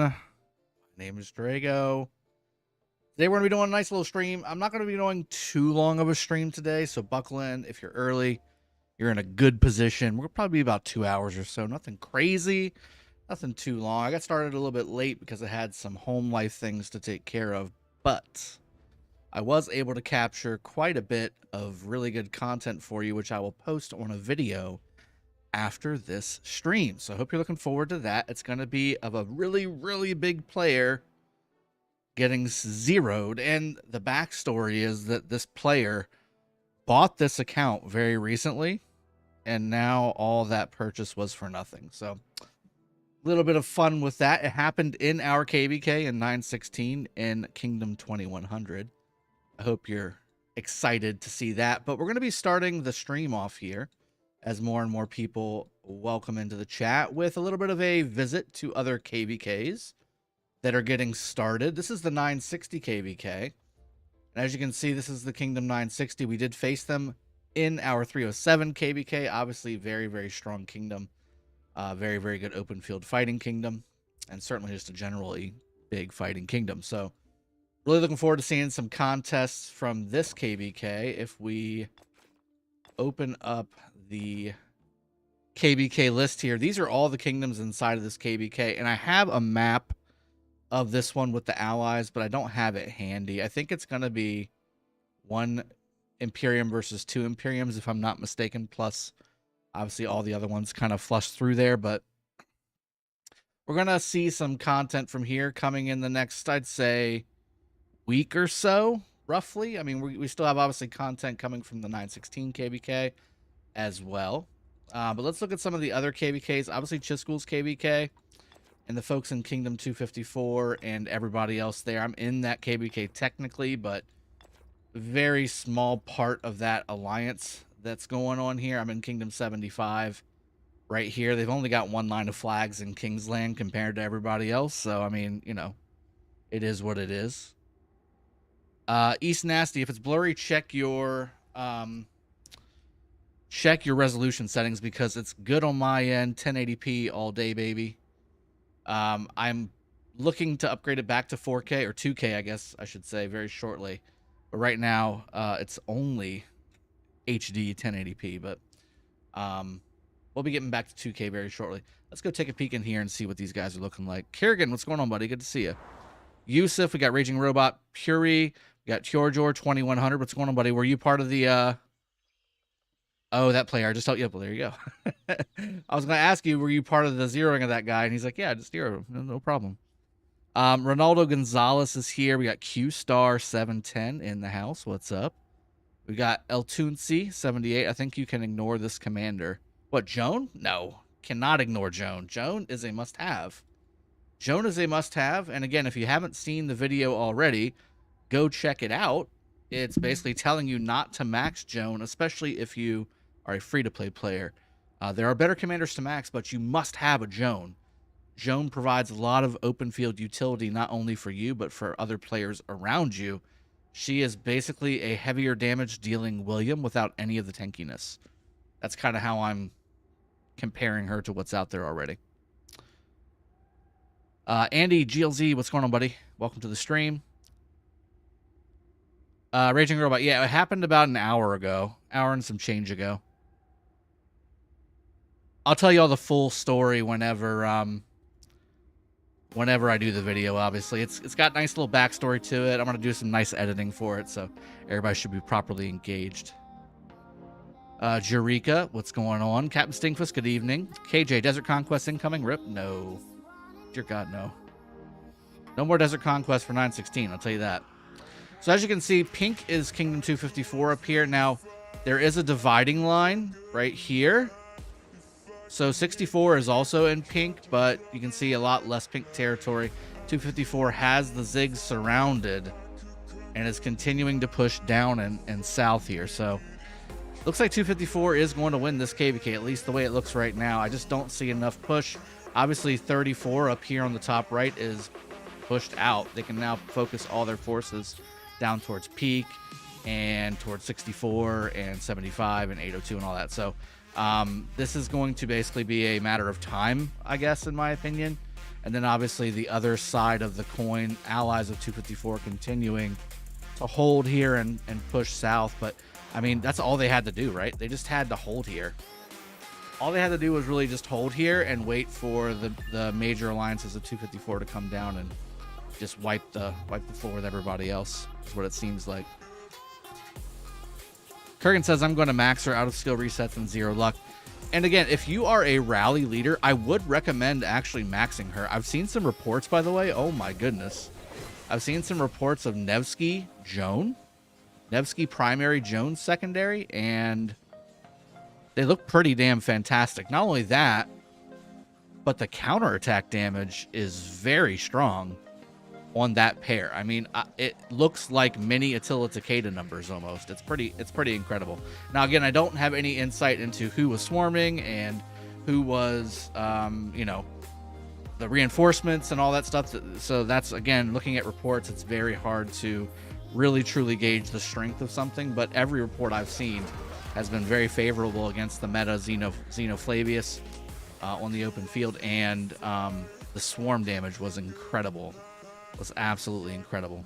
everyone. My name is Drago. Today we're going to be doing a nice little stream. I'm not going to be doing too long of a stream today, so buckle in. If you're early, you're in a good position. We'll probably be about 2 hours or so. Nothing crazy, nothing too long. I got started a little bit late because I had some home life things to take care of, but I was able to capture quite a bit of really good content for you, which I will post on a video after this stream. So I hope you're looking forward to that. It's going to be of a really, really big player getting zeroed. And the backstory is that this player bought this account very recently, and now all that purchase was for nothing. So a little bit of fun with that. It happened in our KvK in 916 in Kingdom 2100. I hope you're excited to see that. But we're going to be starting the stream off here as more and more people welcome into the chat with a little bit of a visit to other KvKs that are getting started. This is the 960 KvK. And as you can see, this is the Kingdom 960. We did face them in our 307 KvK. Obviously, very, very strong kingdom. Very, very good open field fighting kingdom. And certainly just a generally big fighting kingdom. So really looking forward to seeing some contests from this KvK. If we open up the KvK list here, these are all the kingdoms inside of this KvK, and I have a map of this one with the allies, but I don't have it handy. I think it's going to be 1 Imperium versus 2 Imperiums, if I'm not mistaken, plus obviously all the other ones kind of flush through there, but we're going to see some content from here coming in the next, I'd say, week or so, roughly. I mean, we still have obviously content coming from the 916 KvK as well. But let's look at some of the other KvKs. Obviously, Chiskul's KvK and the folks in Kingdom 254 and everybody else there. I'm in that KvK technically, but very small part of that alliance that's going on here. I'm in Kingdom 75 right here. They've only got 1 line of flags in Kingsland compared to everybody else. So, I mean, you know, it is what it is. East Nasty, if it's blurry, check your resolution settings because it's good on my end. 1080p all day, baby. I'm looking to upgrade it back to 4K or 2K, I guess I should say, very shortly. But right now, it's only HD 1080p, but we'll be getting back to 2K very shortly. Let's go take a peek in here and see what these guys are looking like. Kerrigan, what's going on, buddy? Good to see you. Yusuf, we got Raging Robot, Puri, we got Tjorjor 2100. What's going on, buddy? Were you part of the oh, that player? I just told you. Well, there you go. I was going to ask you, were you part of the zeroing of that guy? And he's like, yeah, just zero. No problem. Ronaldo Gonzalez is here. We got Q Star 710 in the house. What's up? We got El Tunsi 78. I think you can ignore this commander. What, Joan? No, cannot ignore Joan. Joan is a must-have. Joan is a must-have, and again, if you haven't seen the video already, go check it out. It's basically telling you not to max Joan, especially if you are a free-to-play player. There are better commanders to max, but you must have a Joan. Joan provides a lot of open field utility, not only for you, but for other players around you. She is basically a heavier damage dealing William without any of the tankiness. That's kind of how I'm comparing her to what's out there already. Andy, GLZ, what's going on, buddy? Welcome to the stream. Raging Robot, yeah, it happened about an hour ago. Hour and some change ago. I'll tell you all the full story whenever I do the video, obviously. It's got nice little backstory to it. I'm going to do some nice editing for it, so everybody should be properly engaged. Jerica, what's going on? Captain Stinkfist, good evening. KJ, Desert Conquest incoming? Rip? No. Dear God, no. No more Desert Conquest for 916, I'll tell you that. So as you can see, pink is Kingdom 254 up here. Now, there is a dividing line right here. So 64 is also in pink, but you can see a lot less pink territory. 254 has the Zig surrounded and is continuing to push down and south here. So looks like 254 is going to win this KvK, at least the way it looks right now. I just don't see enough push. Obviously, 34 up here on the top right is pushed out. They can now focus all their forces down towards peak and towards 64 and 75 and 802 and all that. So this is going to basically be a matter of time, I guess, in my opinion, And then obviously the other side of the coin, allies of 254 continuing to hold here and push south. But I mean, that's all they had to do, right? They just had to hold here. All they had to do was really just hold here and wait for the major alliances of 254 to come down and just wipe the floor with everybody else, is what it seems like. Kurgan says, I'm going to max her out of skill resets and 0 luck. And again, if you are a rally leader, I would recommend actually maxing her. I've seen some reports, by the way. Oh my goodness. I've seen some reports of Nevsky Joan. Nevsky primary, Joan secondary, and they look pretty damn fantastic. Not only that, but the counterattack damage is very strong on that pair. I mean, it looks like mini Attila Takeda numbers almost. It's pretty incredible. Now, again, I don't have any insight into who was swarming and who was, you know, the reinforcements and all that stuff. So that's, again, looking at reports, it's very hard to really truly gauge the strength of something. But every report I've seen has been very favorable against the meta Zeno Flavius on the open field, and the swarm damage was incredible. Was absolutely incredible.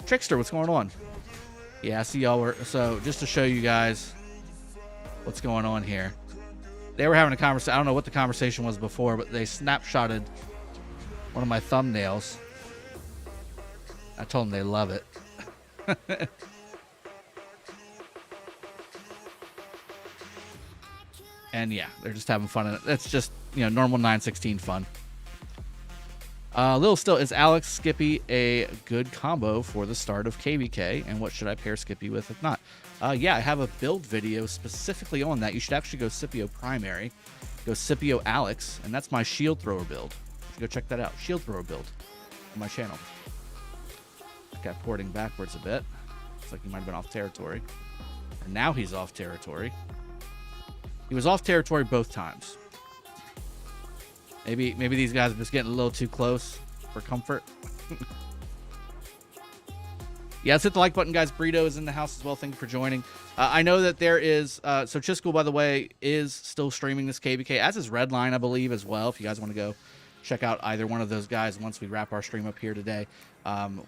Trickster, what's going on? Yeah, I see y'all were. So just to show you guys what's going on here, they were having a conversation. I don't know what the conversation was before, but they snapshotted one of my thumbnails. I told them they love it. And yeah, they're just having fun in it. It's just, you know, normal 916 fun. Little still, is Alex Skippy a good combo for the start of KvK? And what should I pair Skippy with if not? Yeah, I have a build video specifically on that. You should actually go Scipio Primary, go Scipio Alex, and that's my shield thrower build. You should go check that out. Shield thrower build on my channel. Okay, porting backwards a bit. Looks like he might have been off territory. And now he's off territory. He was off territory both times. Maybe these guys are just getting a little too close for comfort. Yeah, let's hit the like button, guys. Burrito is in the house as well. Thank you for joining. I know that there is... so Chiscool, by the way, is still streaming this KvK, as is Redline, I believe, as well. If you guys want to go check out either one of those guys once we wrap our stream up here today.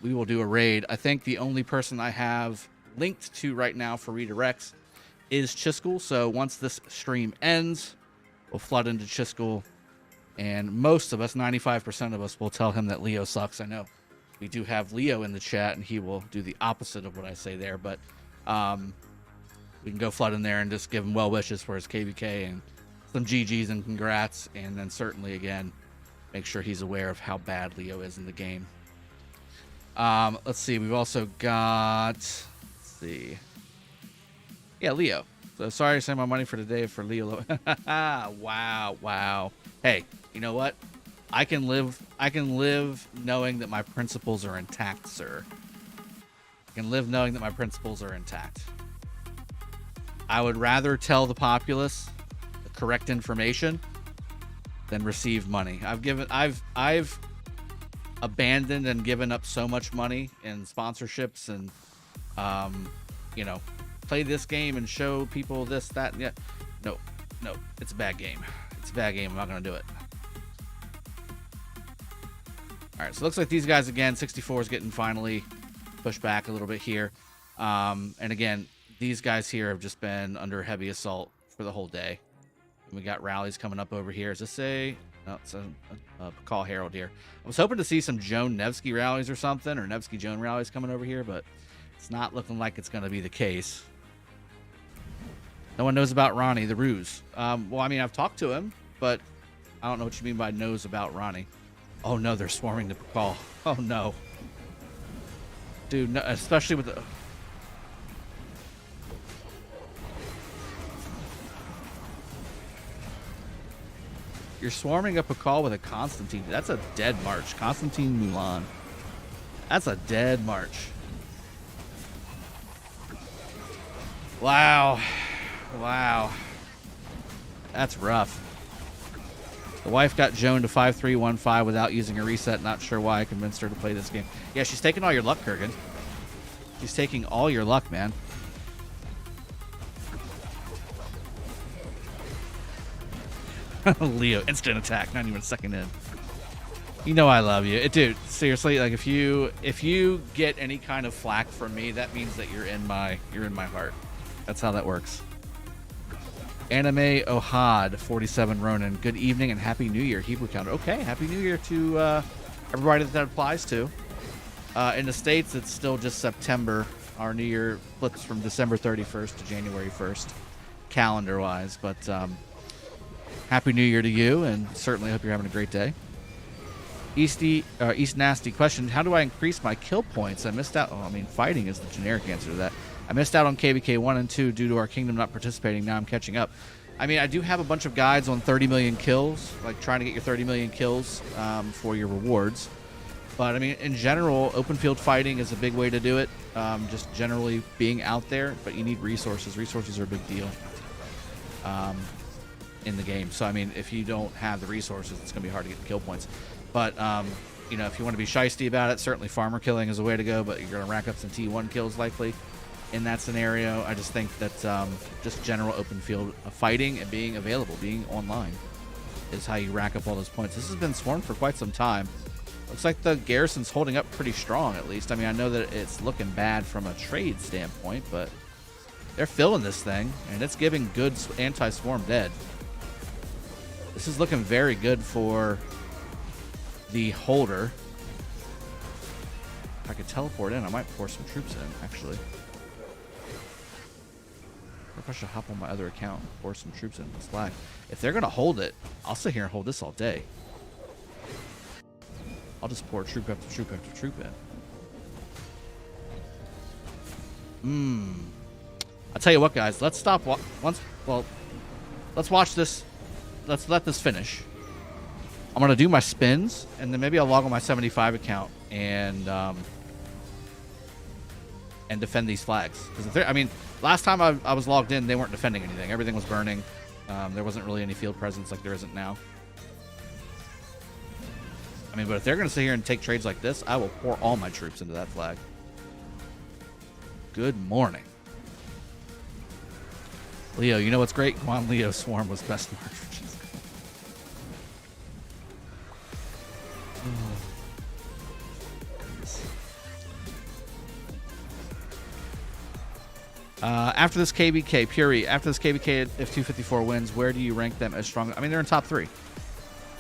We will do a raid. I think the only person I have linked to right now for redirects is Chiscool. So once this stream ends, we'll flood into Chiscool. And most of us, 95% of us, will tell him that Leo sucks. I know we do have Leo in the chat, and he will do the opposite of what I say there. But we can go flood in there and just give him well wishes for his KvK and some GGs and congrats. And then certainly, again, make sure he's aware of how bad Leo is in the game. Let's see. We've also got... Let's see. Yeah, Leo. So sorry to send my money for today for Leo. Wow. Hey, you know what? I can live knowing that my principles are intact, sir. I can live knowing that my principles are intact. I would rather tell the populace the correct information than receive money. I've abandoned and given up so much money in sponsorships and you know, play this game and show people this, that, yeah. No, it's a bad game. It's a bad game. I'm not going to do it. All right, so it looks like these guys, again, 64 is getting finally pushed back a little bit here. And again, these guys here have just been under heavy assault for the whole day. And we got rallies coming up over here. Is this a... No, it's a call Herald here. I was hoping to see some Joan Nevsky rallies or something, or Nevsky Joan rallies coming over here, but it's not looking like it's going to be the case. No one knows about Ronnie, the ruse. Well, I mean, I've talked to him, but I don't know what you mean by knows about Ronnie. Oh, no, they're swarming the call. Oh, no. Dude, no, especially with the... You're swarming up a call with a Constantine. That's a dead march. Constantine Mulan. That's a dead march. Wow. That's rough. The wife got Joan to 5-3-1-5 without using a reset. Not sure why I convinced her to play this game. Yeah, she's taking all your luck, Kurgan. She's taking all your luck, man. Leo, instant attack. Not even a second in. You know I love you, dude. Seriously, like if you get any kind of flack from me, that means that you're in my heart. That's how that works. Anime Ohad 47 Ronan. Good evening and happy New Year, Hebrew counter. Okay, happy New Year to everybody that applies to. In the States, it's still just September. Our New Year flips from December 31st to January 1st, calendar-wise. But happy New Year to you, and certainly hope you're having a great day. East Nasty question: how do I increase my kill points? I missed out. Oh, I mean, fighting is the generic answer to that. I missed out on KvK 1 and 2 due to our kingdom not participating. Now I'm catching up. I mean, I do have a bunch of guides on 30 million kills, like trying to get your 30 million kills for your rewards. But I mean, in general, open field fighting is a big way to do it. Just generally being out there, but you need resources. Resources are a big deal in the game. So I mean, if you don't have the resources, it's going to be hard to get the kill points. But you know, if you want to be shiesty about it, certainly farmer killing is a way to go. But you're going to rack up some T1 kills likely in that scenario. I just think that just general open field fighting and being available, being online, is how you rack up all those points. This has been swarmed for quite some time. Looks like the garrison's holding up pretty strong, at least. I mean, I know that it's looking bad from a trade standpoint, but they're filling this thing, and it's giving good anti-swarm dead. This is looking very good for the holder. If I could teleport in, I might pour some troops in, actually. Or if I should hop on my other account and pour some troops in this flag. If they're going to hold it, I'll sit here and hold this all day. I'll just pour troop after troop after troop in. I'll tell you what, guys. Let's stop let's watch this. Let's let this finish. I'm going to do my spins, and then maybe I'll log on my 75 account and defend these flags. Because I mean, last time I was logged in, they weren't defending anything. Everything was burning. There wasn't really any field presence like there isn't now. I mean, but if they're going to sit here and take trades like this, I will pour all my troops into that flag. Good morning. Leo, you know what's great? Guam Leo Swarm was best mark for Jesus. After this KvK, Puri, after this KvK, if 254 wins, where do you rank them as strong? I mean, they're in top 3.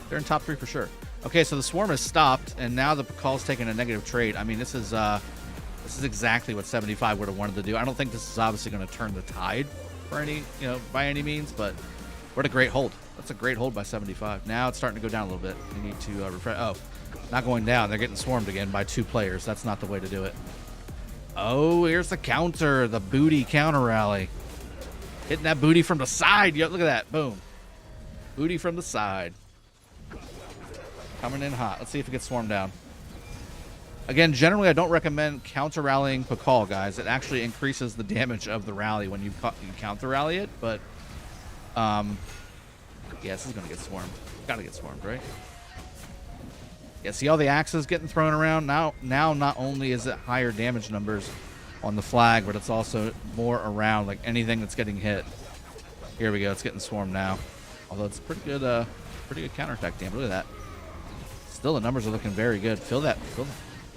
They're in top 3 for sure. Okay, so the swarm has stopped, and now the Pakal's taking a negative trade. I mean, this is exactly what 75 would have wanted to do. I don't think this is obviously going to turn the tide for any, by any means, but what a great hold. That's a great hold by 75. Now it's starting to go down a little bit. They need to refresh. Oh, not going down. They're getting swarmed again by 2 players. That's not the way to do it. Oh, here's the counter, the booty counter rally. Hitting that booty from the side. Yo, look at that. Boom. Booty from the side. Coming in hot. Let's see if it gets swarmed down. Again, generally, I don't recommend counter-rallying Pakal, guys. It actually increases the damage of the rally when you counter-rally it, but yeah, this is going to get swarmed. Got to get swarmed, right? Yeah, see all the axes getting thrown around? Now not only is it higher damage numbers on the flag, but it's also more around, like anything that's getting hit. Here we go. It's getting swarmed now. Although it's pretty good counterattack damage. Look at that. Still, the numbers are looking very good. Feel that.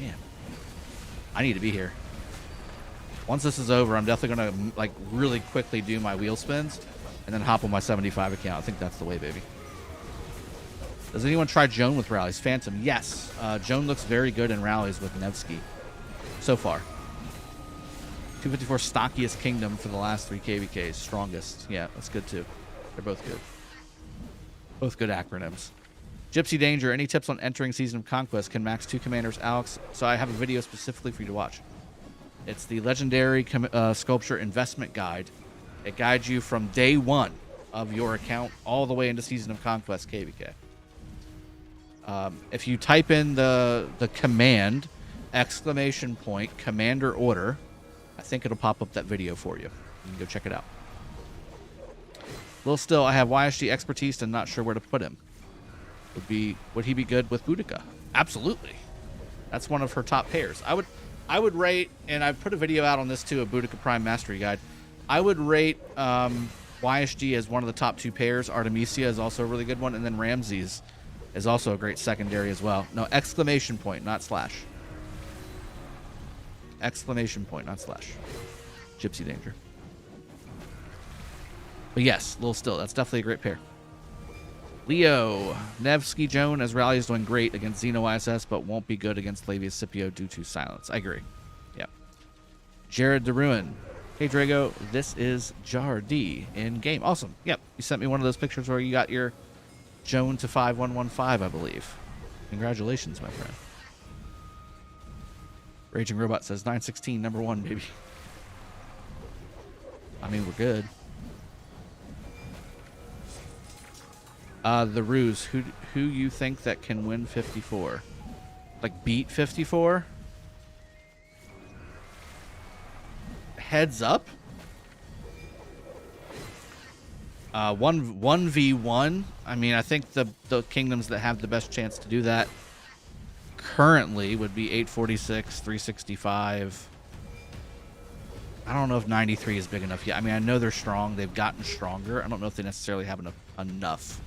Man, I need to be here. Once this is over, I'm definitely going to really quickly do my wheel spins and then hop on my 75 account. I think that's the way, baby. Does anyone try Joan with rallies? Phantom, yes. Joan looks very good in rallies with Nevsky so far. 254 stockiest kingdom for the last 3 KvKs. Strongest. Yeah, that's good too. They're both good. Both good acronyms. Gypsy Danger, any tips on entering Season of Conquest? Can max 2 commanders, Alex? So I have a video specifically for you to watch. It's the Legendary Sculpture Investment Guide. It guides you from day 1 of your account all the way into Season of Conquest KvK. If you type in the command, ! Commander order, I think it'll pop up that video for you. You can go check it out. Little still, I have YSG expertise and not sure where to put him. Would he be good with Boudica? Absolutely. That's one of her top pairs. I would rate, and I've put a video out on this too, a Boudica Prime Mastery Guide. I would rate YSG as one of the top 2 pairs. Artemisia is also a really good one, and then Ramses is also a great secondary as well. No, exclamation point, not slash. Exclamation point, not slash. Gypsy Danger. But yes, Lil Still, that's definitely a great pair. Leo, Nevsky Joan as Rally is doing great against Xeno ISS, but won't be good against Flavius Scipio due to silence. I agree. Yep. Jared DeRuin. Hey Drago, this is Jar D in game. Awesome. Yep. You sent me one of those pictures where you got your Joan to 5115, I believe. Congratulations, my friend. Raging Robot says 916, number 1, baby. I mean, we're good. The Ruse, who you think that can win 54? Like beat 54? Heads up. 1v1. I mean, I think the kingdoms that have the best chance to do that currently would be 846, 365. I don't know if 93 is big enough yet. I mean, I know they're strong. They've gotten stronger. I don't know if they necessarily have enough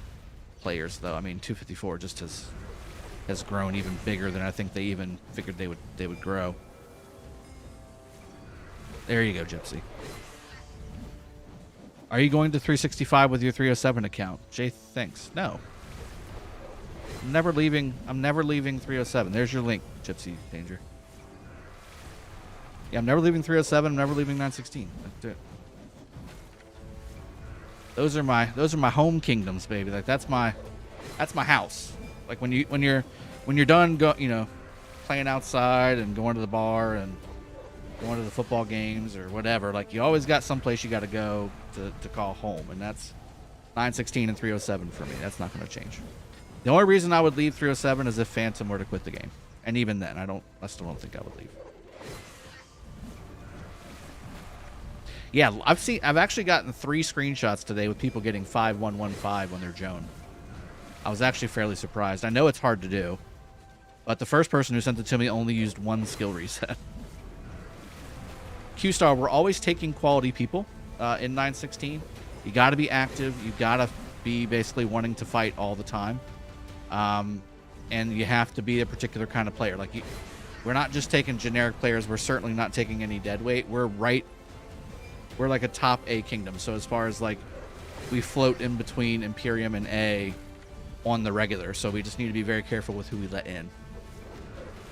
players, though. I mean, 254 just has grown even bigger than I think they even figured they would grow. There you go, Gypsy. Are you going to 365 with your 307 account? Jay, thanks. No. I'm never leaving 307. There's your link, Gypsy Danger. Yeah, I'm never leaving 307. I'm never leaving 916. That's it. Those are my home kingdoms, baby. Like that's my house. Like when you're done playing outside and going to the bar and going to the football games or whatever, like you always got someplace you got to go to call home, and that's 916 and 307 for me. That's not going to change. The only reason I would leave 307 is if Phantom were to quit the game, and even then, I still don't think I would leave. Yeah, I've actually gotten 3 screenshots today with people getting 5115 when they're Joan. I was actually fairly surprised. I know it's hard to do, but the first person who sent it to me only used 1 skill reset. Q-Star, we're always taking quality people in 916. You got to be active. You got to be basically wanting to fight all the time. And you have to be a particular kind of player. We're not just taking generic players. We're certainly not taking any deadweight. We're like a top A kingdom. So as far as we float in between Imperium and A on the regular. So we just need to be very careful with who we let in.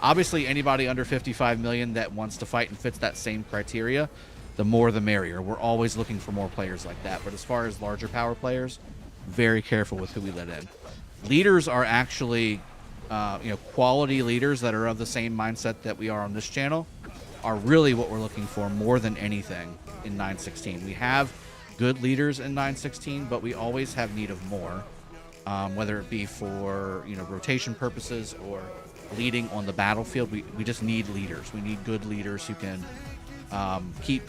Obviously, anybody under 55 million that wants to fight and fits that same criteria, the more the merrier. We're always looking for more players like that. But as far as larger power players, very careful with who we let in. Leaders are actually, quality leaders that are of the same mindset that we are on this channel are really what we're looking for more than anything in 916. We have good leaders in 916, but we always have need of more, whether it be for rotation purposes or leading on the battlefield. We just need leaders. We need good leaders who can keep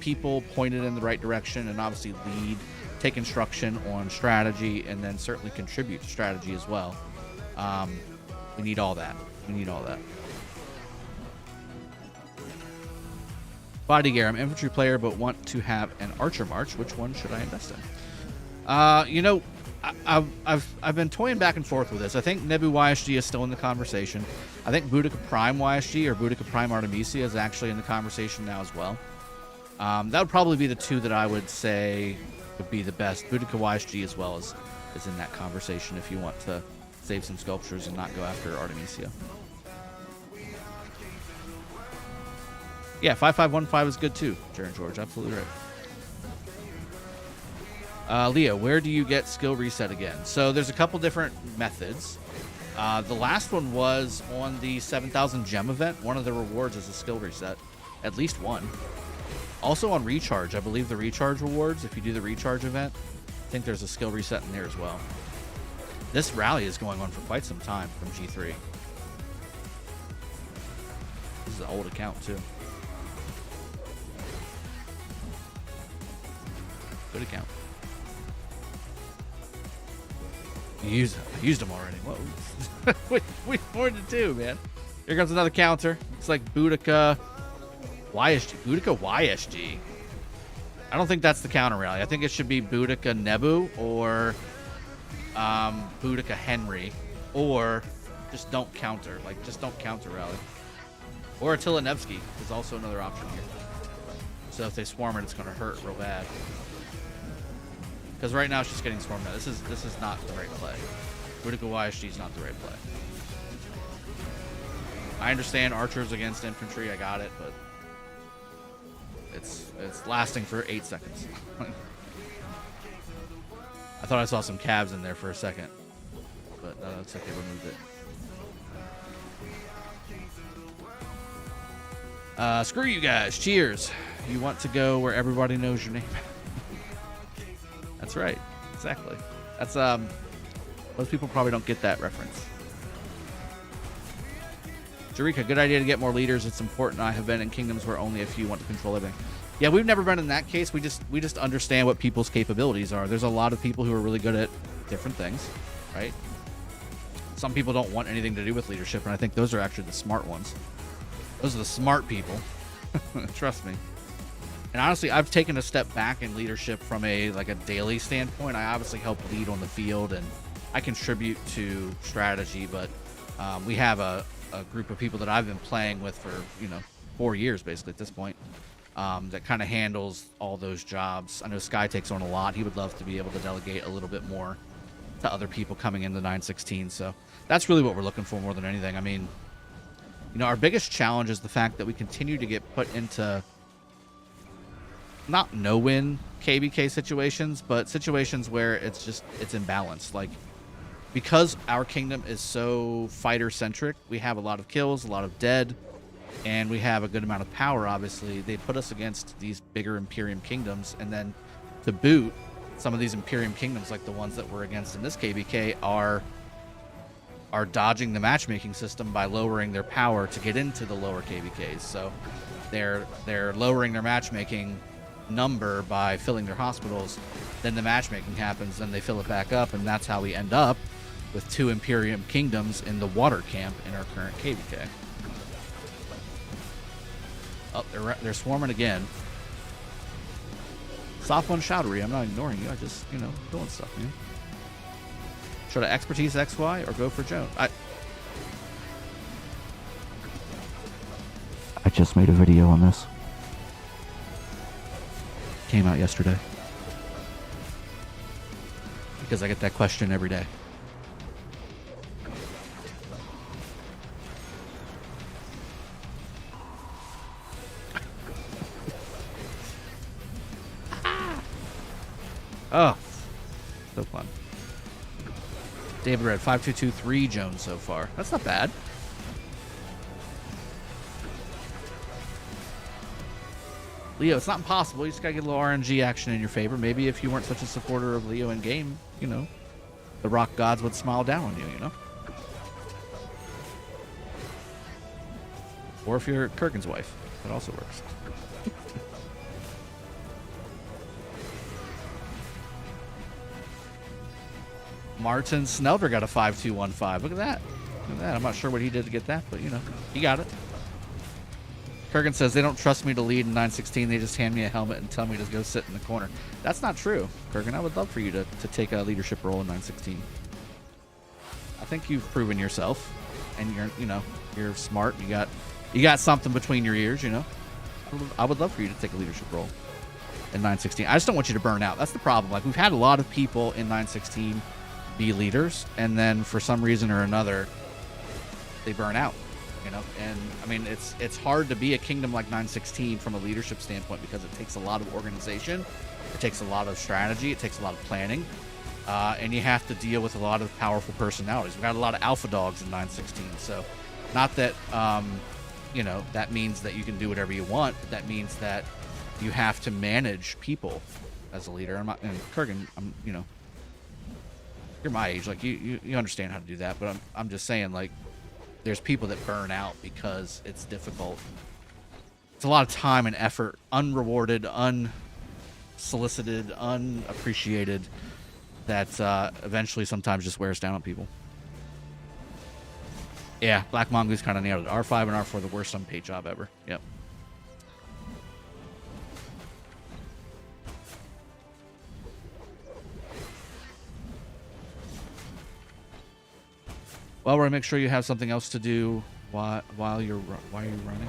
people pointed in the right direction and obviously lead, take instruction on strategy, and then certainly contribute to strategy as well. We need all that. Bodygear, I'm infantry player, but want to have an archer march. Which one should I invest in? I've been toying back and forth with this. I think Nebu YSG is still in the conversation. I think Boudica Prime YSG or Boudica Prime Artemisia is actually in the conversation now as well. That would probably be the 2 that I would say would be the best. Boudica YSG as well is in that conversation if you want to save some sculptures and not go after Artemisia. Yeah, 5515 is good too, Jared George. Absolutely right. Leo, where do you get skill reset again? So there's a couple different methods. The last one was on the 7,000 gem event. One of the rewards is a skill reset. At least one. Also on recharge, I believe the recharge rewards, if you do the recharge event, I think there's a skill reset in there as well. This rally is going on for quite some time from G3. This is an old account too. Good account. I used them already. Whoa. we more than 2, man. Here comes another counter. It's like Boudica YSG. Boudica YSG. I don't think that's the counter rally. I think it should be Boudica Nebu or Boudica Henry or just don't counter. Like, just don't counter rally. Or Attila Nevsky is also another option here. So if they swarm it, it's going to hurt real bad. Because right now it's just getting swarmed out. This is not the right play. Critical YSG is not the right play. I understand archers against infantry. I got it, but it's lasting for 8 seconds. I thought I saw some cabs in there for a second, but no, it's okay. Removed it. Screw you guys. Cheers. You want to go where everybody knows your name. That's right. Exactly. That's most people probably don't get that reference. Jarika, good idea to get more leaders. It's important. I have been in kingdoms where only a few want to control everything. Yeah, we've never been in that case. We just understand what people's capabilities are. There's a lot of people who are really good at different things, right? Some people don't want anything to do with leadership, and I think those are actually the smart ones. Those are the smart people. Trust me. And honestly, I've taken a step back in leadership from a daily standpoint. I obviously help lead on the field, and I contribute to strategy, but we have a group of people that I've been playing with for 4 years basically at this point, that kind of handles all those jobs. I know Sky takes on a lot. He would love to be able to delegate a little bit more to other people coming into 916. So that's really what we're looking for more than anything. I mean, our biggest challenge is the fact that we continue to get put into not no-win KvK situations, but situations where it's imbalanced. Like, because our kingdom is so fighter-centric, we have a lot of kills, a lot of dead, and we have a good amount of power, obviously. They put us against these bigger Imperium kingdoms, and then to boot, some of these Imperium kingdoms, like the ones that we're against in this KvK, are dodging the matchmaking system by lowering their power to get into the lower KvKs. So they're lowering their matchmaking number by filling their hospitals. Then the matchmaking happens, then they fill it back up, and that's how we end up with 2 Imperium kingdoms in the water camp in our current KvK. Oh, they're swarming again. Soft one shoutery. I'm not ignoring you. I just, doing stuff, man. Should I expertise XY or go for Joan? I just made a video on this. Came out yesterday. Because I get that question every day. Oh, so fun. David Red, 5223 Joan so far. That's not bad. Leo, it's not impossible. You just gotta get a little RNG action in your favor. Maybe if you weren't such a supporter of Leo in game, the rock gods would smile down on you, Or if you're Kurgan's wife, that also works. Martin Snelder got a 5215. Look at that. Look at that. I'm not sure what he did to get that, but he got it. Kurgan says they don't trust me to lead in 916. They just hand me a helmet and tell me to go sit in the corner. That's not true, Kurgan. I would love for you to take a leadership role in 916. I think you've proven yourself, and you're smart. You got something between your ears. I would love for you to take a leadership role in 916. I just don't want you to burn out. That's the problem. Like, we've had a lot of people in 916 be leaders, and then for some reason or another, they burn out. And I mean, it's hard to be a kingdom like 916 from a leadership standpoint, because it takes a lot of organization, it takes a lot of strategy, it takes a lot of planning, and you have to deal with a lot of powerful personalities. We've got a lot of alpha dogs in 916, so not that that means that you can do whatever you want, but that means that you have to manage people as a leader. I'm not, and Kurgan, you're my age, like you understand how to do that, but I'm just saying, like, there's people that burn out because it's difficult. It's a lot of time and effort, unrewarded, unsolicited, unappreciated, that eventually sometimes just wears down on people. Yeah, Black Mongoose kind of nailed it. R5 and R4, the worst unpaid job ever. Yep. Well, we're make sure you have something else to do while you're running.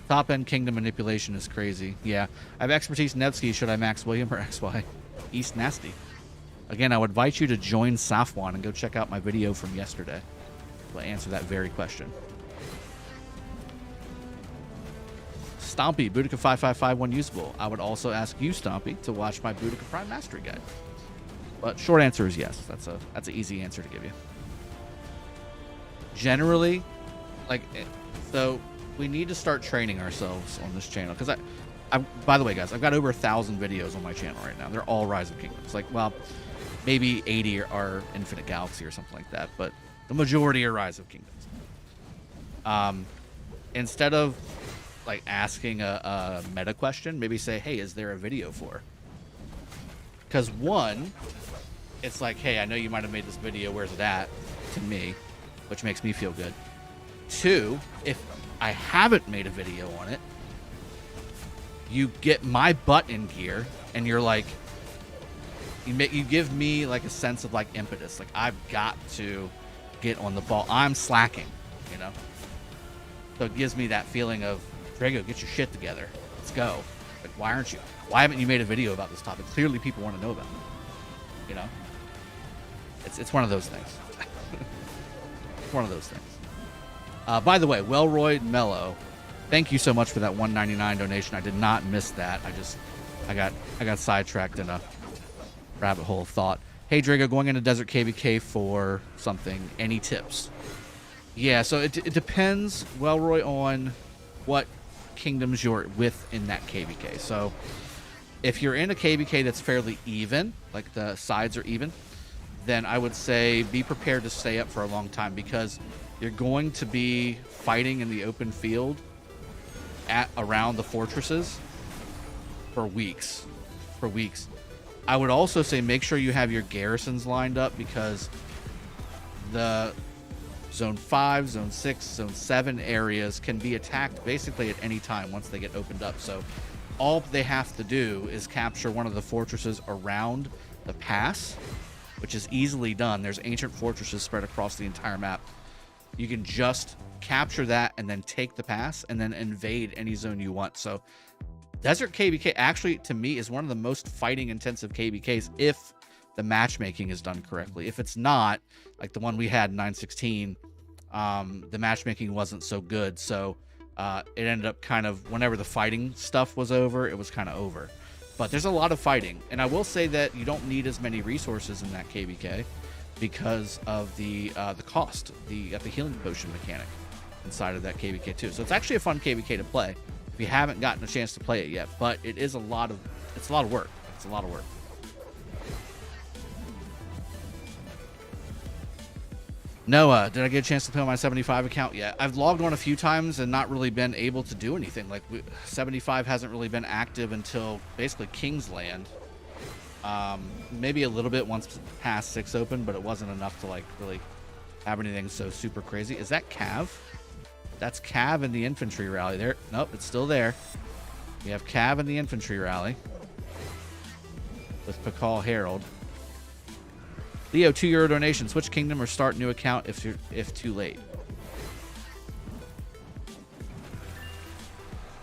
Top end kingdom manipulation is crazy. Yeah, I have expertise Nevsky. Should I max William or XY? East Nasty. Again, I would invite you to join Safwan and go check out my video from yesterday. We'll answer that very question. Stompy, Boudica 5551 usable. I would also ask you, Stompy, to watch my Boudica Prime Mastery Guide. But short answer is yes. That's an easy answer to give you. Generally, so we need to start training ourselves on this channel because by the way, guys, I've got over 1,000 videos on my channel right now. They're all Rise of Kingdoms. Like, well, maybe 80 are Infinite Galaxy or something like that, but the majority are Rise of Kingdoms. Instead of like asking a meta question, maybe say, hey, is there a video for? Because one, it's like, hey, I know you might have made this video, where's it at? To me, which makes me feel good. Two, if I haven't made a video on it, you get my butt in gear, and you're like, you give me like a sense of like impetus. Like, I've got to get on the ball. I'm slacking, you know? So it gives me that feeling of, Drago, get your shit together. Let's go. Like, why haven't you made a video about this topic? Clearly people want to know about it. You know? It's one of those things. It's one of those things. By the way, Wellroy Mello, thank you so much for that $1.99 donation. I did not miss that. I got sidetracked in a rabbit hole of thought. Hey Drago, going into Desert KvK for something. Any tips? Yeah, so it depends, Wellroy, on what kingdoms you're with in that KvK. So if you're in a KvK that's fairly even, like the sides are even, then I would say be prepared to stay up for a long time because you're going to be fighting in the open field around the fortresses for weeks. I would also say make sure you have your garrisons lined up because the Zone 5, Zone 6, Zone 7 areas can be attacked basically at any time once they get opened up. So all they have to do is capture one of the fortresses around the pass, which is easily done. There's ancient fortresses spread across the entire map. You can just capture that and then take the pass and then invade any zone you want. So Desert KvK actually, to me, is one of the most fighting intensive KvKs if the matchmaking is done correctly. If it's not, like the one we had in 916, the matchmaking wasn't so good. So it ended up kind of, whenever the fighting stuff was over, it was kind of over. But there's a lot of fighting. And I will say that you don't need as many resources in that KvK because of the cost, the healing potion mechanic inside of that KvK too. So it's actually a fun KvK to play if you haven't gotten a chance to play it yet. But it is a lot of work. It's a lot of work. Noah, did I get a chance to play on my 75 account yet? I've logged on a few times and not really been able to do anything. Like 75 hasn't really been active until basically King's Land. Maybe a little bit once past 6 open, but it wasn't enough to like really have anything so super crazy. Is that Cav? That's Cav in the infantry rally there. Nope, it's still there. We have Cav in the infantry rally with Pakal Herald. Leo, €2 donation. Switch kingdom or start new account if too late.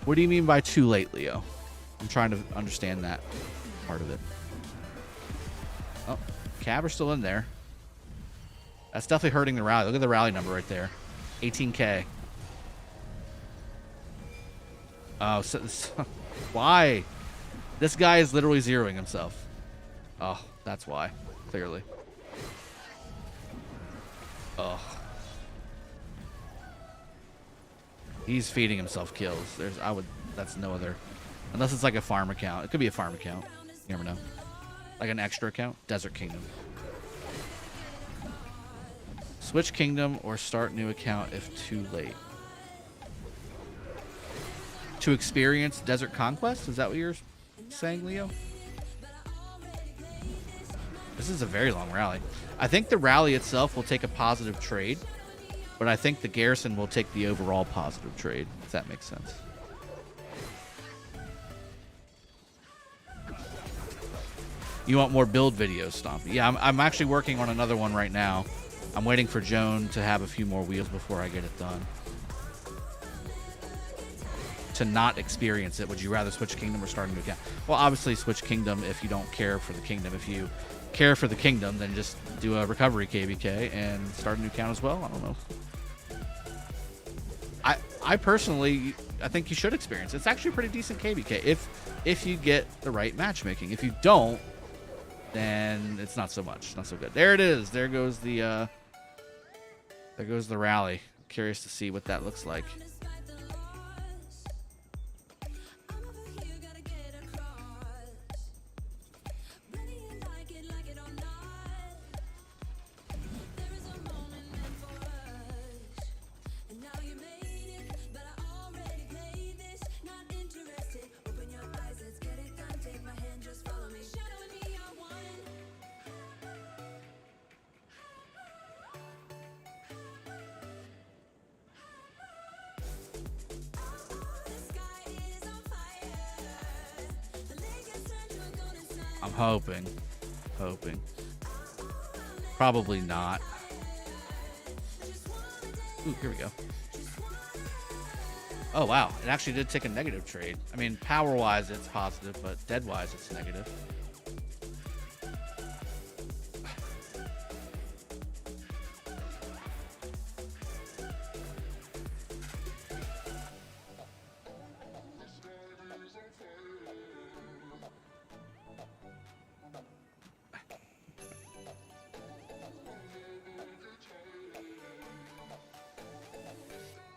What do you mean by too late, Leo? I'm trying to understand that part of it. Oh, Cav are still in there. That's definitely hurting the rally. Look at the rally number right there. 18K. Oh, so why? This guy is literally zeroing himself. Oh, that's why. Clearly. Oh. He's feeding himself kills. That's no other. Unless it's like a farm account. It could be a farm account. You never know. Like an extra account. Desert Kingdom. Switch kingdom or start new account if too late. To experience Desert Conquest? Is that what you're saying, Leo? This is a very long rally. I think the rally itself will take a positive trade, but I think the garrison will take the overall positive trade, if that makes sense. You want more build videos, Stompy? Yeah, I'm actually working on another one right now. I'm waiting for Joan to have a few more wheels before I get it done. To not experience it, would you rather switch kingdom or start a new account? Well, obviously switch kingdom if you don't care for the kingdom. If you care for the kingdom, then just do a recovery KvK and start a new account as well. I don't know. I personally, I think you should experience it. It's actually a pretty decent KvK if you get the right matchmaking. If you don't, then it's not so much, not so good. There it is. There goes the rally. Curious to see what that looks like. I'm hoping. Probably not. Ooh, here we go. Oh, wow. It actually did take a negative trade. I mean, power-wise, it's positive, but dead-wise, it's negative.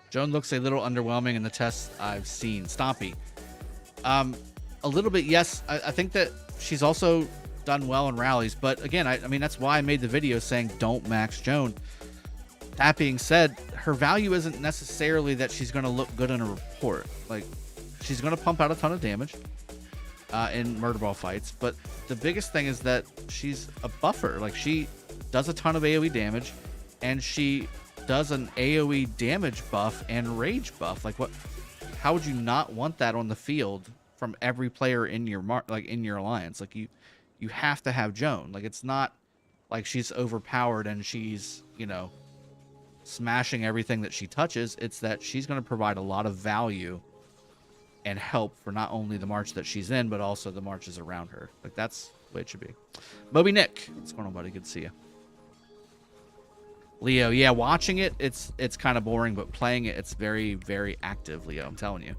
Joan looks a little underwhelming in the tests I've seen. Stompy. A little bit, yes. I think that she's also done well in rallies. But again, I mean, that's why I made the video saying don't max Joan. That being said, her value isn't necessarily that she's going to look good in a report. Like, she's going to pump out a ton of damage in murder ball fights. But the biggest thing is that she's a buffer. Like, she does a ton of AoE damage, and she does an AoE damage buff and rage buff. Like, what? How would you not want that on the field from every player in your in your alliance? Like, you have to have Joan. Like, it's not like she's overpowered and she's, you know, smashing everything that she touches. It's that she's going to provide a lot of value and help for not only the march that she's in, but also the marches around her. Like, that's the way it should be. Moby Nick, what's going on, buddy? Good to see you. Leo, yeah, watching it, it's kind of boring, but playing it, it's very, very active, Leo. I'm telling you.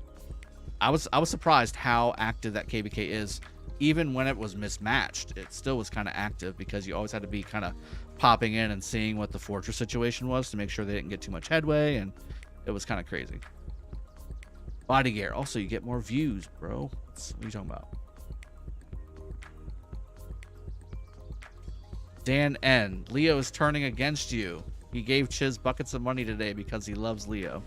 I was surprised how active that KvK is. Even when it was mismatched, it still was kind of active because you always had to be kind of popping in and seeing what the fortress situation was to make sure they didn't get too much headway, and it was kind of crazy. Body gear. Also, you get more views, bro. What are you talking about? Dan N. Leo is turning against you. He gave Chiz buckets of money today because he loves Leo.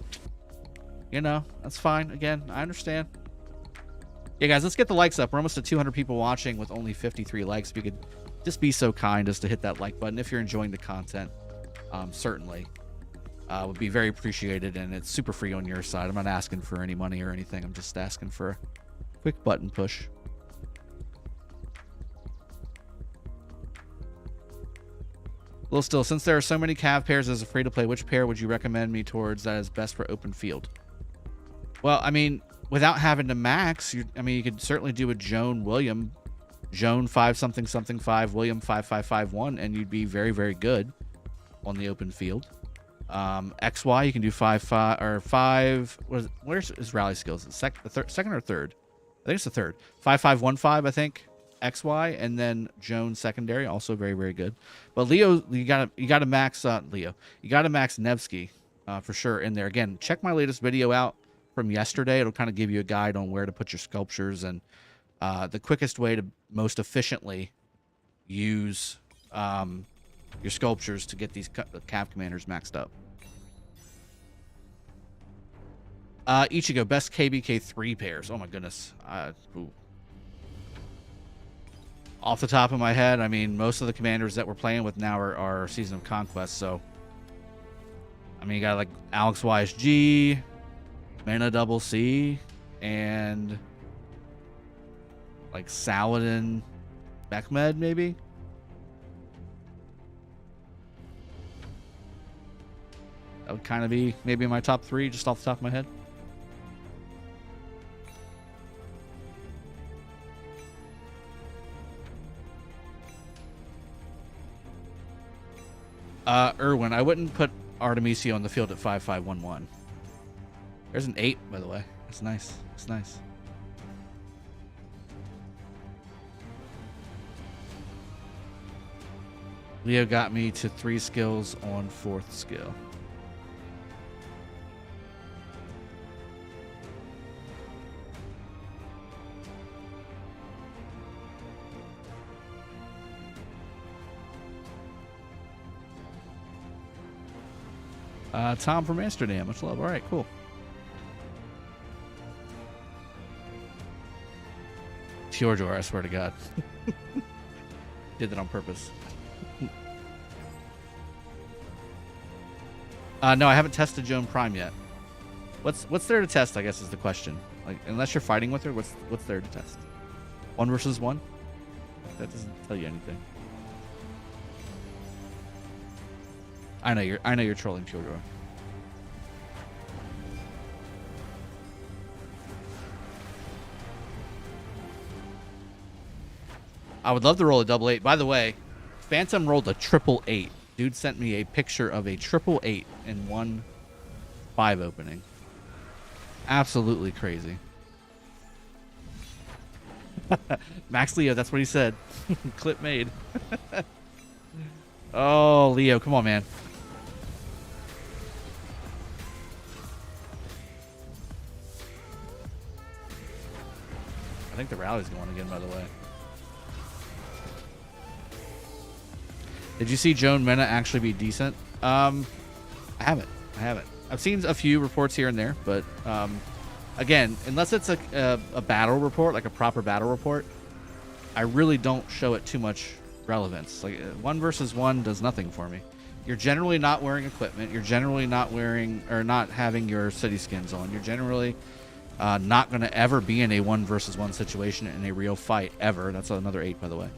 You know, that's fine. Again, I understand. Yeah, guys, let's get the likes up. We're almost at 200 people watching with only 53 likes. If you could just be so kind as to hit that like button if you're enjoying the content, certainly would be very appreciated, and it's super free on your side. I'm not asking for any money or anything. I'm just asking for a quick button push. Little still, since there are so many Cav pairs as a free-to-play, which pair would you recommend me towards that is best for open field? Well, I mean, without having to max, you could certainly do a Joan William, Joan 5-something-something-5, William 5-5-5-1, and you'd be very, very good on the open field. XY, you can do 5-5 or 5. Where's his rally skills? Second or third? I think it's the third. 5-5-1-5, I think. XY, and then Joan secondary, also very, very good. But Leo, you gotta max Leo. You gotta max Nevsky for sure in there. Again, check my latest video out from yesterday. It'll kind of give you a guide on where to put your sculptures and the quickest way to most efficiently use your sculptures to get these Cav commanders maxed up. Ichigo, best KvK 3 pairs. Oh my goodness. Ooh. Off the top of my head, I mean, most of the commanders that we're playing with now are Season of Conquest, so... I mean, you got, like, Alex YSG, Mana Double C, and... like, Saladin, Mehmed, maybe? That would kind of be maybe my top 3 just off the top of my head. Irwin, I wouldn't put Artemisio on the field at 5511. There's an 8, by the way. That's nice. That's nice. Leo got me to 3 skills on 4th skill. Tom from Amsterdam. Much love. All right, cool. Fjordor, I swear to God. Did that on purpose. No, I haven't tested Joan Prime yet. What's there to test, I guess, is the question. Like, unless you're fighting with her, what's there to test? 1 versus 1? That doesn't tell you anything. I know you're trolling Fjordor. I would love to roll a double 8. By the way, Phantom rolled a triple 8. Dude sent me a picture of a triple 8 in 1 5 opening. Absolutely crazy. Max Leo, that's what he said. Clip made. Oh, Leo, come on, man. I think the rally's going again, by the way. Did you see Joan Mena actually be decent? I haven't. I've seen a few reports here and there, but again, unless it's a battle report, like a proper battle report, I really don't show it too much relevance. Like 1 versus 1 does nothing for me. You're generally not wearing equipment. You're generally not wearing or not having your city skins on. You're generally not going to ever be in a 1 versus 1 situation in a real fight ever. That's another 8, by the way.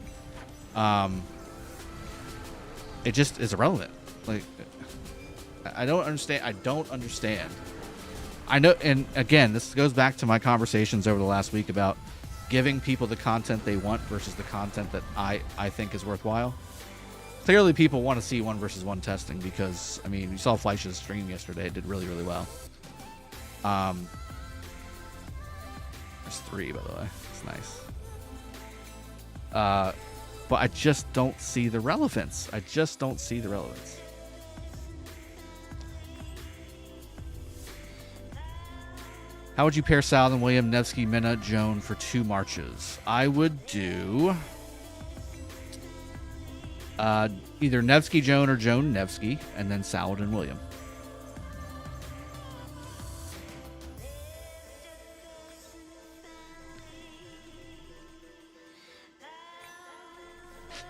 It just is irrelevant. Like, I don't understand. I know, and again, this goes back to my conversations over the last week about giving people the content they want versus the content that I think is worthwhile. Clearly, people want to see 1 versus 1 testing because, I mean, you saw Fleisch's stream yesterday. It did really, really well. There's 3, by the way. It's nice. But I just don't see the relevance. How would you pair Sal and William, Nevsky, Minna, Joan for 2 marches? I would do either Nevsky, Joan, or Joan, Nevsky, and then Salad and William.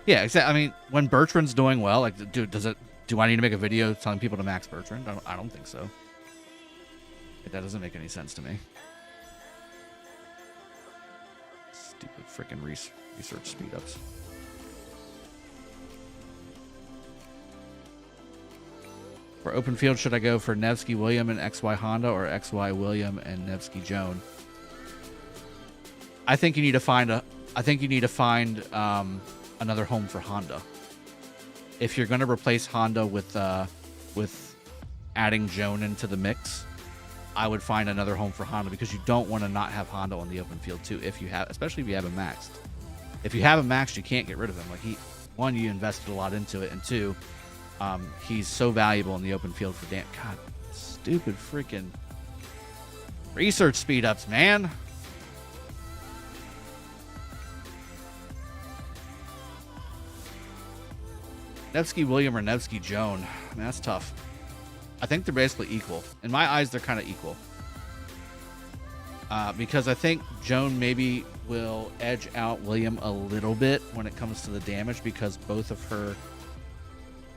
Yeah, exactly. I mean, when Bertrand's doing well, like, dude, do I need to make a video telling people to max Bertrand? I don't think so. That doesn't make any sense to me. Stupid freaking research speed-ups. For open field, should I go for Nevsky, William, and XY Honda, or XY William and Nevsky Joan? I think you need to find another home for Honda. If you're going to replace Honda with adding Joan into the mix, I would find another home for Honda because you don't want to not have Honda on the open field too. Especially if you have him maxed. If you have him maxed, you can't get rid of him. Like one, you invested a lot into it, and 2, he's so valuable in the open field for God, stupid freaking research speed ups, man. Nevsky William or Nevsky Joan. I mean, that's tough. I think they're basically equal. In my eyes, they're kind of equal. Because I think Joan maybe will edge out William a little bit when it comes to the damage because both of her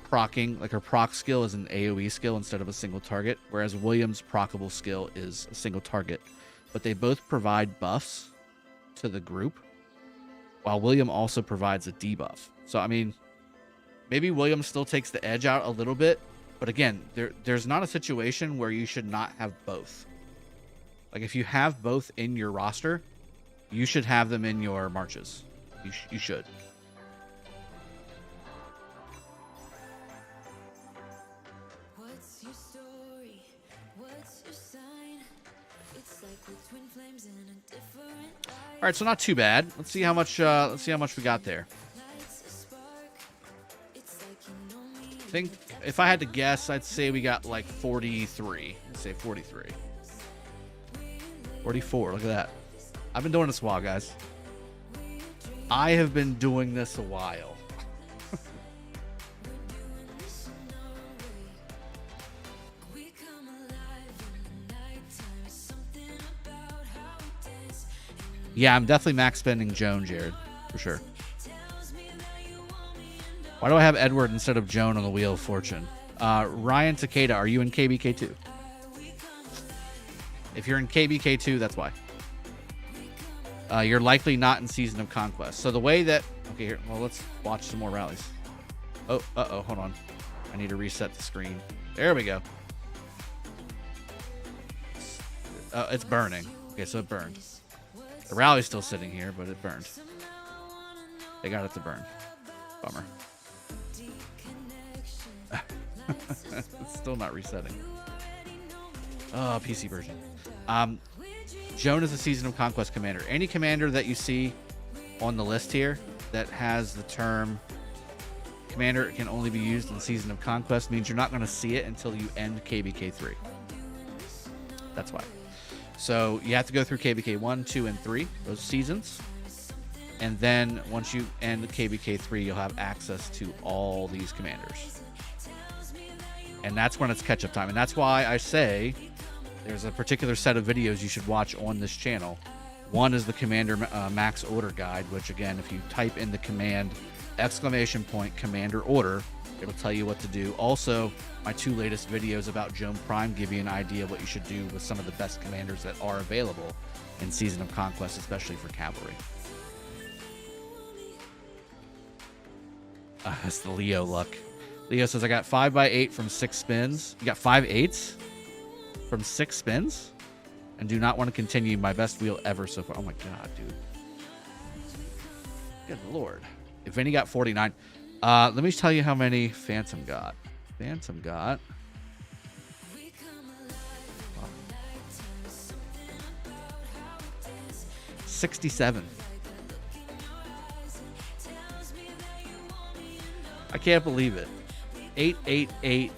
procking, like her proc skill is an AoE skill instead of a single target, whereas William's proccable skill is a single target. But they both provide buffs to the group while William also provides a debuff. So, I mean, maybe William still takes the edge out a little bit, but again, there's not a situation where you should not have both. Like, if you have both in your roster, you should have them in your marches. You should. What's your story? What's your sign? It's like we're twin flames in a different light. All right, so not too bad. Let's see how much we got there. I think if I had to guess, I'd say we got like 43. Let's say 43. 44, look at that. I've been doing this a while, guys. I have been doing this a while. Yeah, I'm definitely max spending Joan, Jared, for sure. Why do I have Edward instead of Joan on the Wheel of Fortune? Ryan Takeda, are you in KvK 2? If you're in KvK 2, that's why. You're likely not in Season of Conquest. So the way that... Okay, here. Well, let's watch some more rallies. Oh, uh-oh, hold on. I need to reset the screen. There we go. It's burning. Okay, so it burned. The rally's still sitting here, but it burned. They got it to burn. Bummer. It's still not resetting. Oh, PC version. Joan is a Season of Conquest commander. Any commander that you see on the list here that has the term commander can only be used in Season of Conquest means you're not going to see it until you end KvK 3. That's why. So you have to go through KvK 1, 2, and 3, those seasons. And then once you end KvK 3, you'll have access to all these commanders. And that's when it's catch-up time. And that's why I say there's a particular set of videos you should watch on this channel. One is the Commander Max Order Guide, which, again, if you type in the command !Commander Order, it'll tell you what to do. Also, my 2 latest videos about Joan Prime give you an idea of what you should do with some of the best commanders that are available in Season of Conquest, especially for cavalry. That's the Leo luck. Leo says, I got 5x8 from 6 spins. You got 5 8s from 6 spins? And do not want to continue my best wheel ever so far. Oh my god, dude. Good lord. If Vinny got 49. Let me tell you how many Phantom got. Phantom got... 67. I can't believe it. 888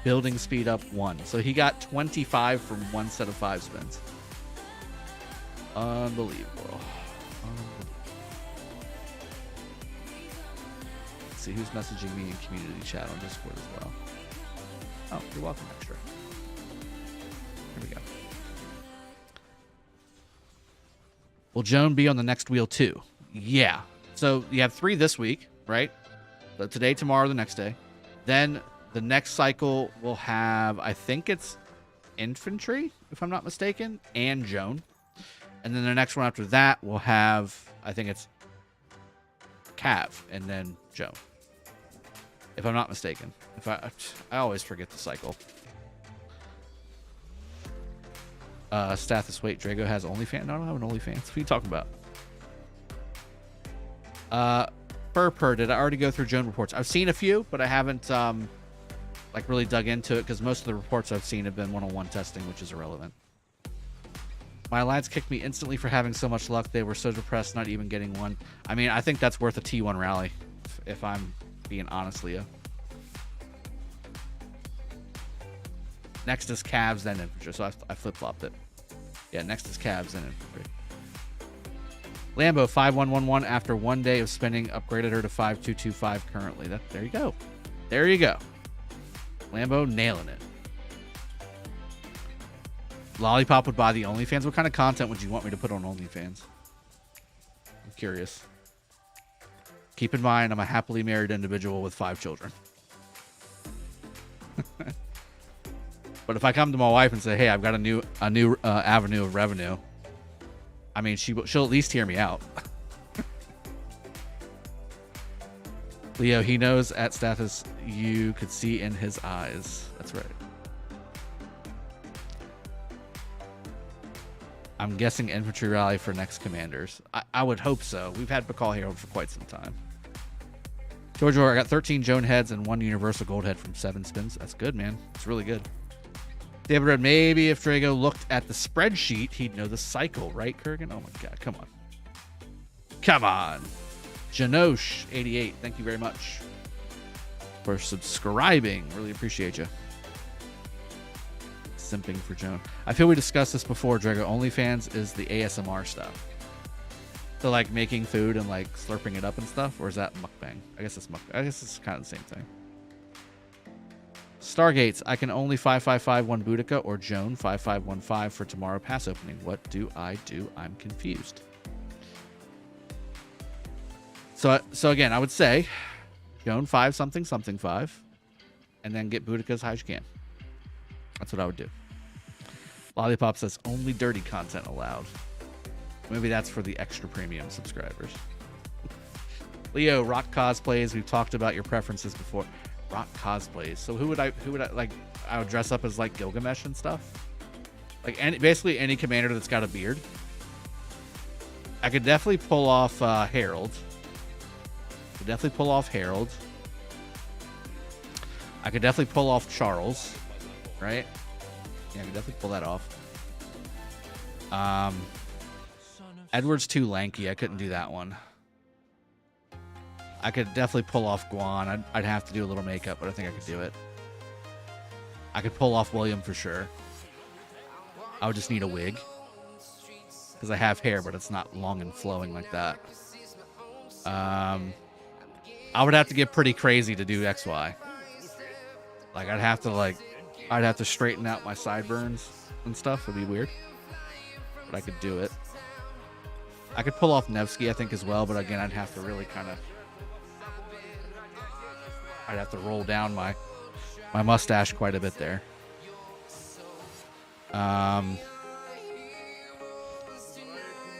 building speed up 1. So he got 25 from 1 set of 5 spins. Unbelievable. Let's see who's messaging me in community chat on Discord as well. Oh, you're welcome, Extra. Here we go. Will Joan be on the next wheel too? Yeah. So you have 3 this week, right? So today, tomorrow, the next day. Then the next cycle will have, I think it's infantry, if I'm not mistaken, and Joan. And then the next one after that will have, I think it's Cav, and then Joan. If I'm not mistaken. I always forget the cycle. Stathis, wait, Drago has OnlyFans? No, I don't have an OnlyFans. What are you talking about? Purr, did I already go through Joan reports? I've seen a few, but I haven't like really dug into it because most of the reports I've seen have been one-on-one testing, which is irrelevant. My alliance kicked me instantly for having so much luck. They were so depressed not even getting one. I mean, I think that's worth a T1 rally, if I'm being honest, Leo. Next is Cavs, then infantry. So I flip-flopped it. Yeah, next is Cavs, then infantry. Lambo 5111 after 1 day of spending upgraded her to 5225 currently. There you go. There you go. Lambo nailing it. Lollipop would buy the OnlyFans. What kind of content would you want me to put on OnlyFans? I'm curious. Keep in mind, I'm a happily married individual with 5 children. But if I come to my wife and say, "Hey, I've got a new avenue of revenue," I mean, she'll at least hear me out. Leo, he knows at status you could see in his eyes. That's right. I'm guessing infantry rally for next commanders. I would hope so. We've had Bakal here for quite some time. Giorgio, I got 13 Joan heads and 1 universal gold head from 7 spins. That's good, man. It's really good. David Red, maybe if Drago looked at the spreadsheet, he'd know the cycle, right, Kurgan? Oh my god, come on. Come on. Janosh, 88, thank you very much for subscribing. Really appreciate you. Simping for Joan. I feel we discussed this before, Drago. OnlyFans is the ASMR stuff. So like making food and like slurping it up and stuff, or is that mukbang? I guess it's mukbang. I guess it's kind of the same thing. Stargates, I can only 5551 Boudica or Joan 5515 for tomorrow pass opening. What do I do? I'm confused. So again, I would say Joan 5 something something 5 and then get Boudica as high as you can. That's what I would do. Lollipop says only dirty content allowed. Maybe that's for the extra premium subscribers. Leo, rock cosplays. We've talked about your preferences before. Rock cosplays. So who would I like? I would dress up as like Gilgamesh and stuff. Like basically any commander that's got a beard. I could definitely pull off Harold. I could definitely pull off Charles. Right? Yeah, I could definitely pull that off. Edward's too lanky. I couldn't do that one. I could definitely pull off Guan. I'd have to do a little makeup, but I think I could do it. I could pull off William for sure. I would just need a wig. Because I have hair, but it's not long and flowing like that. I would have to get pretty crazy to do XY. Like, I'd have to straighten out my sideburns and stuff. It'd be weird. But I could do it. I could pull off Nevsky, I think, as well. But again, I'd have to really I'd have to roll down my mustache quite a bit there.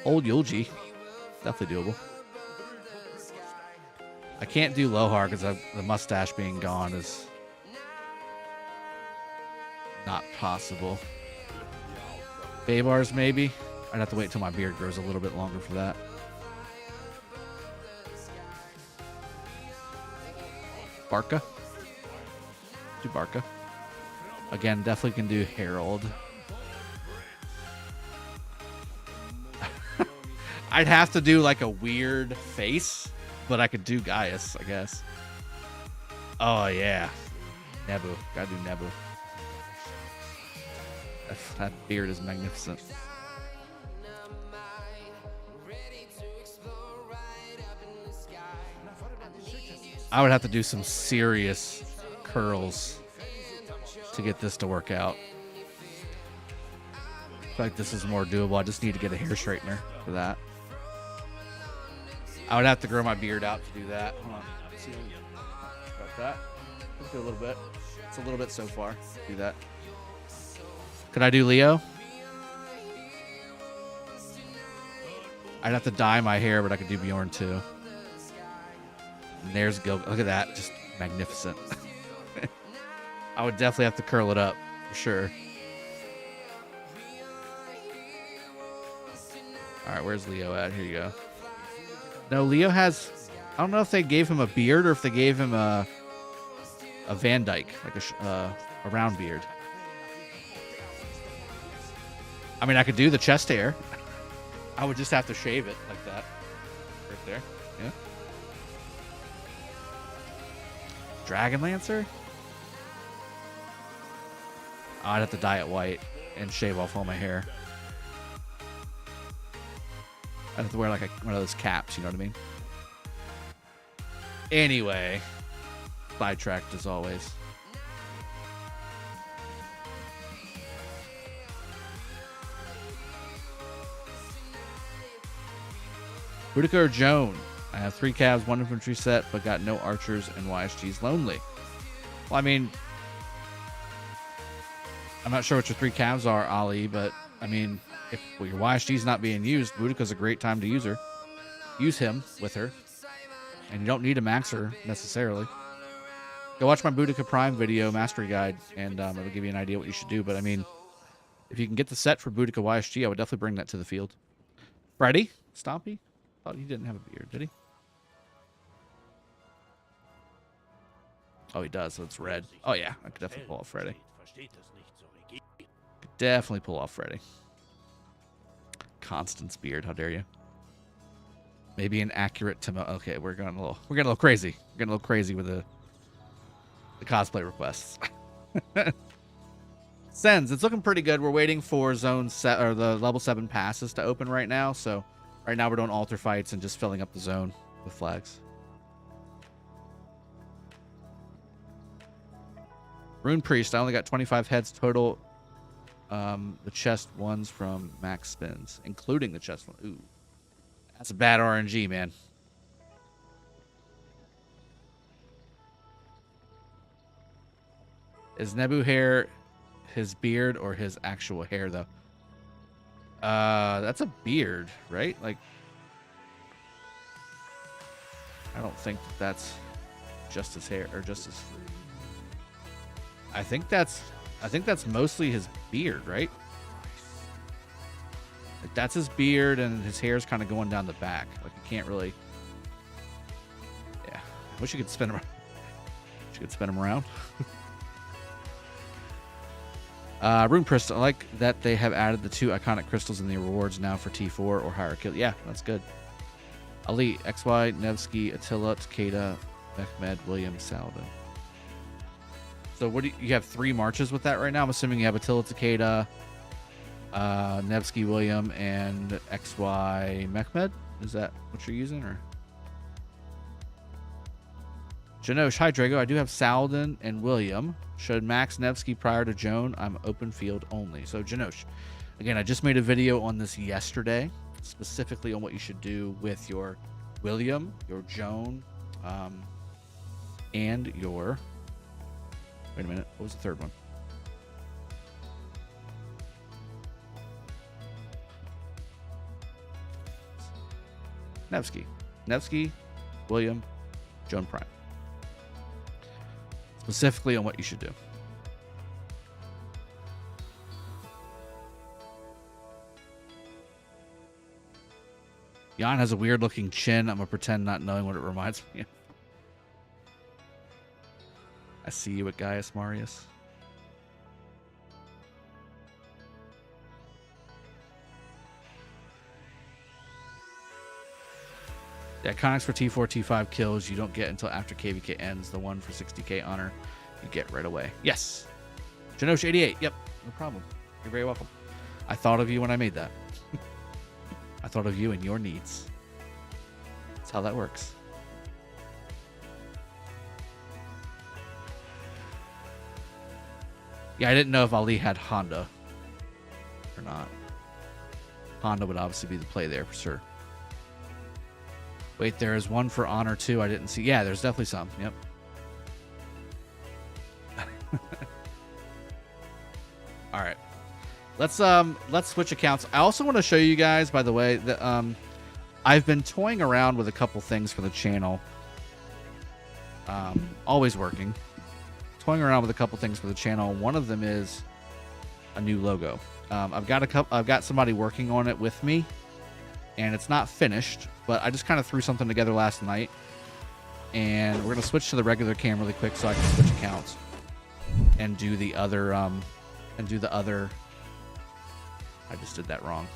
Old Yulji. Definitely doable. I can't do Lohar because the mustache being gone is not possible. Baybars, maybe. I'd have to wait till my beard grows a little bit longer for that. Barca. Do Barca. Again, definitely can do Harold. I'd have to do like a weird face, but I could do Gaius, I guess. Oh, yeah. Nebu. Gotta do Nebu. That beard is magnificent. I would have to do some serious curls to get this to work out. I feel like this is more doable. I just need to get a hair straightener for that. I would have to grow my beard out to do that. Hold on. Let's see about that. Let's do a little bit. It's a little bit so far. Do that. Could I do Leo? I'd have to dye my hair, but I could do Bjorn too. And there's Gil. Look at that. Just magnificent. I would definitely have to curl it up for sure. All right, where's Leo at? Here you go. No, Leo has... I don't know if they gave him a beard or if they gave him a Van Dyke, like a round beard. I mean, I could do the chest hair. I would just have to shave it like that. Right there. Yeah. Dragon Lancer? Oh, I'd have to dye it white and shave off all my hair. I'd have to wear like one of those caps, you know what I mean? Anyway, sidetracked as always. Boudica or Joan? I have 3 calves, 1 infantry set, but got no archers and YSG's lonely. Well, I mean, I'm not sure what your 3 calves are, Ali, but I mean, if your YSG's not being used, Boudica's a great time to use her. Use him with her. and you don't need a maxer necessarily. Go watch my Boudica Prime video, Mastery Guide, and it'll give you an idea what you should do. But I mean, if you can get the set for Boudica YSG, I would definitely bring that to the field. Freddy? Stompy? Thought he didn't have a beard, did he? Oh, he does, so it's red. Oh, yeah, I could definitely pull off Freddy. Could definitely pull off Freddy. Constance beard, how dare you? Maybe an accurate Timo. Okay, we're getting a little crazy. We're getting a little crazy with the cosplay requests. Sens, it's looking pretty good. We're waiting for zone set or the level 7 passes to open right now. So right now we're doing altar fights and just filling up the zone with flags. Rune Priest, I only got 25 heads total. The chest ones from max spins, including the chest one. Ooh, that's a bad RNG, man. Is Nebu hair his beard or his actual hair, though? That's a beard, right? Like, I don't think that's just his hair or just his. I think that's mostly his beard, right? Like, that's his beard, and his hair's kind of going down the back. Like, you can't really. Yeah, I wish you could spin him. Wish you could spin him around. Rune Crystal, I like that they have added the 2 iconic crystals in the rewards now for T4 or higher kill. Yeah, that's good. Elite, XY, Nevsky, Attila, Takeda, Mehmed, William, Saladin. So what do you have 3 marches with that right now? I'm assuming you have Attila, Takeda, Nevsky, William, and XY, Mehmed. Is that what you're using, or? Janosh, hi Drago. I do have Saladin and William. Should max Nevsky prior to Joan. I'm open field only. So Janosh, again, I just made a video on this yesterday, specifically on what you should do with your William, your Joan, and your. Wait a minute. What was the third one? Nevsky, William, Joan Prime. Specifically on what you should do. Jan has a weird looking chin. I'm going to pretend not knowing what it reminds me of. I see you at Gaius Marius. The iconics for T4, T5 kills you don't get until after KvK ends. The one for 60k honor you get right away. Yes. Janosh 88. Yep. No problem. You're very welcome. I thought of you when I made that. I thought of you and your needs. That's how that works. Yeah, I didn't know if Ali had Honda or not. Honda would obviously be the play there for sure. Wait, there is one for honor too. I didn't see. Yeah, there's definitely some. Yep. All right. Let's switch accounts. I also want to show you guys, by the way, that I've been toying around with a couple things for the channel. Always working. Toying around with a couple things for the channel. One of them is a new logo. I've got somebody working on it with me, and it's not finished, but I just kind of threw something together last night, and we're gonna switch to the regular cam really quick so I can switch accounts and do the other I just did that wrong.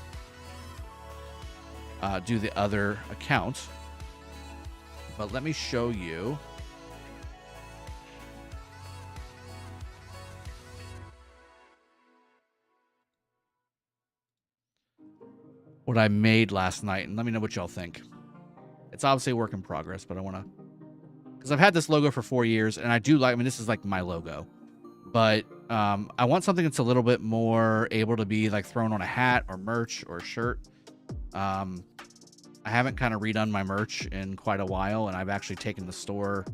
Do the other account, but let me show you. What I made last night, and let me know what y'all think. It's obviously a work in progress, but I want to, because I've had this logo for 4 years, and I do like, I mean, this is like my logo, but I want something that's a little bit more able to be like thrown on a hat or merch or a shirt. I haven't kind of redone my merch in quite a while, and I've actually taken the store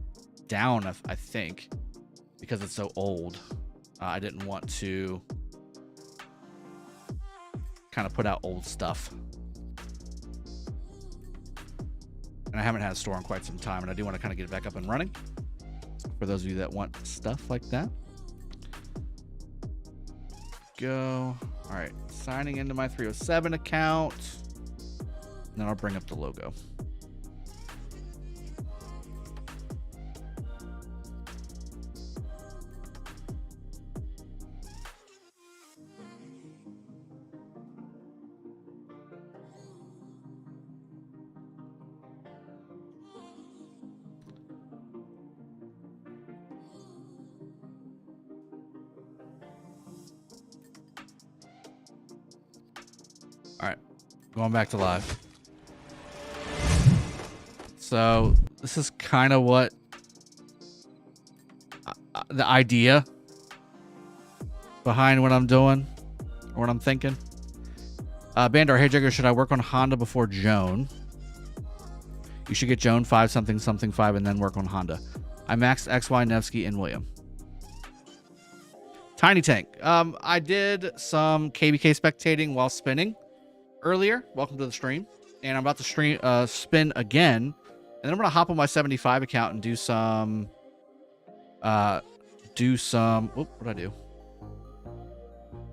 down, I think, because it's so old. I didn't want to kind of put out old stuff. And I haven't had a store in quite some time, and I do want to kind of get it back up and running for those of you that want stuff like that. Go. All right, signing into my 307 account. And then I'll bring up the logo. All right, going back to live. So this is kind of what the idea behind what I'm doing or what I'm thinking. Bandar, hey Jigger, should I work on Honda before Joan? You should get Joan 5 something something 5 and then work on Honda. I maxed XY, Nevsky, and William. Tiny Tank. I did some KvK spectating while spinning earlier. Welcome to the stream. And I'm about to spin again. And then I'm going to hop on my 75 account and do some... What did I do?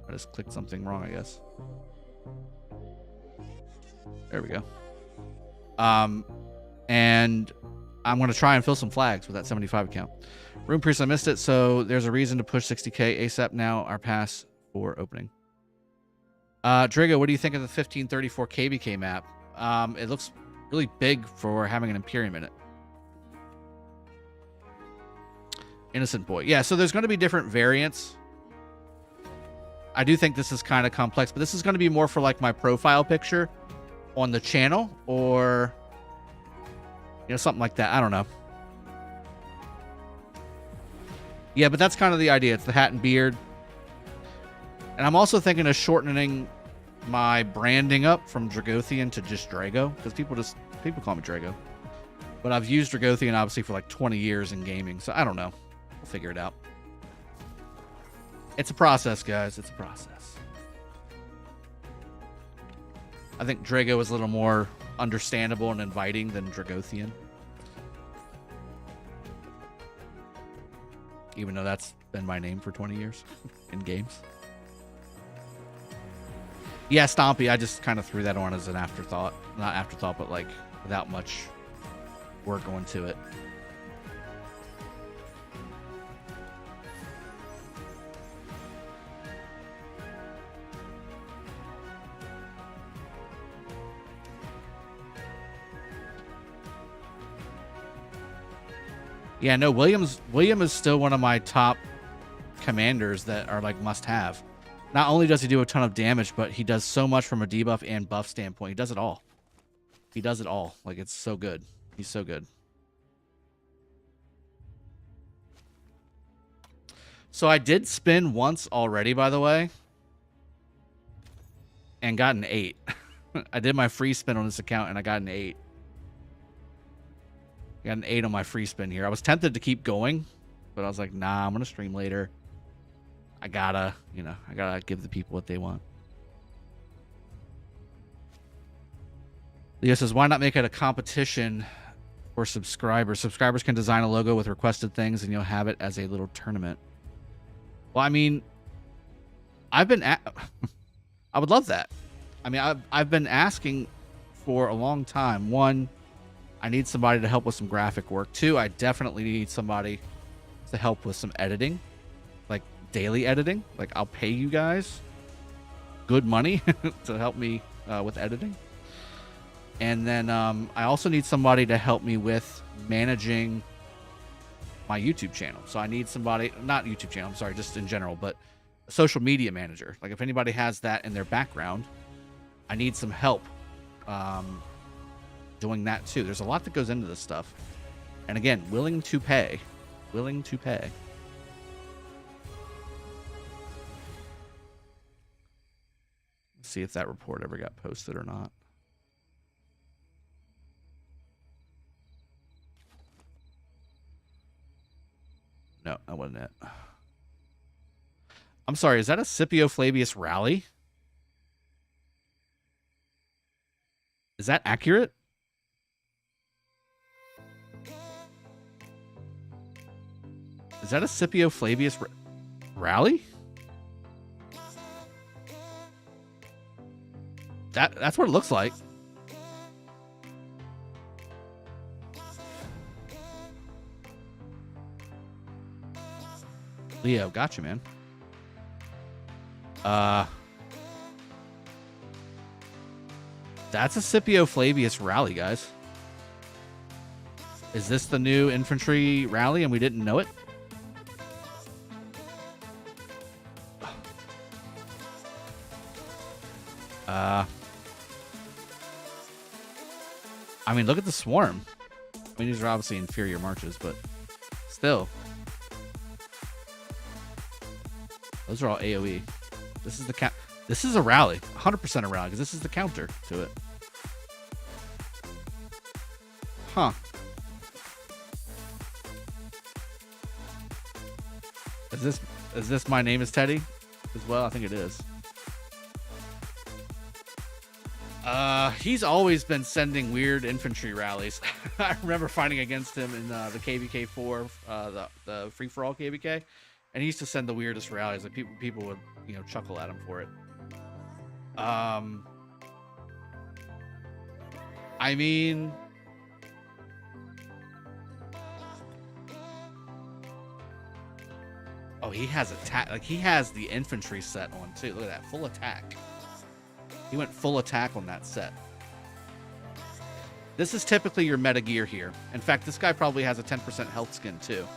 I just clicked something wrong, I guess. There we go. And I'm going to try and fill some flags with that 75 account. Room Priest, I missed it, so there's a reason to push 60k ASAP now. Our pass for opening. Drago, what do you think of the 1534 KvK map? It looks really big for having an Imperium in it. Innocent Boy. Yeah, so there's going to be different variants. I do think this is kind of complex, but this is going to be more for like my profile picture on the channel or, you know, something like that. I don't know. Yeah, but that's kind of the idea. It's the hat and beard. And I'm also thinking of shortening my branding up from Dragothien to just Drago, because people call me Drago. But I've used Dragothien obviously for like 20 years in gaming, so I don't know. We'll figure it out. It's a process, guys. It's a process. I think Drago is a little more understandable and inviting than Dragothien. Even though that's been my name for 20 years in games. Yeah, Stompy, I just kind of threw that on as an afterthought. Not afterthought, but like without much work going to it. Yeah, no, William is still one of my top commanders that are like must have. Not only does he do a ton of damage, but he does so much from a debuff and buff standpoint. He does it all. He does it all. Like, it's so good. He's so good. So I did spin once already, by the way, and got an 8. I did my free spin on this account and I got an 8. Got an 8 on my free spin here. I was tempted to keep going, but I was like, nah, I'm going to stream later. I gotta give the people what they want. Leo says, why not make it a competition for subscribers? Subscribers can design a logo with requested things and you'll have it as a little tournament. Well, I mean, I would love that. I mean, I've been asking for a long time. One, I need somebody to help with some graphic work. Two, I definitely need somebody to help with some editing, like daily editing. Like, I'll pay you guys good money to help me with editing. And then I also need somebody to help me with managing my YouTube channel. So I need somebody, not YouTube channel, I'm sorry, just in general, but a social media manager. Like, if anybody has that in their background, I need some help doing that too. There's a lot that goes into this stuff. And again, willing to pay. Willing to pay. Let's see if that report ever got posted or not. No, that wasn't it. I'm sorry, is that a Scipio Flavius rally? Is that accurate? Is that a Scipio Flavius rally? That's what it looks like. Leo, gotcha, man. That's a Scipio Flavius rally, guys. Is this the new infantry rally and we didn't know it? I mean, look at the swarm. I mean, these are obviously inferior marches, but still. Those are all AoE. This is the count. This is a rally, 100% a rally, because this is the counter to it. Huh. Is this My Name is Teddy as well? I think it is. He's always been sending weird infantry rallies. I remember fighting against him in the KvK 4, the free for all KvK, and he used to send the weirdest rallies. Like people would, you know, chuckle at him for it. I mean, oh, he has attack. Like, he has the infantry set on too. Look at that, full attack. He went full attack on that set. This is typically your meta gear here. In fact, this guy probably has a 10% health skin too.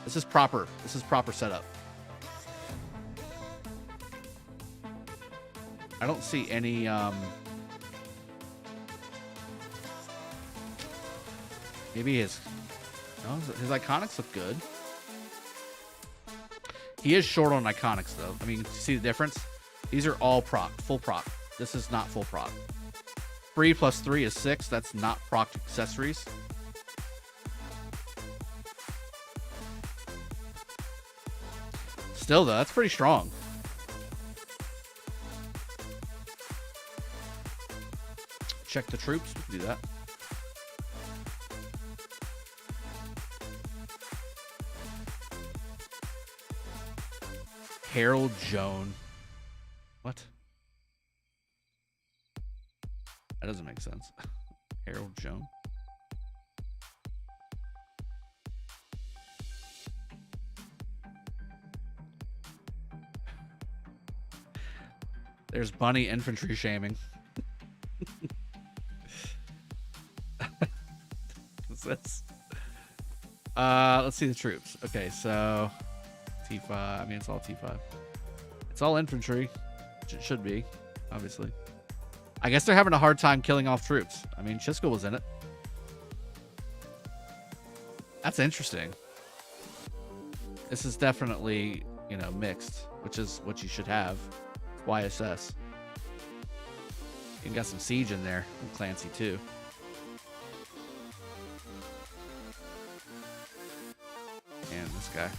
This is proper. This is proper setup. I don't see any maybe his iconics look good. He is short on iconics though. I mean, see the difference? These are all proc, full proc. This is not full proc. 3 + 3 is 6. That's not proc accessories. Still though, that's pretty strong. Check the troops. We can do that. Harold Joan. What? That doesn't make sense. Harold Joan. There's bunny infantry shaming. What's this? Let's see the troops. Okay, so T5. I mean, it's all T5. It's all infantry, which it should be, obviously. I guess they're having a hard time killing off troops. I mean, Chisco was in it. That's interesting. This is definitely, you know, mixed, which is what you should have. YSS. You got some siege in there. And Clancy too. And this guy.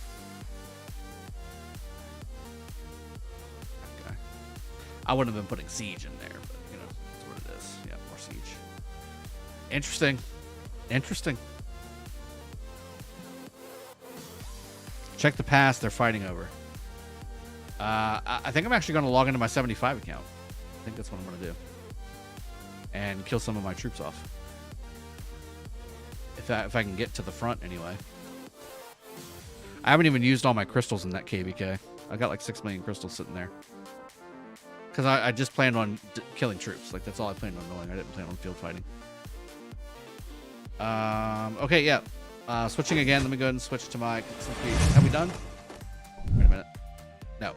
That guy. I wouldn't have been putting siege in there, but you know, that's what it is. Yeah, more siege. Interesting. Interesting. Check the pass they're fighting over. I think I'm actually going to log into my 75 account. I think that's what I'm going to do. And kill some of my troops off. If I can get to the front anyway. I haven't even used all my crystals in that KvK. I got like 6 million crystals sitting there. Because I just planned on killing troops. Like, that's all I planned on doing. I didn't plan on field fighting. Okay, yeah. Switching again. Let me go ahead and switch to my... Have we done? Wait a minute. No.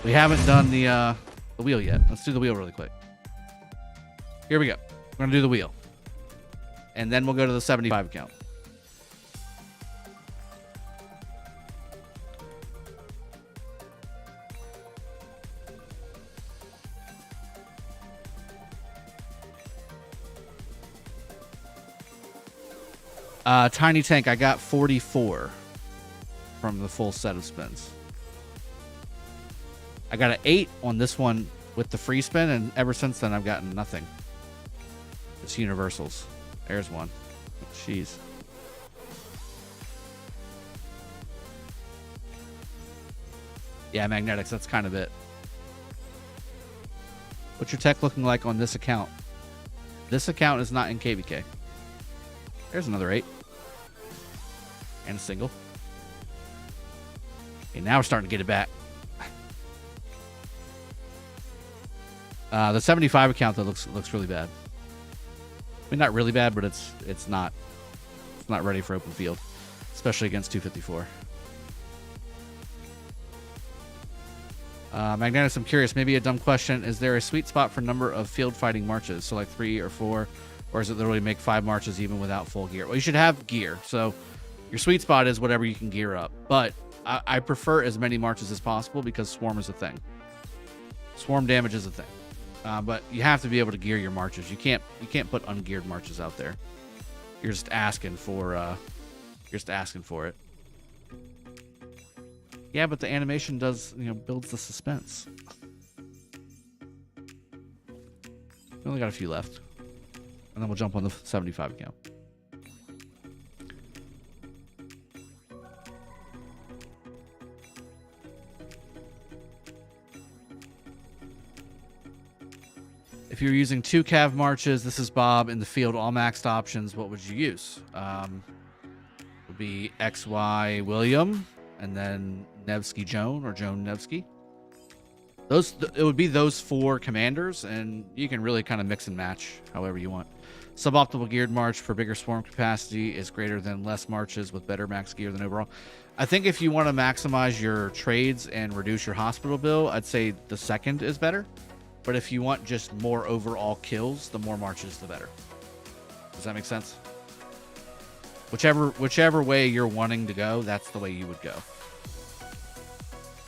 We haven't done the wheel yet. Let's do the wheel really quick. Here we go. We're going to do the wheel. And then we'll go to the 75 account. Tiny Tank, I got 44 from the full set of spins. I got an 8 on this one with the free spin, and ever since then I've gotten nothing. It's universals. There's one. Jeez. Yeah, magnetics, that's kind of it. What's your tech looking like on this account? This account is not in KvK. There's another 8. And a single. Okay, now we're starting to get it back. The 75 account, though, looks really bad. I mean, not really bad, but it's not ready for open field, especially against 254. Magnetics, I'm curious, maybe a dumb question. Is there a sweet spot for number of field fighting marches? So like 3 or 4, or is it literally make 5 marches even without full gear? Well, you should have gear. So your sweet spot is whatever you can gear up. But I prefer as many marches as possible because swarm is a thing. Swarm damage is a thing. But you have to be able to gear your marches. You can't put ungeared marches out there. You're just asking for it. Yeah, but the animation does, builds the suspense. We only got a few left. And then we'll jump on the 75 account. If you're using 2 cav marches, this is Bob, in the field, all maxed options, what would you use? Would be XY William, and then Nevsky Joan, or Joan Nevsky. It would be those 4 commanders, and you can really kind of mix and match however you want. Suboptimal geared march for bigger swarm capacity is greater than less marches with better max gear than overall. I think if you want to maximize your trades and reduce your hospital bill, I'd say the second is better. But if you want just more overall kills, the more marches, the better. Does that make sense? Whichever way you're wanting to go, that's the way you would go.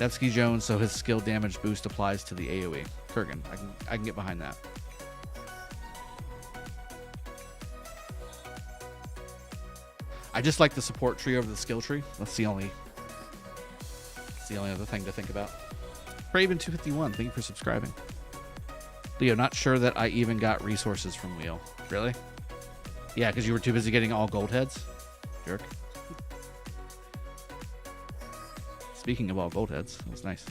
Nevsky Jones, so his skill damage boost applies to the AoE. Kurgan, I can get behind that. I just like the support tree over the skill tree. That's the only other thing to think about. Craven 251, thank you for subscribing. Leo, not sure that I even got resources from Wheel. Really? Yeah, because you were too busy getting all gold heads? Jerk. Speaking of all gold heads, that was nice.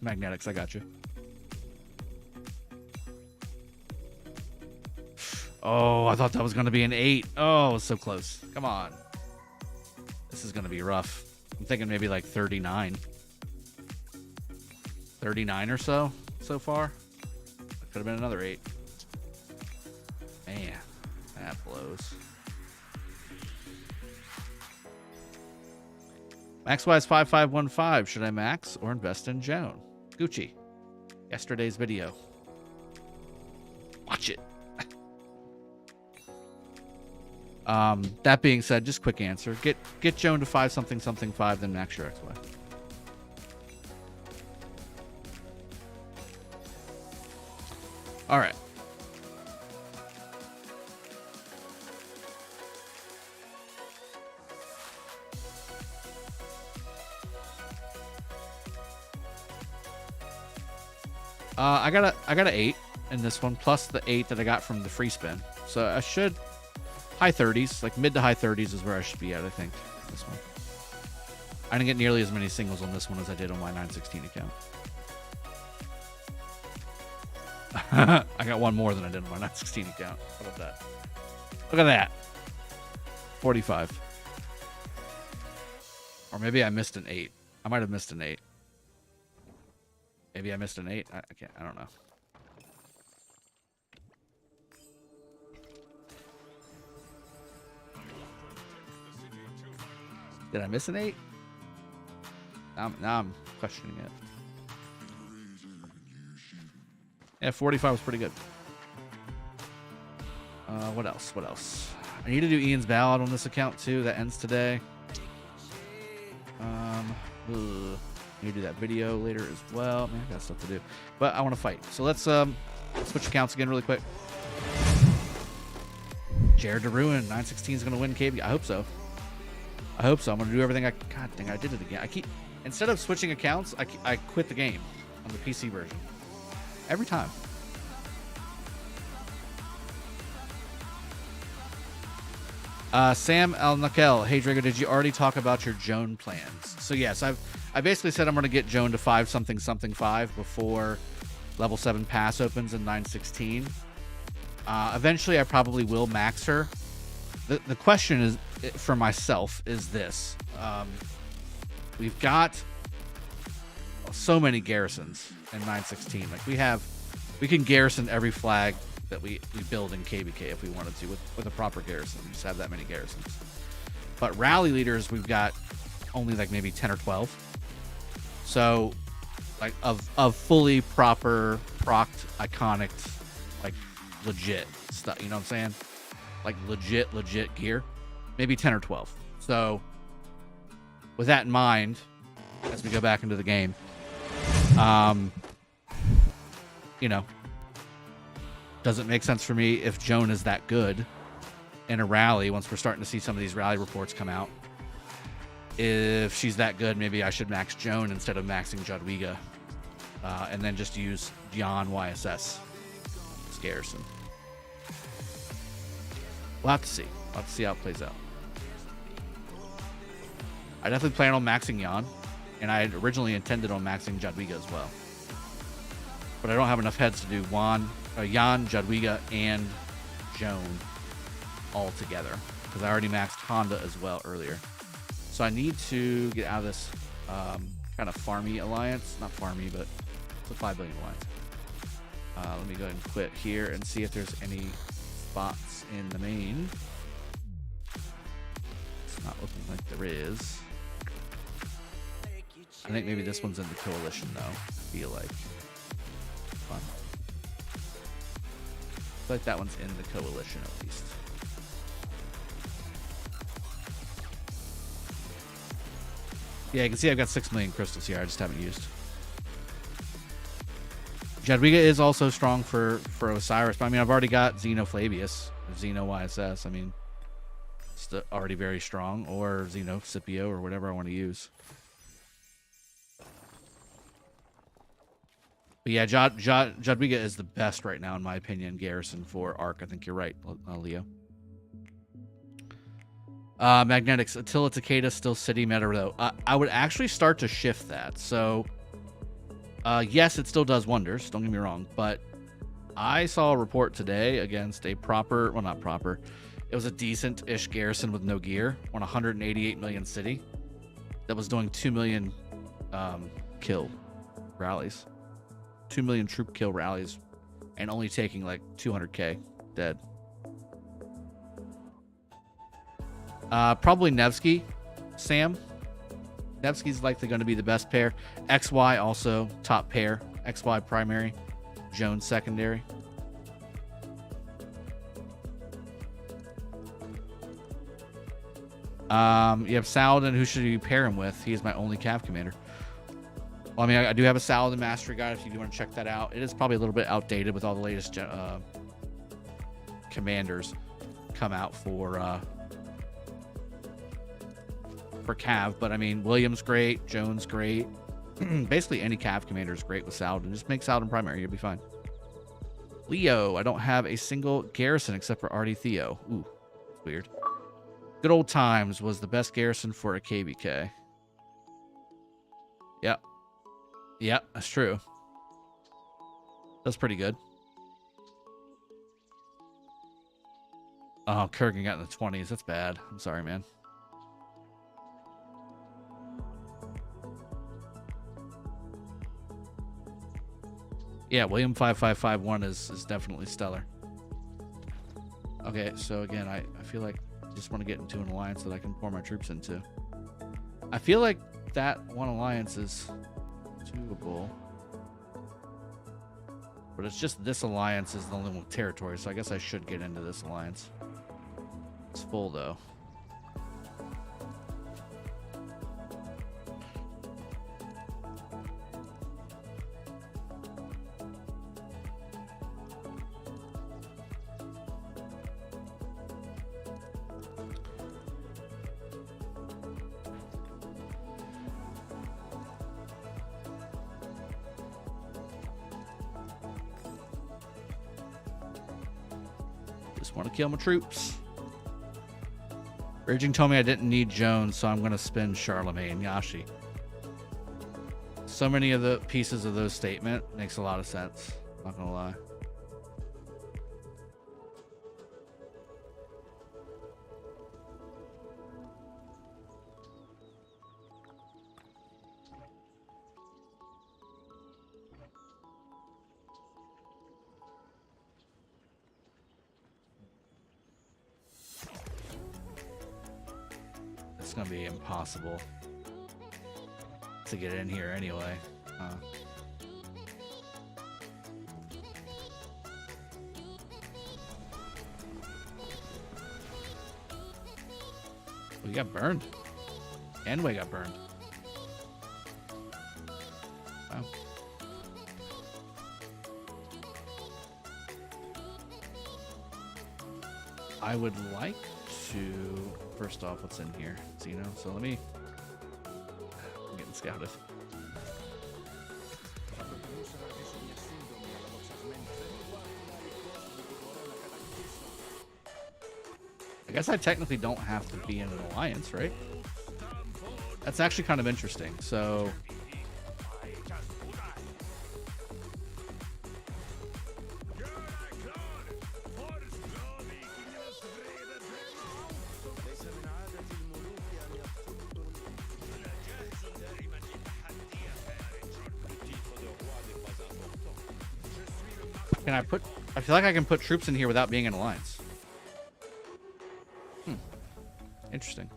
Magnetics, I got you. Oh, I thought that was going to be an 8. Oh, it was so close. Come on. This is going to be rough. I'm thinking maybe like 39. 39 or so far. It could have been another 8. Man, that blows. MaxWise 5515. Should I max or invest in Joan? Gucci. Yesterday's video. Watch it. That being said, just quick answer. Get Joan to 5 something something 5, then max your XY. All right. I got an 8 in this one, plus the 8 that I got from the free spin. So I should high 30s, like mid to high 30s is where I should be at, I think. This one. I didn't get nearly as many singles on this one as I did on my 916 account. I got one more than I did on my 916 account. How about that? Look at that. 45. Or maybe I missed an 8. I might have missed an 8. Maybe I missed an 8. I can't. I don't know. Did I miss an 8? Now I'm questioning it. Yeah, 45 was pretty good. What else? What else? I need to do Ian's Ballad on this account too. That ends today. Need to do that video later as well. Man, I got stuff to do. But I want to fight. So let's switch accounts again really quick. Jared DeRuin, 916 is going to win KB. I hope so. I hope so. I'm going to do everything I... God dang, I did it again. Instead of switching accounts, I quit the game on the PC version. Every time. Sam Al Nakel. Hey Drago, did you already talk about your Joan plans? So yes, I basically said I'm going to get Joan to 5 something something 5 before level 7 pass opens in 916. Eventually, I probably will max her. The question is for myself is this: we've got so many garrisons in 916. Like we can garrison every flag that we build in KvK if we wanted to with a proper garrison. We just have that many garrisons. But rally leaders, we've got only like maybe 10 or 12. So like of fully proper procced iconic like legit stuff, you know what I'm saying? Like legit gear, maybe 10 or 12. So with that in mind, as we go back into the game, you know, does it make sense for me if Joan is that good in a rally once we're starting to see some of these rally reports come out? If she's that good, maybe I should max Joan instead of maxing Jadwiga, and then just use Jan YSS as garrison. We'll have to see. We'll have to see how it plays out. I definitely plan on maxing Jan, and I had originally intended on maxing Jadwiga as well. But I don't have enough heads to do Jan, Jadwiga, and Joan all together, because I already maxed Honda as well earlier. So I need to get out of this kind of farmy alliance. Not farmy, but it's a 5 billion alliance. Let me go ahead and quit here and see if there's any spots in the main. It's not looking like there is. I think maybe this one's in the coalition though. I feel like. Fun. I feel like that one's in the coalition at least. Yeah, you can see I've got 6 million crystals here. I just haven't used. Jadwiga is also strong for Osiris, but I mean, I've already got Xeno Flavius, Xeno YSS. I mean, it's already very strong, or Xeno Scipio, or whatever I want to use. But yeah, Jadwiga is the best right now, in my opinion, garrison for Arc. I think you're right, Leo. Magnetics, Attila Takeda still city meta though. I would actually start to shift that. So, yes, it still does wonders. Don't get me wrong, but I saw a report today against a proper, well, not proper. It was a decent-ish garrison with no gear on 188 million city that was doing 2 million kill rallies, 2 million troop kill rallies, and only taking like 200k dead. Probably Nevsky, Sam. Nevsky's likely going to be the best pair. XY also top pair. XY primary. Joan secondary. You have Saladin. Who should you pair him with? He is my only Cav commander. Well, I mean, I do have a Saladin Mastery Guide if you do want to check that out. It is probably a little bit outdated with all the latest commanders come out for Cav, but I mean, William's great, Joan's great. Basically, any Cav commander is great with Saladin. Just make Saladin primary, you'll be fine. Leo, I don't have a single garrison except for Artie Theo. Ooh, it's weird. Good Old Times was the best garrison for a KvK. Yep. Yep, that's true. That's pretty good. Oh, Kurgan got in the 20s. That's bad. I'm sorry, man. Yeah, William 5551 is definitely stellar. Okay, so again, I feel like I just want to get into an alliance that I can pour my troops into. I feel like that one alliance is doable. But it's just this alliance is the only one with territory, so I guess I should get into this alliance. It's full, though. Just want to kill my troops. Urging told me I didn't need Joan, so I'm going to spin Charlemagne. Yashi. So many of the pieces of those statement makes a lot of sense. Not going to lie. It's gonna be impossible to get in here anyway. We got burned. And we got burned. Wow. I would like to... First off, what's in here? Zeno. So let me... I'm getting scouted. I guess I technically don't have to be in an alliance, right? That's actually kind of interesting. So... Can I put... I feel like I can put troops in here without being in alliance. Interesting.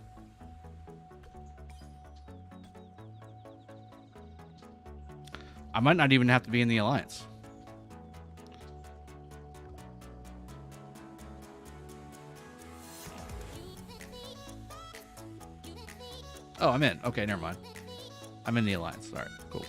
I might not even have to be in the alliance. Oh, I'm in. Okay, never mind. I'm in the alliance. All right, cool.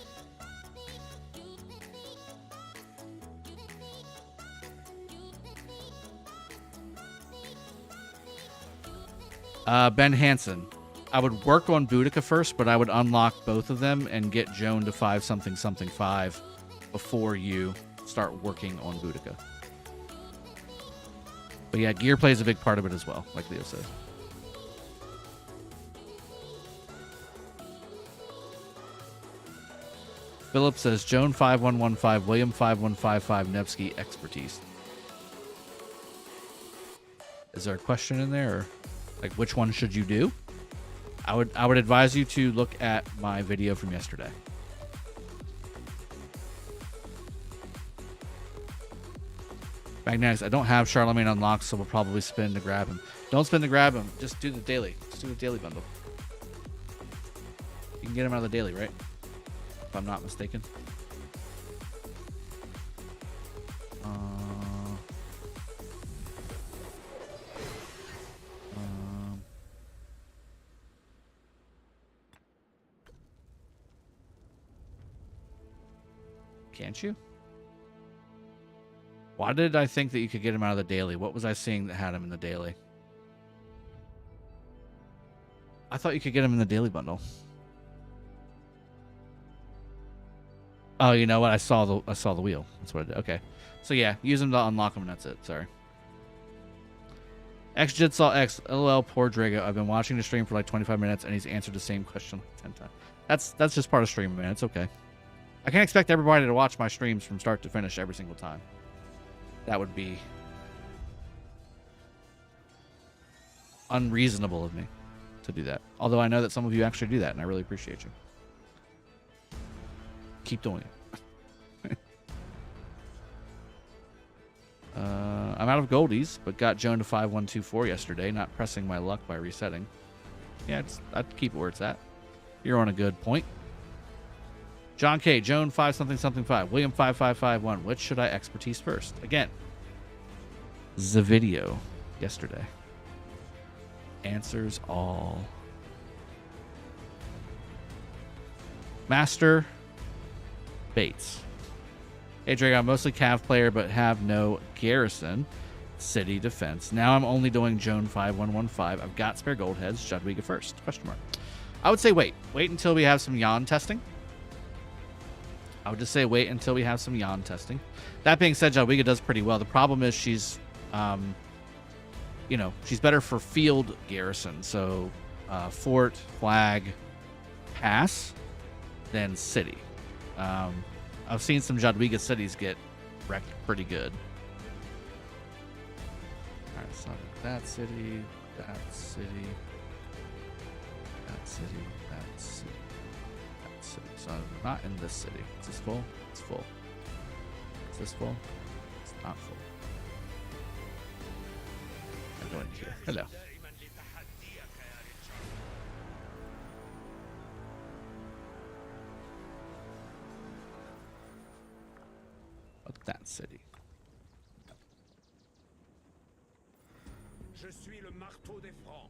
Ben Hansen. I would work on Boudica first, but I would unlock both of them and get Joan to 5-something-something-5 before you start working on Boudica. But yeah, gear plays a big part of it as well, like Leo said. Philip says Joan 5115, William 5155, Nevsky expertise. Is there a question in there? Or like which one should you do? I would advise you to look at my video from yesterday. Magnetics, I don't have Charlemagne unlocked, so we'll probably spin to grab him. Don't spin to grab him. Just do the daily. Just do the daily bundle. You can get him out of the daily, right? If I'm not mistaken. Can't you? Why did I think that you could get him out of the daily? What was I seeing that had him in the daily? I thought you could get him in the daily bundle. Oh, you know what? I saw the wheel. That's what I did. Okay. So yeah, use him to unlock him and that's it. Sorry. XJitsaw X, LOL, poor Drago. I've been watching the stream for like 25 minutes and he's answered the same question like 10 times. That's just part of streaming, man. It's okay. I can't expect everybody to watch my streams from start to finish every single time. That would be unreasonable of me to do that. Although I know that some of you actually do that, and I really appreciate you. Keep doing it. I'm out of goldies, but got Joan to 5124 yesterday, not pressing my luck by resetting. Yeah, I'd keep it where it's at. You're on a good point. John K. Joan 5-something-something-5. William 5551. Which should I expertise first? Again, the video yesterday answers all. Master Bates. Hey Drago, I'm mostly Cav player, but have no garrison city defense. Now I'm only doing Joan 5115. I've got spare gold heads. Should we go first? Question mark. I would say wait until we have some Jan testing. I would just say wait until we have some Jan testing. That being said, Jadwiga does pretty well. The problem is she's you know, she's better for field garrison. So fort, flag, pass, than city. I've seen some Jadwiga cities get wrecked pretty good. Alright, so that city, that city, that city, that city, that city. So I'm not in this city. Is this full? It's full. Is this full? It's not full. I'm going here. Hello. Fuck that city. Je suis le marteau des Francs.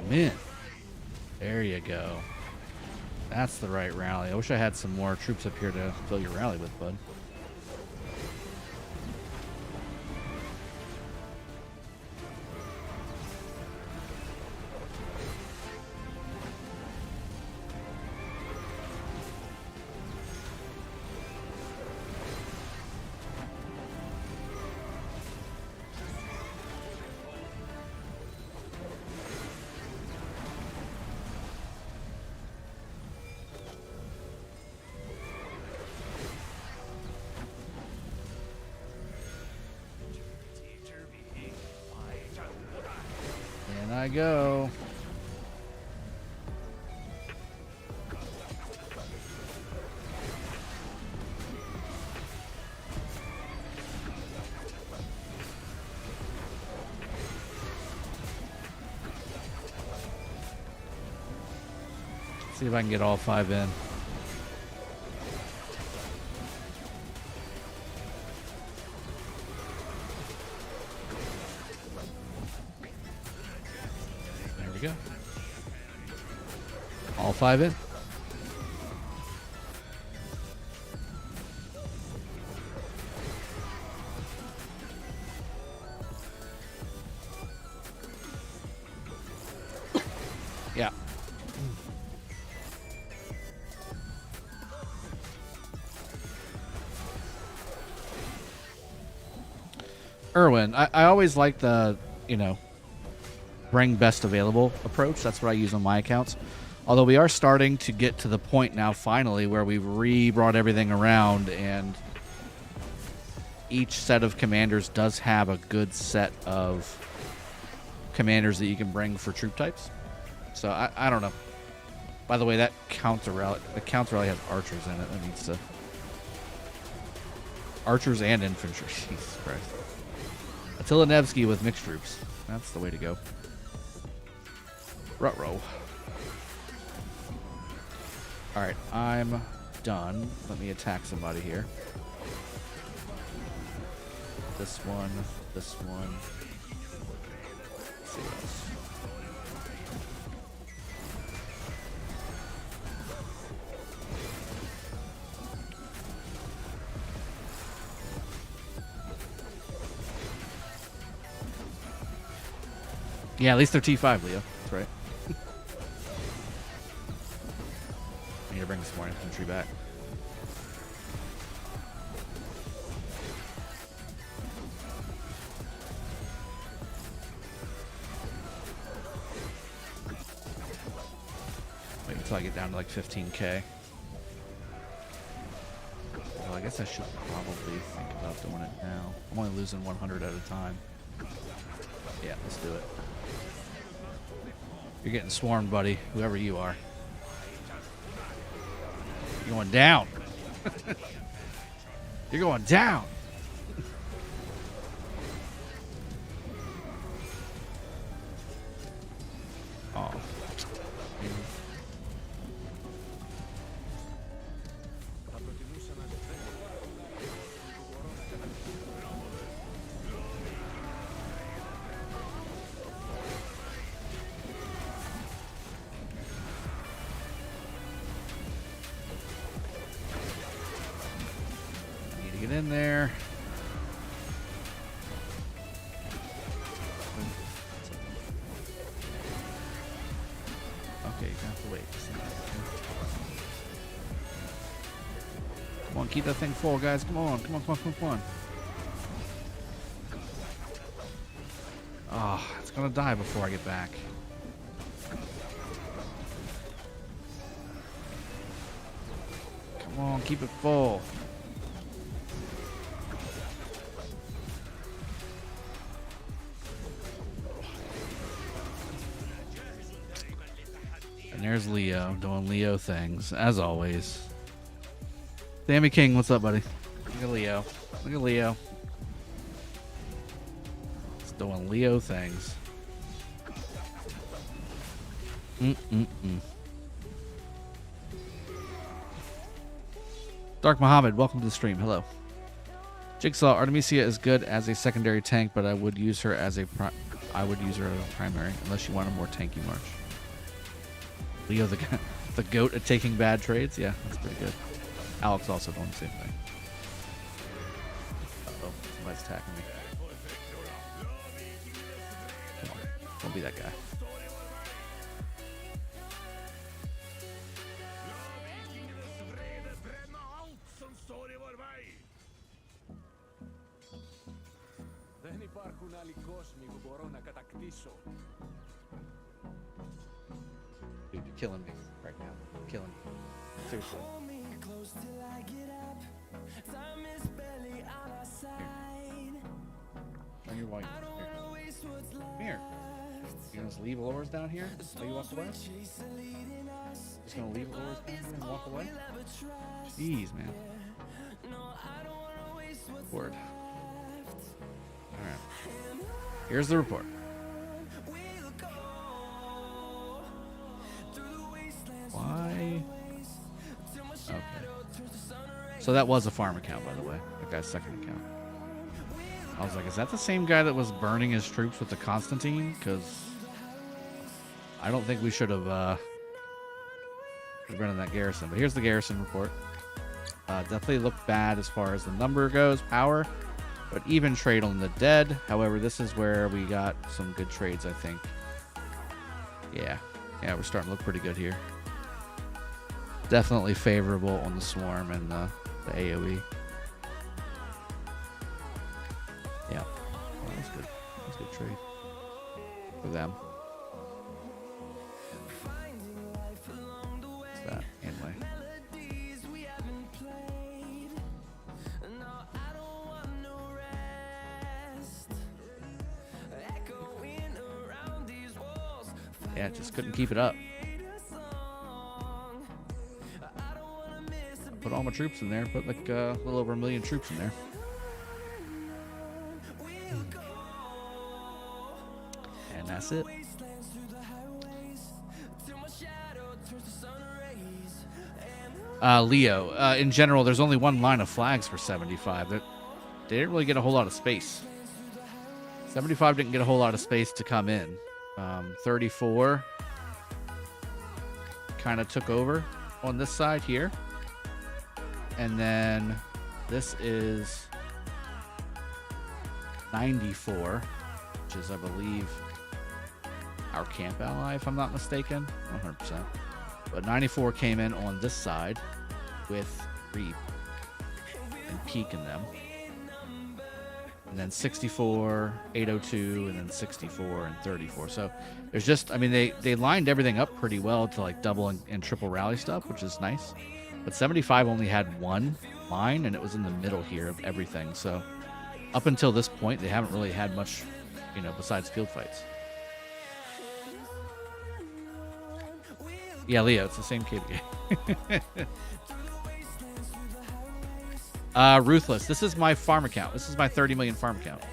I'm in. There you go. That's the right rally. I wish I had some more troops up here to fill your rally with, bud. In I go. See if I can get all 5 in. There we go. All 5 in. Yeah. Erwin, I always like the, you know, bring best available approach. That's what I use on my accounts. Although we are starting to get to the point now, finally, where we've re-brought everything around, and each set of commanders does have a good set of commanders that you can bring for troop types. So I don't know. By the way, that counter rally has archers in it. That needs to. Archers and infantry. Jesus Christ. Attila Nevsky with mixed troops. That's the way to go. Ruh-roh. Alright, I'm done. Let me attack somebody here. This one. This one. Let's see what else. Yeah, at least they're T5, Leo. That's right. I need to bring some more infantry back. until I get down to like 15k. Well, I guess I should probably think about doing it now. I'm only losing 100 at a time. Yeah, let's do it. You're getting swarmed, buddy, whoever you are. You're going down. You're going down. Oh. Get in there. Okay, you have to wait. Come on, keep that thing full, guys. Come on, come on, come on, come on, come on. Oh, it's gonna die before I get back. Come on, keep it full. And there's Leo doing Leo things, as always. Sammy King, what's up, buddy? Look at Leo. Look at Leo. He's doing Leo things. Dark Muhammad, welcome to the stream. Hello. Jigsaw, Artemisia is good as a secondary tank, but I would use her as a primary, unless you want a more tanky March. Leo, the goat at taking bad trades? Yeah, that's pretty good. Alex also doing the same thing. Uh-oh, somebody's attacking me. Come on, don't be that guy. Dude, you're killing me right now. You're killing me. Seriously. Turn your white. Here. Come here. You're gonna just leave lures down here while you walk away? Just gonna leave lures down here and walk away? Jeez, man. Word. Alright. Here's the report. Why? Okay. So that was a farm account, by the way. That guy's second account. I was like, is that the same guy that was burning his troops with the Constantine? Because I don't think we should have run in that garrison. But here's the garrison report. Definitely looked bad as far as the number goes, power, but even trade on the dead. However, this is where we got some good trades, I think. Yeah, we're starting to look pretty good here. Definitely favorable on the swarm and the AoE. Yeah, well, that's good. That's a good trade for them. What's that? Anyway. Yeah, just couldn't keep it up. Put all my troops in there. Put like a little over 1 million troops in there. And that's it. Leo, in general, there's only one line of flags for 75. They didn't really get a whole lot of space. 75 didn't get a whole lot of space to come in. 34 kind of took over on this side here. And then this is 94, which is, I believe, our camp ally, if I'm not mistaken. 100%. But 94 came in on this side with Reap and Peek in them. and then 64, 802, and then 64 and 34. So there's just, I mean, they lined everything up pretty well to like double and triple rally stuff, which is nice. But 75 only had one line, and it was in the middle here of everything. So up until this point, they haven't really had much, you know, besides field fights. Yeah, Leo, it's the same KvK. Ruthless. This is my farm account. This is my 30 million farm account.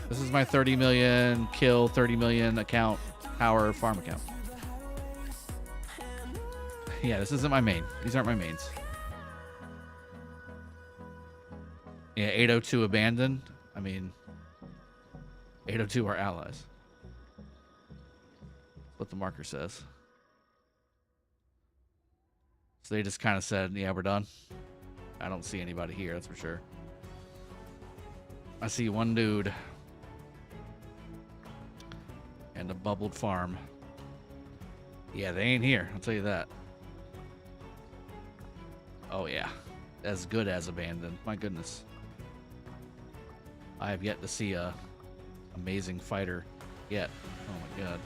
This is my 30 million kill, 30 million account, power farm account. Yeah, this isn't my main. These aren't my mains. Yeah, 802 abandoned. I mean, 802 are allies. That's what the marker says. So they just kind of said, yeah, we're done. I don't see anybody here, that's for sure. I see one dude. And a bubbled farm. Yeah, they ain't here, I'll tell you that. Oh, yeah. As good as abandoned. My goodness. I have yet to see a amazing fighter yet. Oh, my God.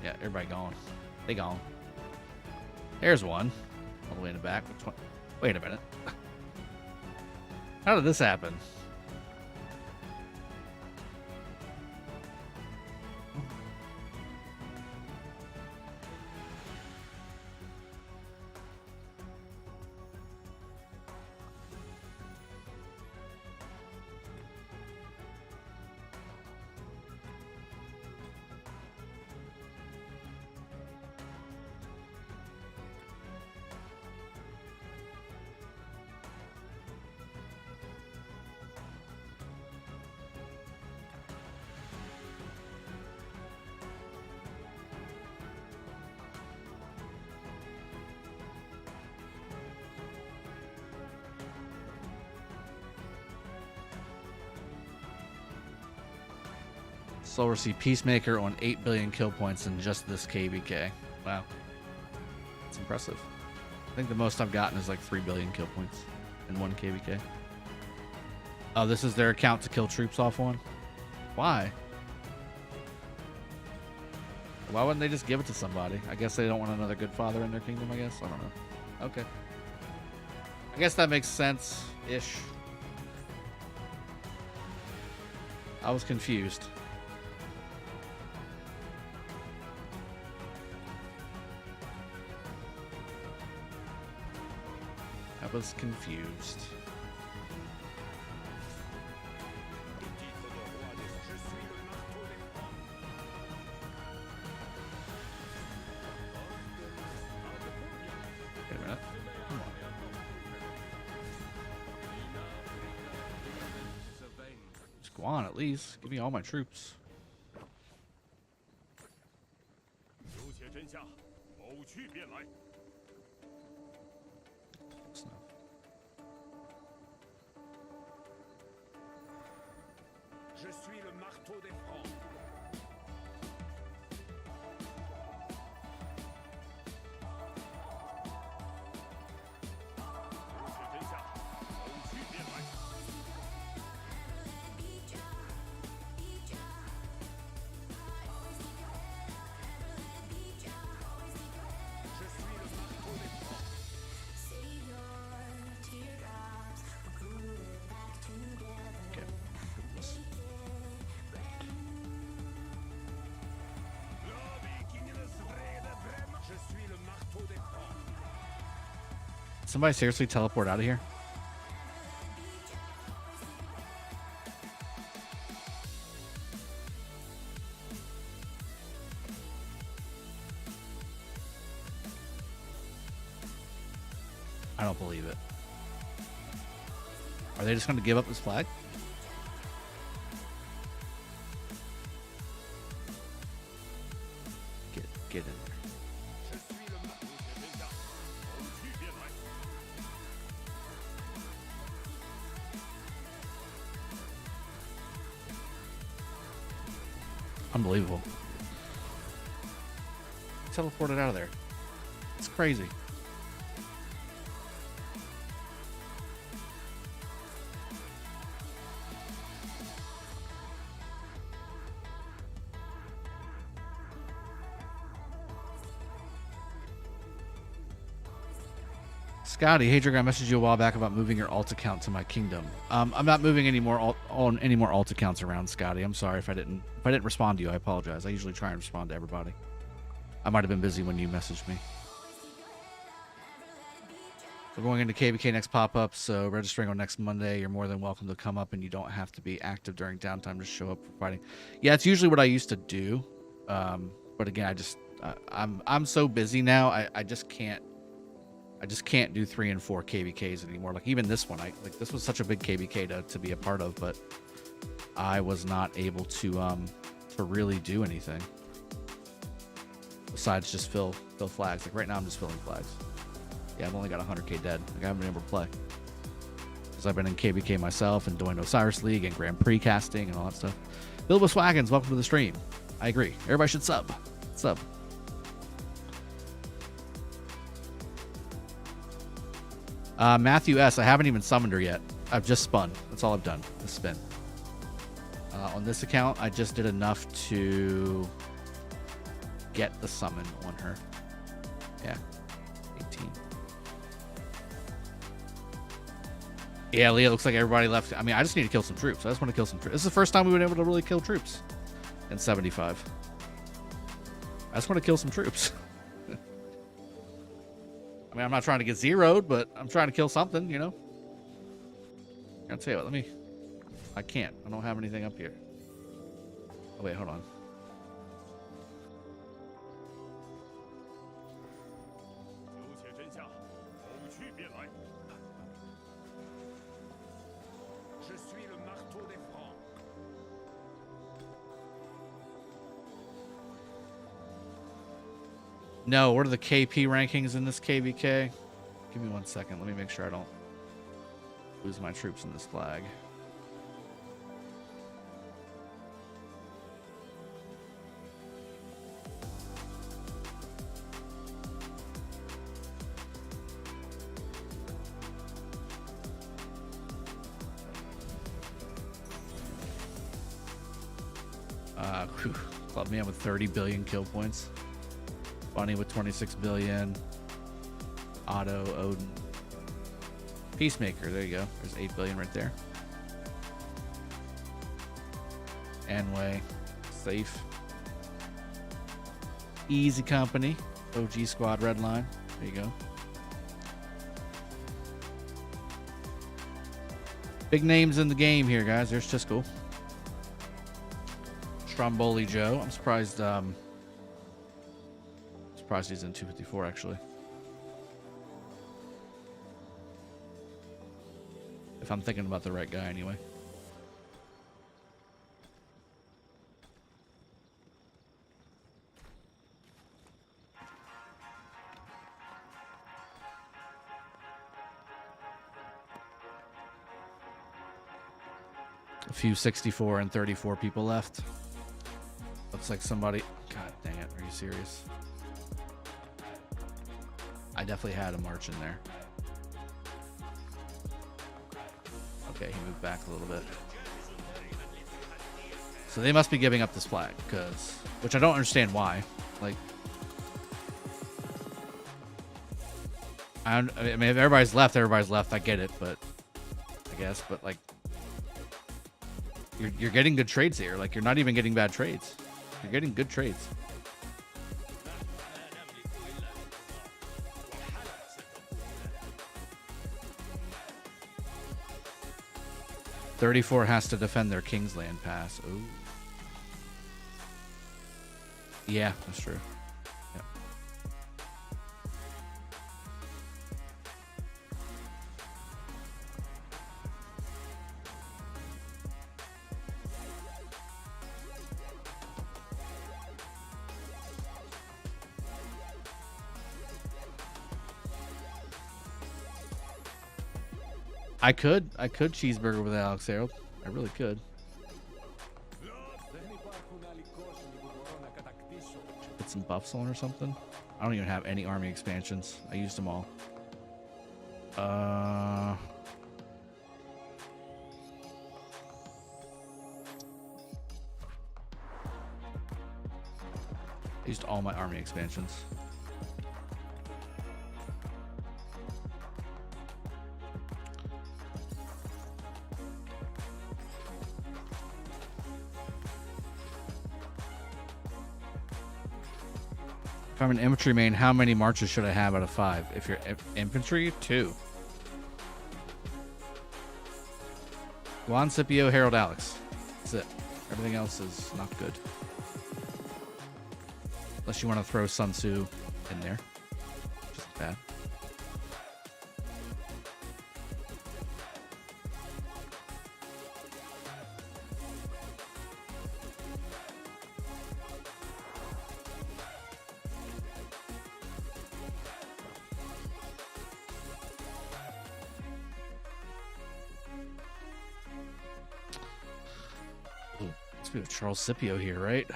Yeah, everybody gone. They gone. There's one. All the way in the back. Which one? Wait a minute. How did this happen? Solar Sea Peacemaker on 8 billion kill points in just this KvK. Wow. That's impressive. I think the most I've gotten is like 3 billion kill points in one KvK. Oh, this is their account to kill troops off on? Why? Why wouldn't they just give it to somebody? I guess they don't want another good father in their kingdom, I guess? I don't know. Okay. I guess that makes sense-ish. I was confused. I was confused. Wait a minute. Come on. Just go on at least. Give me all my troops. Je suis le marteau des francs. Somebody seriously teleport out of here? I don't believe it. Are they just going to give up this flag? Get in there. Unbelievable. Teleported out of there. It's crazy. Scotty, hey Dragon, I messaged you a while back about moving your alt account to my kingdom. I'm not moving any more alt accounts around, Scotty. I'm sorry if I didn't respond to you. I apologize. I usually try and respond to everybody. I might have been busy when you messaged me. We're going into KvK next pop-up, so registering on next Monday. You're more than welcome to come up, and you don't have to be active during downtime. Just show up for fighting. Yeah, it's usually what I used to do, but again, I'm so busy now. I just can't do 3 and 4 KvKs anymore. Like even this one, this was such a big KvK to be a part of, but I was not able to really do anything besides just fill flags. Like right now, I'm just filling flags. Yeah, I've only got 100k dead. Like I haven't been able to play because I've been in KvK myself and doing Osiris League and Grand Prix casting and all that stuff. Bilbo Swaggins, welcome to the stream. I agree. Everybody should sub. Sub. Matthew S. I haven't even summoned her yet. I've just spun. That's all I've done. A spin. On this account, I just did enough to get the summon on her. Yeah. 18. Yeah, Leah, looks like everybody left. I mean, I just need to kill some troops. I just want to kill some troops. This is the first time we've been able to really kill troops in 75. I just want to kill some troops. I mean, I'm not trying to get zeroed, but I'm trying to kill something, you know? I'll tell you what, I can't. I don't have anything up here. Oh, wait, hold on. No, what are the KP rankings in this KvK? Give me 1 second. Let me make sure I don't lose my troops in this flag. Club man with 30 billion kill points. Bunny with 26 billion. Otto, Odin. Peacemaker, there you go. There's 8 billion right there. Anway, safe. Easy Company. OG Squad Red Line. There you go. Big names in the game here, guys. There's Chisco. Stromboli Joe. I'm surprised he's in 254 actually. If I'm thinking about the right guy anyway. A few 64 and 34 people left. Looks like somebody... God dang it. Are you serious? I definitely had a march in there. Okay, he moved back a little bit. So they must be giving up this flag, which I don't understand why. Like, I mean, if everybody's left, I get it, but I guess, but like, you're getting good trades here. Like, you're not even getting bad trades. You're getting good trades. $34 has to defend their Kingsland pass. Ooh. Yeah, that's true. Yep. I could cheeseburger with Alex Harold. I really could. Put some buffs on or something. I don't even have any army expansions. I used them all. I used all my army expansions. If I'm an infantry main, how many marches should I have out of 5? If you're infantry, 2. Juan, Scipio, Harold, Alex. That's it. Everything else is not good. Unless you want to throw Sun Tzu in there. Just bad. We have Charles Scipio here, right?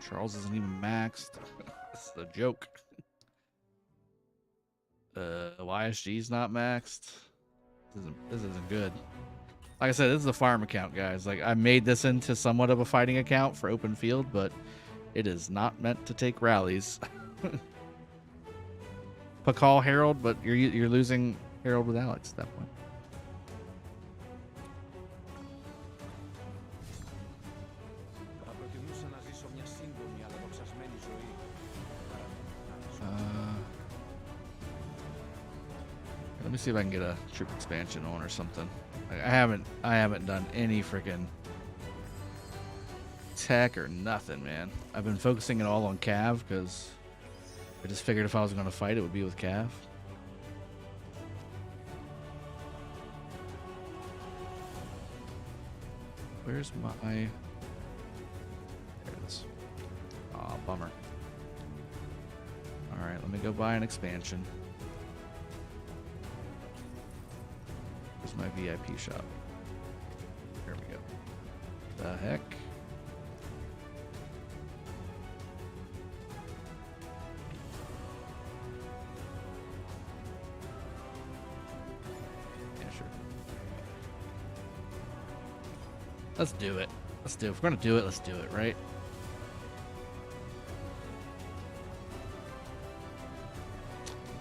Charles isn't even maxed. This is a joke. YSG's not maxed. This isn't good. Like I said, this is a farm account, guys. Like, I made this into somewhat of a fighting account for open field, but it is not meant to take rallies. Pakal Harold, but you're losing Harold with Alex at that point. Let me see if I can get a troop expansion on or something. Like, I haven't done any freaking tech or nothing, man. I've been focusing it all on Cav because I just figured if I was going to fight, it would be with Cav. Where's my... There it is. Aw, bummer. Alright, let me go buy an expansion. Where's my VIP shop? Here we go. The heck? Yeah, sure. Let's do it. Let's do it. If we're gonna do it, let's do it, right?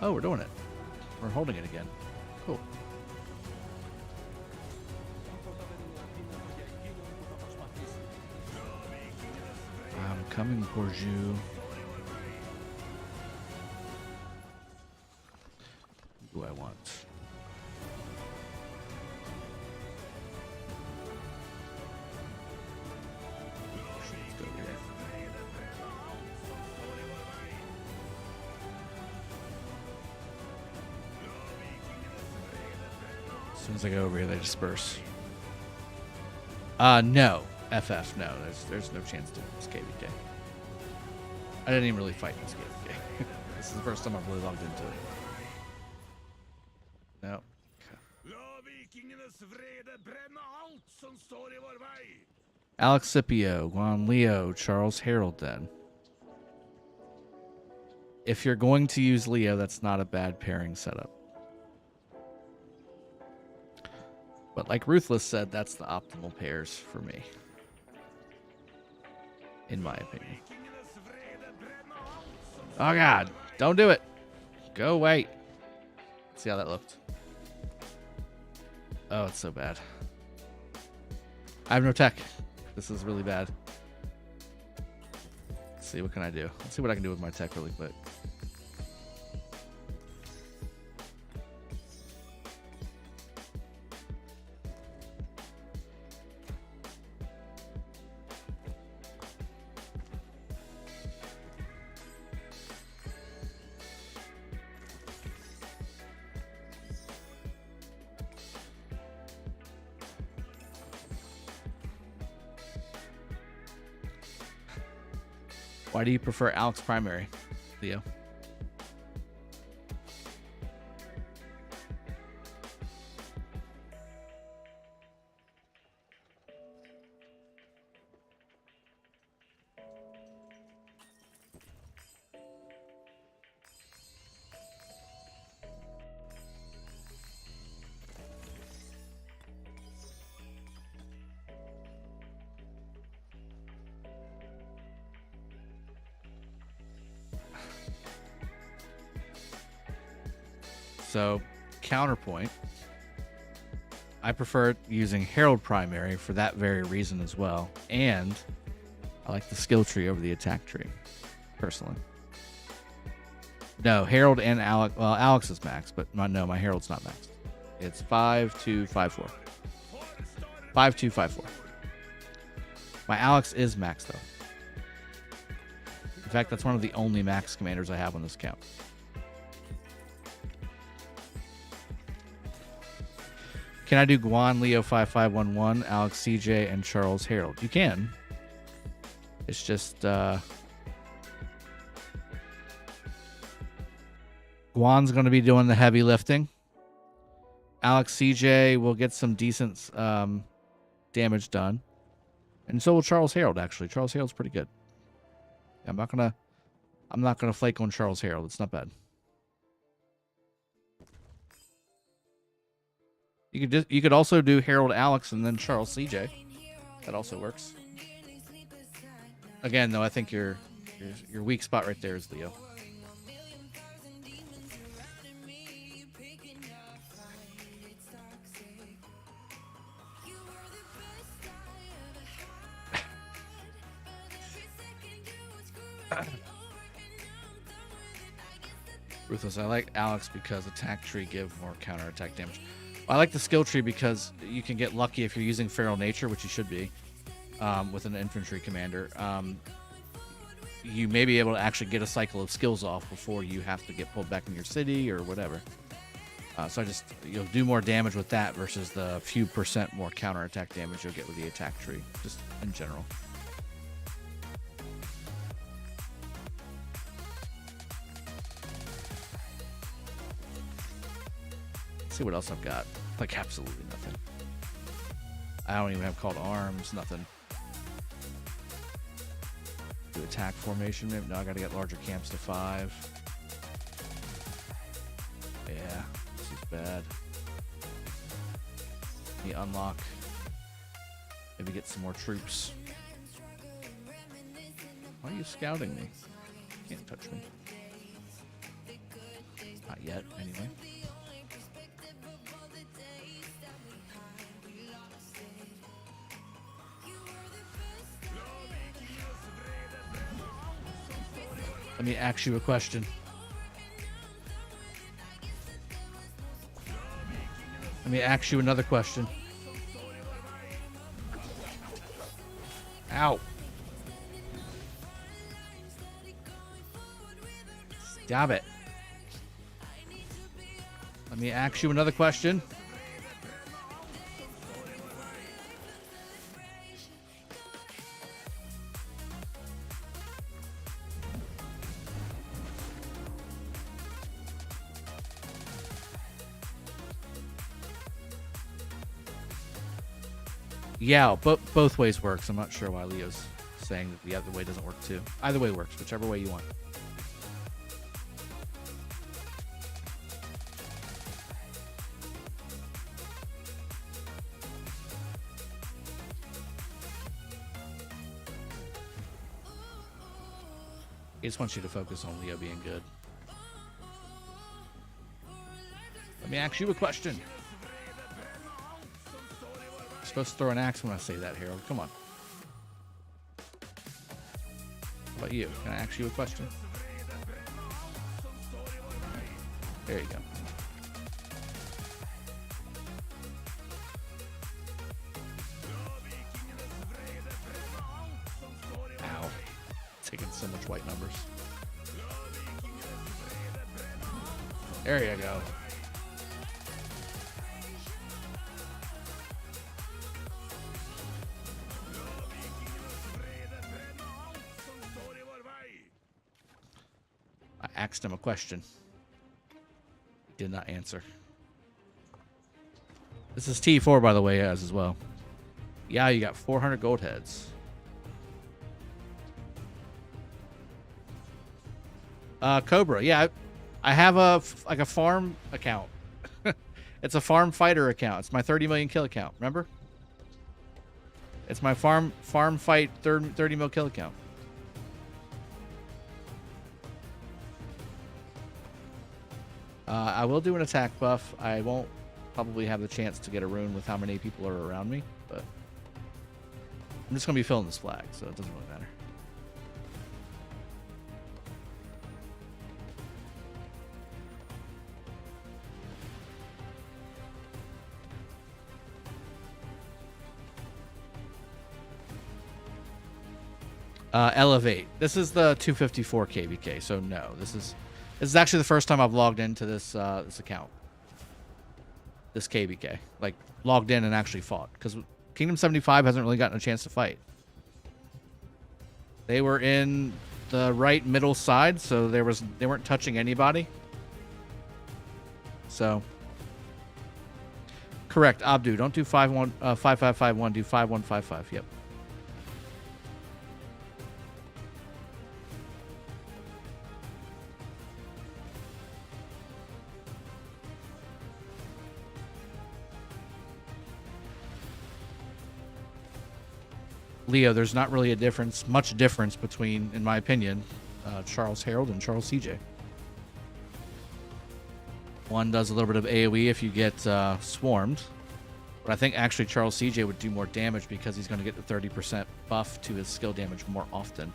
Oh, we're doing it. We're holding it again. Cool. I'm coming for you. Who do I want? Let's go here. As soon as I go over here, they disperse. No. FF, no. There's no chance to this KvK. I didn't even really fight this KvK. This is the first time I've really logged into it. No. Alex Scipio, Juan Leo, Charles Harold then. If you're going to use Leo, that's not a bad pairing setup. But like Ruthless said, that's the optimal pairs for me. In my opinion. Oh god, don't do it. Go away. See how that looked. Oh, it's so bad. I have no tech. This is really bad. Let's see, what can I do? Let's see what I can do with my tech really quick. Why do you prefer Alex Primary, Leo? So, counterpoint, I prefer using Herald Primary for that very reason as well. And I like the skill tree over the attack tree, personally. No, Harold and Alex. Well, Alex is max, but my Harold's not maxed. It's 5254. 5254. My Alex is max though. In fact, that's one of the only max commanders I have on this account. Can I do Guan, Leo 5511, Alex CJ, and Charles Harold? You can. It's just Guan's going to be doing the heavy lifting. Alex CJ will get some decent damage done. And so will Charles Harold, actually. Charles Harold's pretty good. I'm not gonna flake on Charles Harold. It's not bad. You could also do Harold Alex and then Charles CJ. That also works. Again, though, I think your weak spot right there is Leo. Ruthless, I like Alex because attack tree give more counterattack damage. I like the skill tree because you can get lucky if you're using Feral Nature, which you should be, with an infantry commander. You may be able to actually get a cycle of skills off before you have to get pulled back in your city or whatever. So you'll do more damage with that versus the few % more counterattack damage you'll get with the attack tree, just in general. See what else I've got. Like absolutely nothing. I don't even have called arms, nothing. Do attack formation. Maybe no, I gotta get larger camps to 5. Yeah, this is bad. Need unlock. Maybe get some more troops. Why are you scouting me? Can't touch me. Not yet, anyway. Let me ask you a question. Let me ask you another question. Ow. Stop it. Let me ask you another question. Yeah, but both ways works. I'm not sure why Leo's saying that the other way doesn't work too. Either way works, whichever way you want. He just wants you to focus on Leo being good. Let me ask you a question. You're supposed to throw an axe when I say that, Harold. Come on. How about you? Can I ask you a question? There you go. Ow. Taking so much white numbers. There you go. I asked him a question. He did not answer. This is T4, by the way, as well. Yeah, you got 400 gold heads. Cobra, yeah, I have a farm account. It's a farm fighter account. It's my 30 million kill account. Remember? It's my farm fight 30 mil kill account. I will do an attack buff. I won't probably have the chance to get a rune with how many people are around me, but I'm just going to be filling this flag, so it doesn't really matter. Elevate. This is the 254 KvK, so no. This is actually the first time I've logged into this this account. This KvK. Like, logged in and actually fought. Because Kingdom 75 hasn't really gotten a chance to fight. They were in the right middle side, so they weren't touching anybody. So correct, Abdu. Don't do 5551, do 5155. Yep. Leo, there's not really much difference between, in my opinion, Charles Herald and Charles CJ. One does a little bit of AoE if you get swarmed, but I think actually Charles CJ would do more damage because he's going to get the 30% buff to his skill damage more often.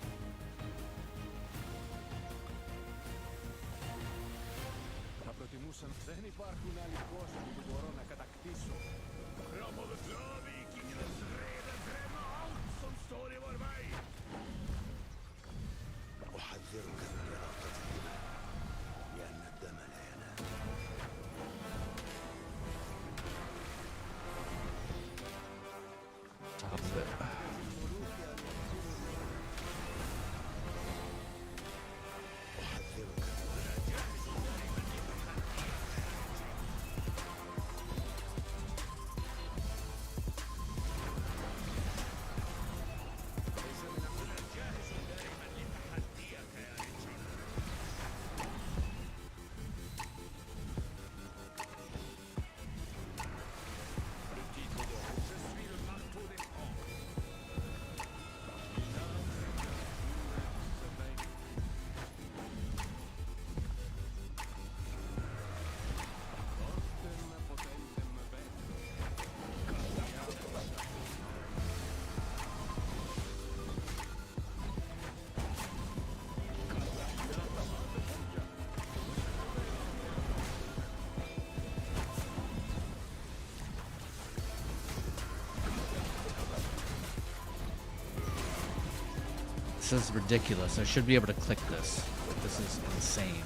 This is ridiculous. I should be able to click this. This is insane.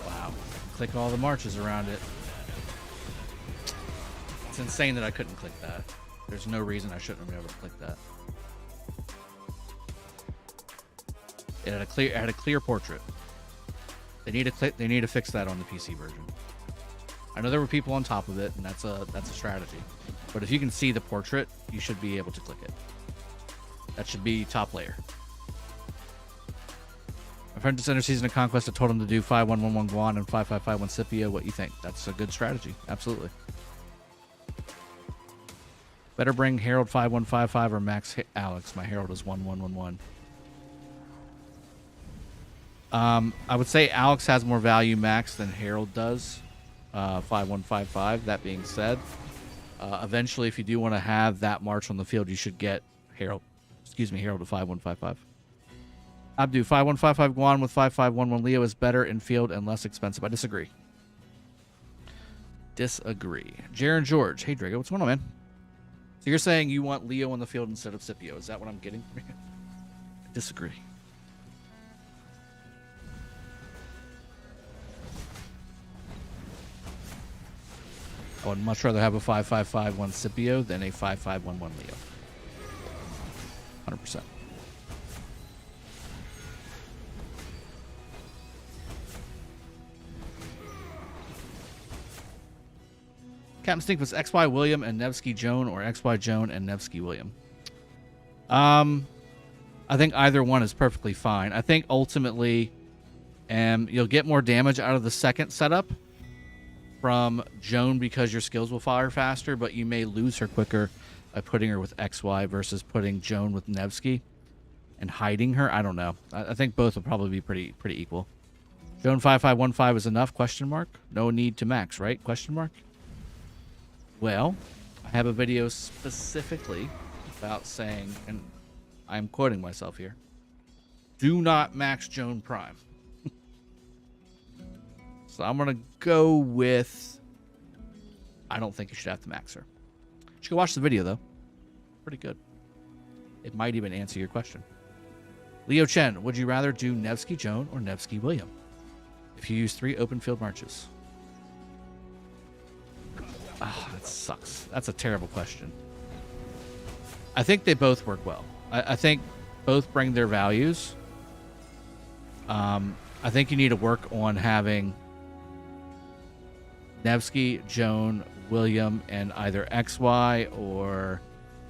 Wow. Click all the marches around it. It's insane that I couldn't click that. There's no reason I shouldn't have been able to click that. It had a clear portrait. They need to fix that on the PC version. I know there were people on top of it, and that's a strategy. But if you can see the portrait, you should be able to click it. That should be top layer. My friend just entered season of Conquest. I told him to do 5111 Guan and 5551 Scipio. What you think? That's a good strategy. Absolutely. Better bring Herald 5155 or Max Alex. My Herald is 1111. I would say Alex has more value max than Herald does. 5155. That being said, eventually, if you do want to have that march on the field, you should get Herald to 5155. Abdu, 5155 Guan with 5511 Leo is better in field and less expensive. I disagree. Jaron George. Hey, Drago, what's going on, man? So you're saying you want Leo on the field instead of Scipio. Is that what I'm getting? I disagree. I would much rather have a 5551 Scipio than a 5511 Leo. 100%. Captain Stink was XY William and Nevsky Joan or XY Joan and Nevsky William. I think either one is perfectly fine. I think ultimately you'll get more damage out of the second setup from Joan because your skills will fire faster, but you may lose her quicker by putting her with XY versus putting Joan with Nevsky and hiding her. I don't know. I think both will probably be pretty equal. Joan 5515 is enough? Question mark. No need to max, right? Question mark. Well, I have a video specifically about saying, and I'm quoting myself here, do not max Joan Prime. So I'm going to go with, I don't think you should have to max her. should go watch the video, though. Pretty good. It might even answer your question. Leo Chen, would you rather do Nevsky Joan or Nevsky William if you use 3 open field marches? Ah, that sucks. That's a terrible question. I think they both work well. I think both bring their values. I think you need to work on having Nevsky, Joan, William, and either XY or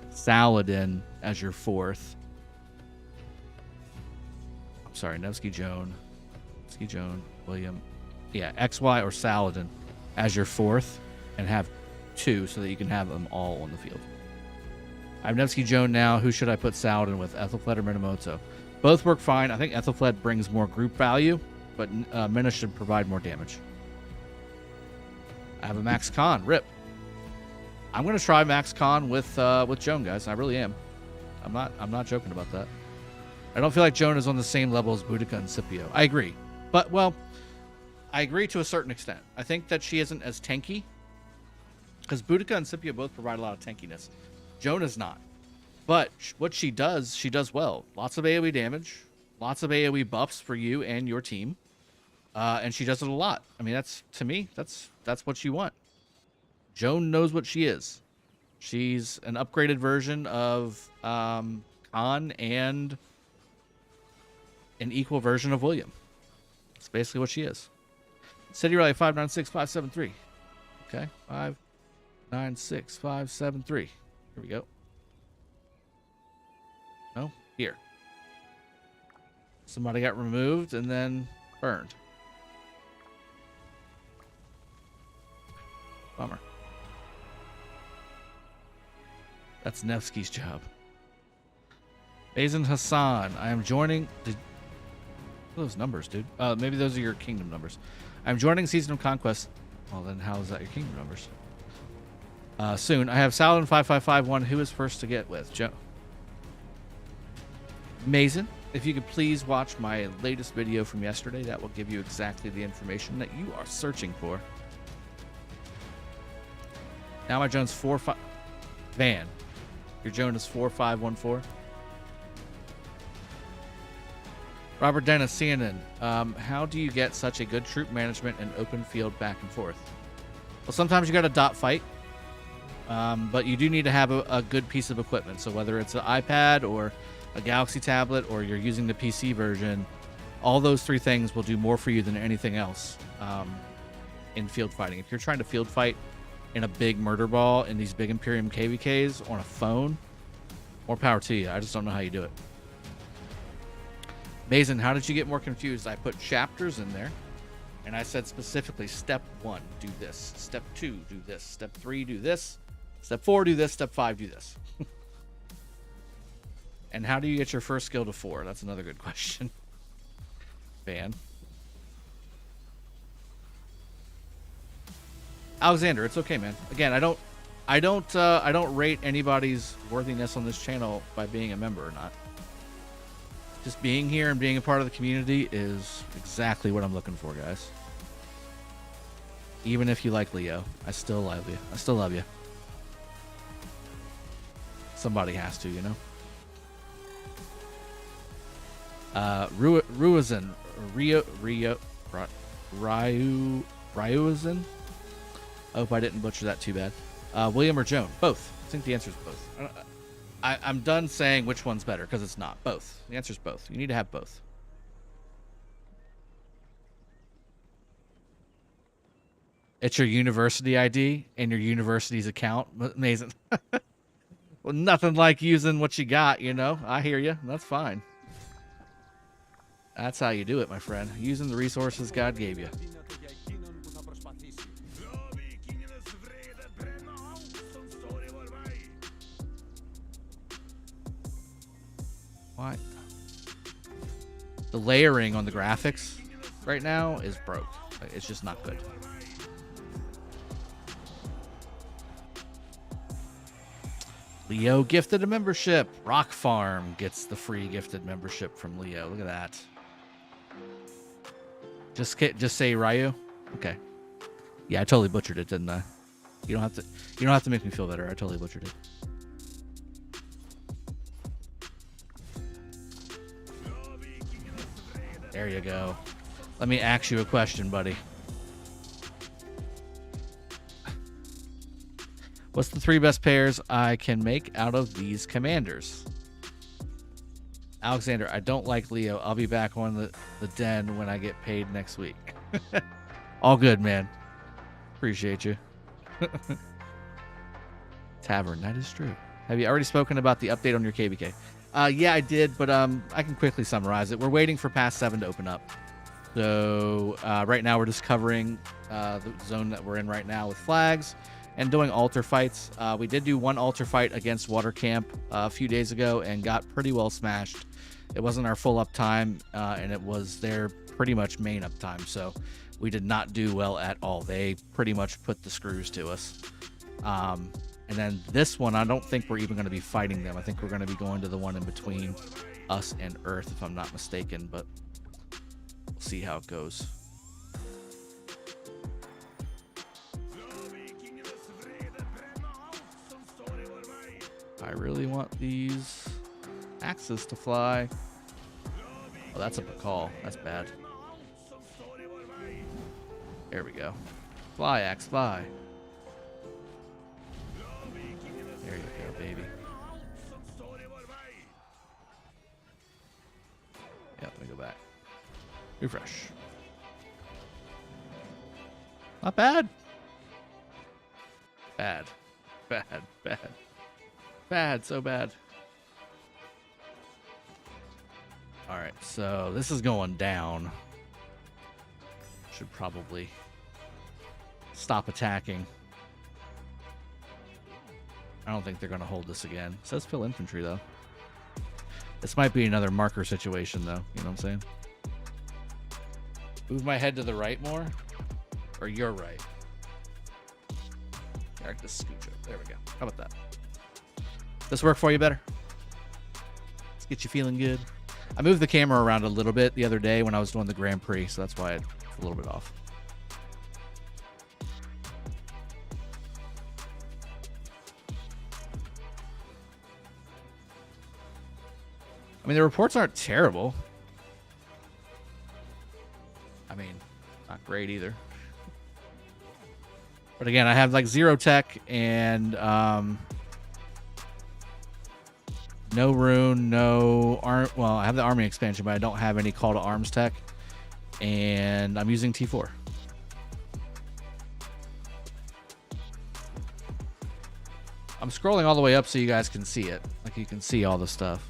Saladin as your 4th. I'm sorry, Nevsky, Joan, William. Yeah, XY or Saladin as your 4th, and have 2 so that you can have them all on the field. I have Nevsky Joan now. Who should I put Saladin with, Ethelfled or Minamoto? Both work fine. I think Ethelfled brings more group value, but Mina should provide more damage. I have a Max Khan. Rip. I'm going to try Max Khan with Joan, guys. I really am. I'm not joking about that. I don't feel like Joan is on the same level as Boudica and Scipio. I agree. But, well, I agree to a certain extent. I think that she isn't as tanky, because Boudica and Scipio both provide a lot of tankiness. Joan is not. But what she does well. Lots of AoE damage, lots of AoE buffs for you and your team, and she does it a lot. I mean, to me, that's what you want. Joan knows what she is. She's an upgraded version of Khan and an equal version of William. That's basically what she is. City Rally 596573. Okay, 596573. Here we go. No, here. Somebody got removed and then burned. Bummer. That's Nevsky's job. Bazin Hassan, I am joining. What are those numbers, dude? Maybe those are your kingdom numbers. I'm joining Season of Conquest. Well, then how is that your kingdom numbers? Soon. I have Saladin 5551. Who is first to get with? Joe. Mason, if you could please watch my latest video from yesterday, that will give you exactly the information that you are searching for. Now my Joan's 4-5. Van, your Joan is 4514. Robert Dennis, CNN. How do you get such a good troop management and open field back and forth? Well, sometimes you got to dot fight, but you do need to have a good piece of equipment. So whether it's an iPad or a Galaxy tablet, or you're using the PC version, all those 3 things will do more for you than anything else in field fighting. If you're trying to field fight in a big murder ball in these big Imperium KvKs on a phone, more power to you. I just don't know how you do it. Mason, how did you get more confused? I put chapters in there, and I said specifically, step 1, do this. Step 2, do this. Step 3, do this. Step 4, do this. Step 5, do this. And how do you get your first skill to 4? That's another good question. Van. Alexander, it's okay, man. Again, I don't rate anybody's worthiness on this channel by being a member or not. Just being here and being a part of the community is exactly what I'm looking for, guys. Even if you like Leo, I still love you. I still love you. Somebody has to, you know. Ryuzin. I hope I didn't butcher that too bad. William or Joan? Both. I think the answer is both. I'm done saying which one's better, because it's not. Both. The answer is both. You need to have both. It's your university ID and your university's account. Amazing. Well, nothing like using what you got, you know. I hear you. That's fine. That's how you do it, my friend. Using the resources God gave you. What? The layering on the graphics right now is broke. It's just not good. Leo gifted a membership. Rock Farm gets the free gifted membership from Leo. Look at that. Just say Ryu? Okay. Yeah, I totally butchered it, didn't I? You don't have to. You don't have to make me feel better. I totally butchered it. There you go. Let me ask you a question, buddy. What's the 3 best pairs I can make out of these commanders? Alexander, I don't like Leo. I'll be back on the den when I get paid next week. All good, man. Appreciate you. Tavern, that is true. Have you already spoken about the update on your KvK? Yeah, I did, but I can quickly summarize it. We're waiting for Pass 7 to open up. So right now we're just covering the zone that we're in right now with flags and doing altar fights. We did do one altar fight against Water Camp a few days ago and got pretty well smashed. It wasn't our full uptime, and it was their pretty much main uptime, so we did not do well at all. They pretty much put the screws to us. And then this one, I don't think we're even going to be fighting them. I think we're going to be going to the one in between us and Earth, if I'm not mistaken, but we'll see how it goes. I really want these axes to fly. Oh, that's a call. That's bad. There we go. Fly, axe, fly. There you go, baby. Yeah, let me go back. Refresh. Not bad. Bad. Bad. Bad. Bad. So bad. Alright, so this is going down. Should probably stop attacking. I don't think they're going to hold this again. It says fill infantry, though. This might be another marker situation, though. You know what I'm saying? Move my head to the right more? Or your right? Yeah, just scooch up. There we go. How about that? This work for you better? Let's get you feeling good. I moved the camera around a little bit the other day when I was doing the Grand Prix, so that's why it's a little bit off. I mean, the reports aren't terrible. I mean, not great either. But again, I have like 0 tech and no rune, no arm. Well, I have the army expansion, but I don't have any call to arms tech. And I'm using T4. I'm scrolling all the way up so you guys can see it. Like you can see all the stuff.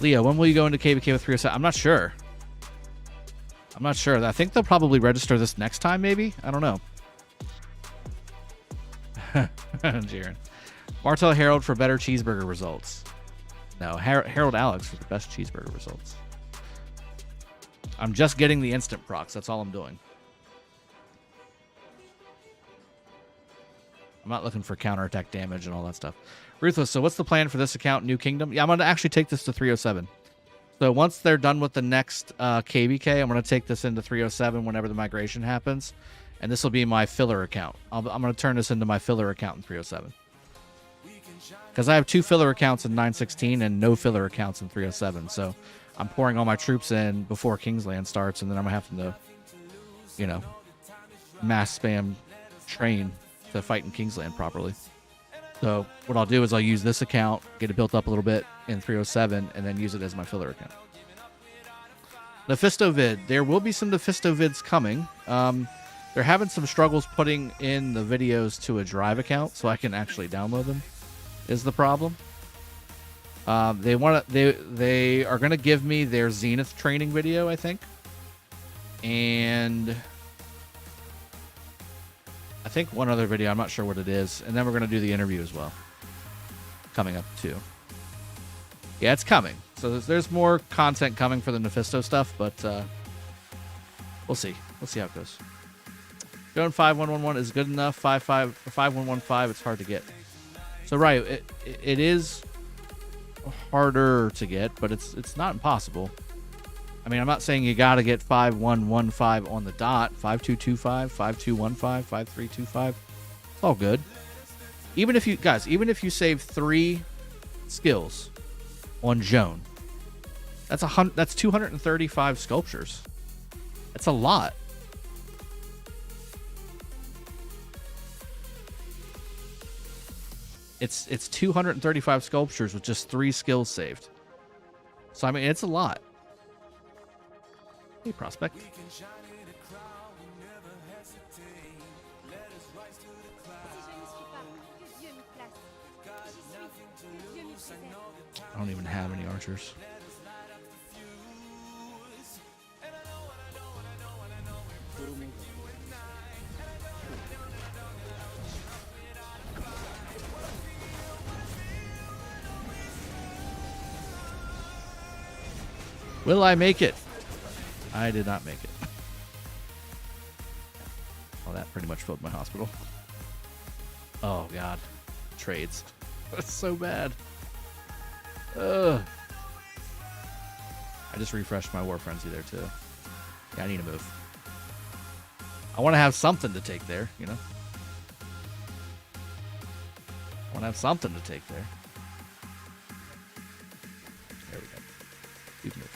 Leo, when will you go into KvK with 307? I'm not sure. I'm not sure. I think they'll probably register this next time, maybe. I don't know. Jiren. Martel Harold for better cheeseburger results. No, Harold Alex for the best cheeseburger results. I'm just getting the instant procs. That's all I'm doing. I'm not looking for counterattack damage and all that stuff. Ruthless, so what's the plan for this account, New Kingdom? Yeah, I'm going to actually take this to 307. So once they're done with the next KvK, I'm going to take this into 307 whenever the migration happens. And this will be my filler account. I'm going to turn this into my filler account in 307. Because I have 2 filler accounts in 916 and no filler accounts in 307. So I'm pouring all my troops in before Kingsland starts, and then I'm having to, you know, mass spam train to fight in Kingsland properly. So what I'll do is I'll use this account, get it built up a little bit in 307, and then use it as my filler account. Mephisto vid. There will be some Mephisto vids coming. They're having some struggles putting in the videos to a Drive account so I can actually download them, is the problem. They are going to give me their Zenith training video, I think. And I think one other video, I'm not sure what it is. And then we're going to do the interview as well. Coming up, too. Yeah, it's coming. So there's more content coming for the Mephisto stuff, but we'll see. We'll see how it goes. Joan 5111 is good enough. 5115, it's hard to get. So, right, it is harder to get, but it's not impossible. I mean, I'm not saying you got to get 5115 on the dot. 5225, 5215, 5325. It's all good. Even if you guys, even if you save 3 skills on Joan, that's 235 sculptures. That's a lot. It's 235 sculptures with just 3 skills saved. So I mean, it's a lot. Hey, prospect. I don't even have any archers. Will I make it? I did not make it. Well, that pretty much filled my hospital. Oh, God. Trades. That's so bad. Ugh. I just refreshed my War Frenzy there, too. Yeah, I need to move. I want to have something to take there, you know? I want to have something to take there. There we go. We've moved.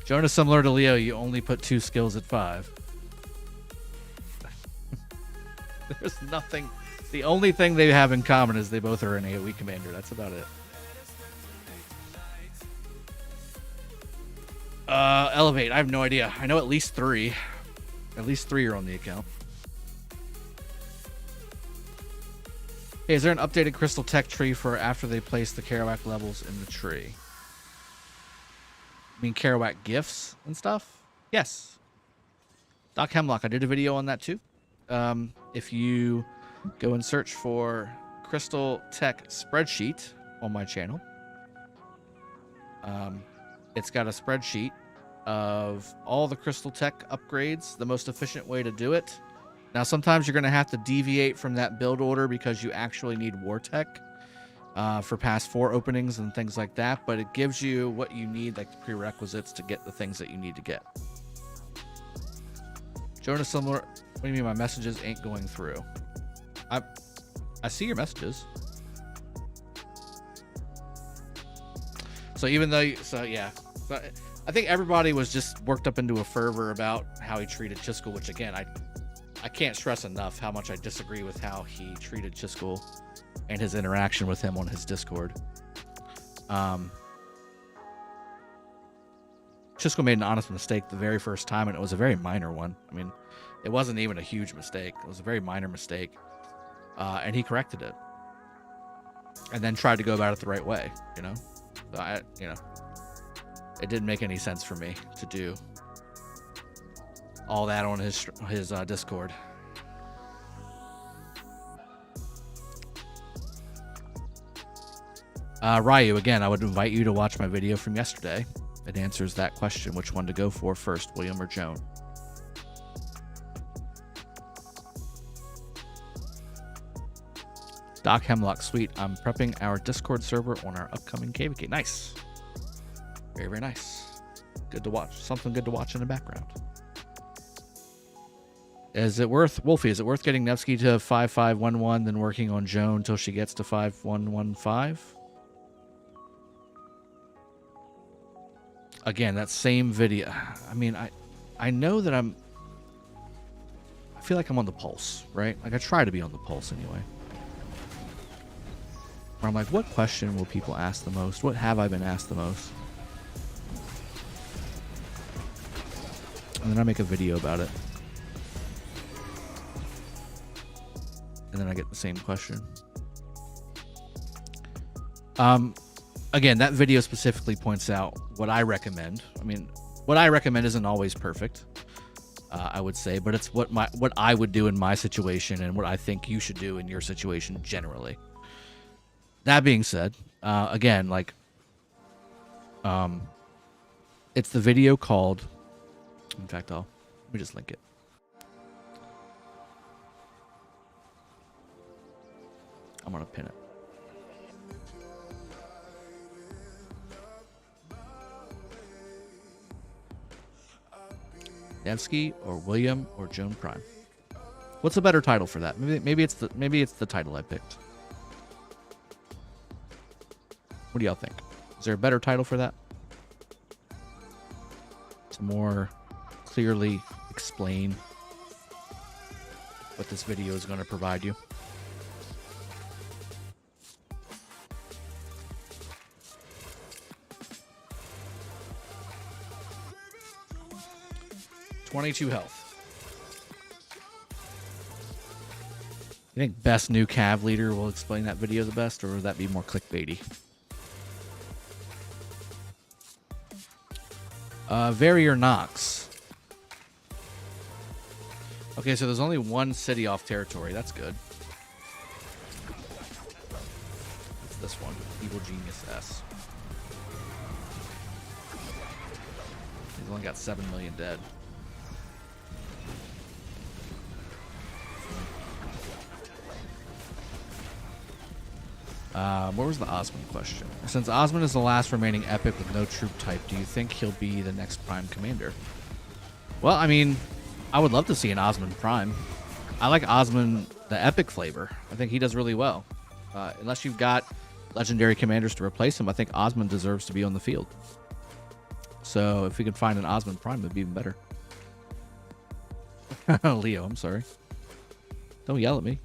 Joan is similar to Leo. You only put 2 skills at 5. There's nothing. The only thing they have in common is they both are an AoE commander. That's about it. Elevate. I have no idea. I know at least 3. At least 3 are on the account. Hey, is there an updated crystal tech tree for after they place the KvK levels in the tree? I mean KvK gifts and stuff? Yes. Doc Hemlock, I did a video on that too. If you go and search for Crystal Tech spreadsheet on my channel, it's got a spreadsheet of all the Crystal Tech upgrades, the most efficient way to do it. Now, sometimes you're going to have to deviate from that build order because you actually need War Tech for past 4 openings and things like that, but it gives you what you need, like the prerequisites to get the things that you need to get. Jonas similar. What do you mean my messages ain't going through? I see your messages. So even though, yeah. So I think everybody was just worked up into a fervor about how he treated Chiskel, which again, I can't stress enough how much I disagree with how he treated Chiskel and his interaction with him on his Discord. Chiskel made an honest mistake the very first time, and it was a very minor one. I mean, it wasn't even a huge mistake. It was a very minor mistake. And he corrected it. And then tried to go about it the right way, you know? So it didn't make any sense for me to do all that on his Discord. Ryu, again, I would invite you to watch my video from yesterday. It answers that question, which one to go for first, William or Joan. Doc Hemlock, sweet. I'm prepping our Discord server on our upcoming KvK. Nice. Very, very nice. Good to watch. Something good to watch in the background. Is it worth, Wolfie, is it worth getting Nevsky to 5511, then working on Joan until she gets to 5115? Again, that same video. I mean, I know that I feel like I'm on the pulse, right? Like I try to be on the pulse anyway. Where I'm like, what question will people ask the most? What have I been asked the most? And then I make a video about it. And then I get the same question. Again, that video specifically points out what I recommend. I mean, what I recommend isn't always perfect, I would say, but it's what I would do in my situation and what I think you should do in your situation generally. That being said, again, like, it's the video called, in fact, let me just link it. I'm going to pin it. Nevsky or William or Joan Prime. What's a better title for that? Maybe it's the title I picked. What do y'all think? Is there a better title for that? To more clearly explain what this video is going to provide you. $22 health. You think best new Cav leader will explain that video the best, or would that be more clickbaity? Varier Knox. Okay, so there's only one city off territory. That's good. It's this one, Evil Genius S. He's only got 7 million dead. What was the Osmond question? Since Osmond is the last remaining epic with no troop type, do you think he'll be the next Prime Commander? Well, I mean, I would love to see an Osmond Prime. I like Osmond, the epic flavor. I think he does really well. Unless you've got legendary commanders to replace him, I think Osmond deserves to be on the field. So if we could find an Osmond Prime, it'd be even better. Leo, I'm sorry. Don't yell at me.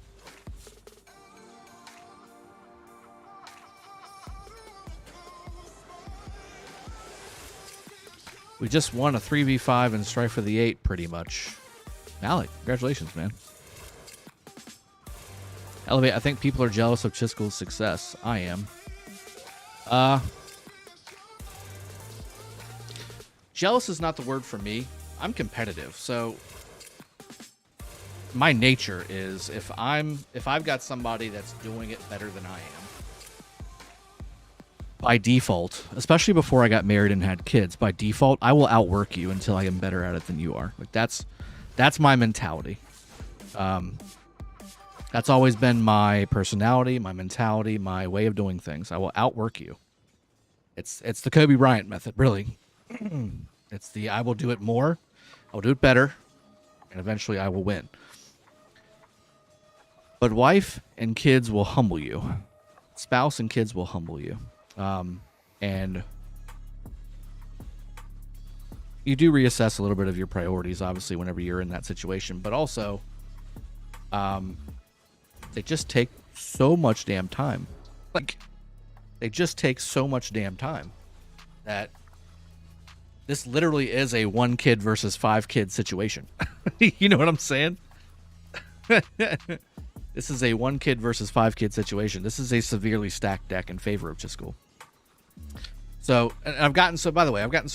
We just won a 3v5 and Strife for the 8, pretty much. Malik, congratulations, man. Elevate, I think people are jealous of Chiskel's success. I am. Jealous is not the word for me. I'm competitive, so my nature is if I've got somebody that's doing it better than I am, by default, especially before I got married and had kids, by default, I will outwork you until I am better at it than you are. Like that's my mentality. That's always been my personality, my mentality, my way of doing things. I will outwork you. It's the Kobe Bryant method, really. It's the I will do it more, I will do it better, and eventually I will win. But wife and kids will humble you. Spouse and kids will humble you. And you do reassess a little bit of your priorities, obviously, whenever you're in that situation. But also, they just take so much damn time. Like, they just take so much damn time that this literally is a 1 kid versus 5 kid situation. You know what I'm saying? This is a 1 kid versus 5 kid situation. This is a severely stacked deck in favor of Chiskel. So, and I've gotten so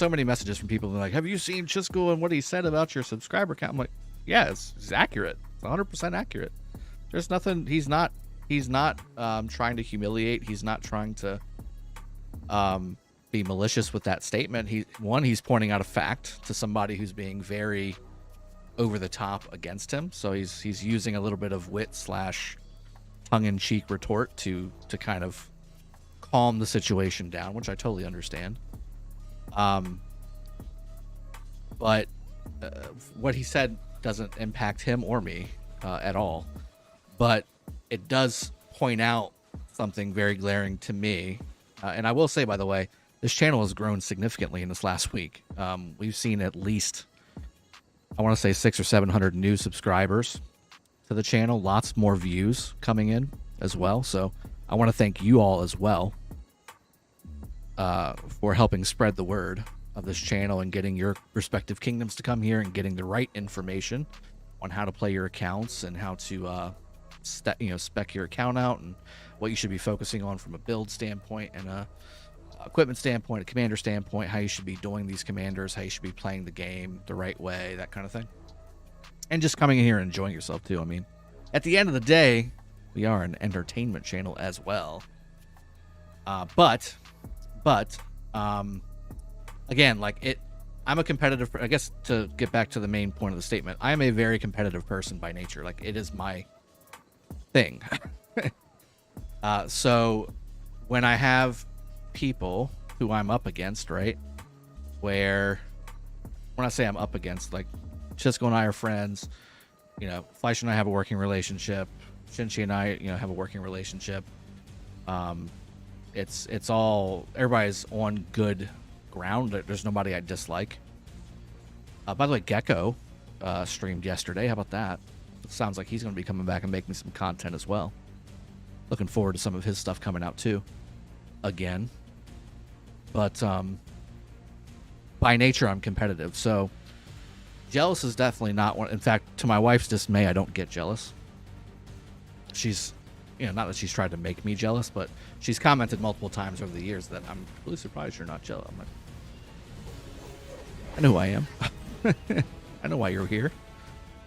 many messages from people that are like, have you seen Chiskel and what he said about your subscriber count? I'm like, yeah, it's accurate. It's 100% accurate. There's nothing, he's not trying to humiliate. He's not trying to be malicious with that statement. He's pointing out a fact to somebody who's being very over the top against him. So he's using a little bit of wit / tongue-in-cheek retort to kind of calm the situation down, which I totally understand. But what he said doesn't impact him or me at all. But it does point out something very glaring to me. And I will say, by the way, this channel has grown significantly in this last week. We've seen at least, I want to say 600 or 700 new subscribers to the channel. Lots more views coming in as well. So I want to thank you all as well for helping spread the word of this channel and getting your respective kingdoms to come here and getting the right information on how to play your accounts and how to spec your account out and what you should be focusing on from a build standpoint and a equipment standpoint, a commander standpoint, how you should be doing these commanders, how you should be playing the game the right way, that kind of thing. And just coming in here and enjoying yourself too. I mean, at the end of the day, we are an entertainment channel as well. But again, like I'm a competitive, I guess to get back to the main point of the statement, I am a very competitive person by nature. Like it is my thing. So when I have people who I'm up against, right, where when I say I'm up against, like Chisco and I are friends. You know, Fleisch and I have a working relationship. Shinchi and I, you know, have a working relationship. It's all, everybody's on good ground. There's nobody I dislike. By the way, Gecko streamed yesterday. How about that? It sounds like he's going to be coming back and making some content as well. Looking forward to some of his stuff coming out too. Again. But by nature, I'm competitive. So jealous is definitely not one. In fact, to my wife's dismay, I don't get jealous. She's, you know, not that she's tried to make me jealous, but she's commented multiple times over the years that I'm really surprised you're not jealous. I'm like, I know who I am. I know why you're here.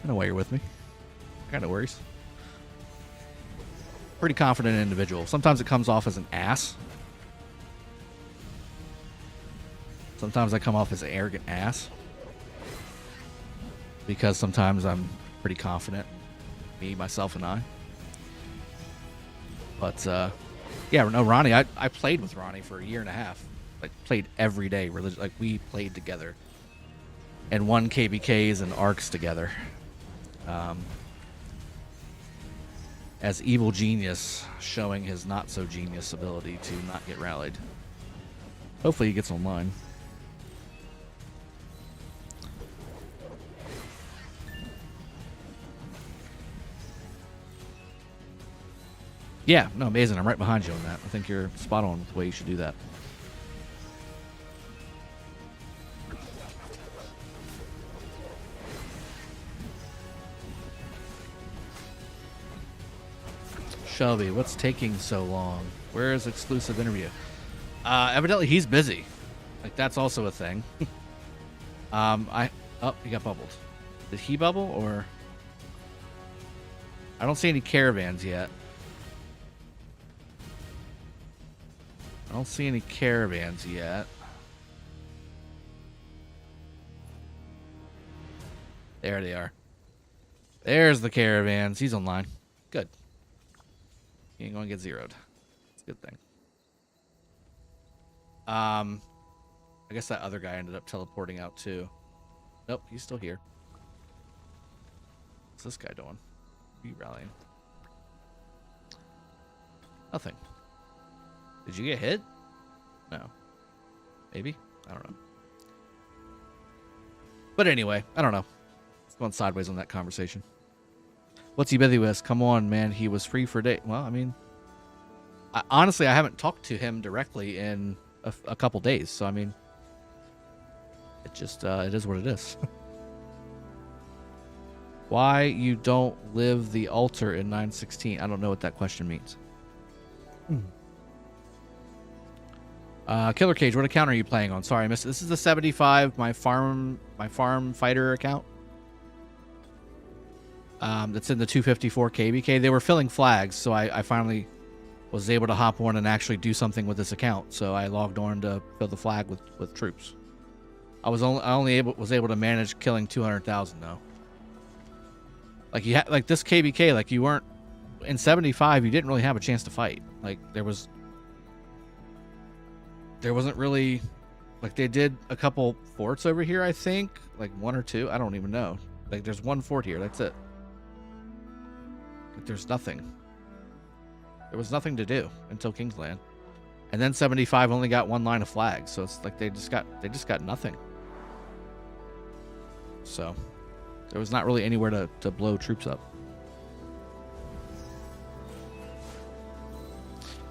I know why you're with me. I got no worries. Pretty confident individual. Sometimes it comes off as an ass. Sometimes I come off as an arrogant ass. Because sometimes I'm pretty confident. Me, myself, and I. But, yeah, no, Ronnie, I played with Ronnie for a year and a half. Like, played every day. Like, we played together. And won KvKs and arcs together. As evil genius, showing his not so genius ability to not get rallied. Hopefully he gets online. Yeah, no, amazing. I'm right behind you on that. I think you're spot on with the way you should do that. Shelby, what's taking so long? Where is exclusive interview? Evidently he's busy. Like, that's also a thing. Oh, he got bubbled. Did he bubble, or? I don't see any caravans yet. I don't see any caravans yet. There they are. There's the caravans. He's online. Good. He ain't going to get zeroed. It's a good thing. I guess that other guy ended up teleporting out too. Nope, he's still here. What's this guy doing? Are you rallying? Nothing. Did you get hit? No. Maybe? I don't know. But anyway, I don't know. It's going sideways on that conversation. What's he busy with? Come on, man. He was free for a day. Well, I mean, honestly, I haven't talked to him directly in a couple days. So, I mean, it just, it is what it is. Why you don't live the altar in 916? I don't know what that question means. Killer Cage, what account are you playing on? Sorry, I missed it. This is the 75, my farm fighter account. That's in the 254 KvK. They were filling flags, so I finally was able to hop on and actually do something with this account. So I logged on to fill the flag with troops. I was able to manage killing 200,000 though. Like like this KvK, like you weren't in 75. You didn't really have a chance to fight. Like there wasn't really, like they did a couple forts over here. I think like one or two. I don't even know. Like there's one fort here. That's it. Like, there's nothing. There was nothing to do until Kingsland, and then 75 only got one line of flags. So it's like they just got nothing. So there was not really anywhere to blow troops up.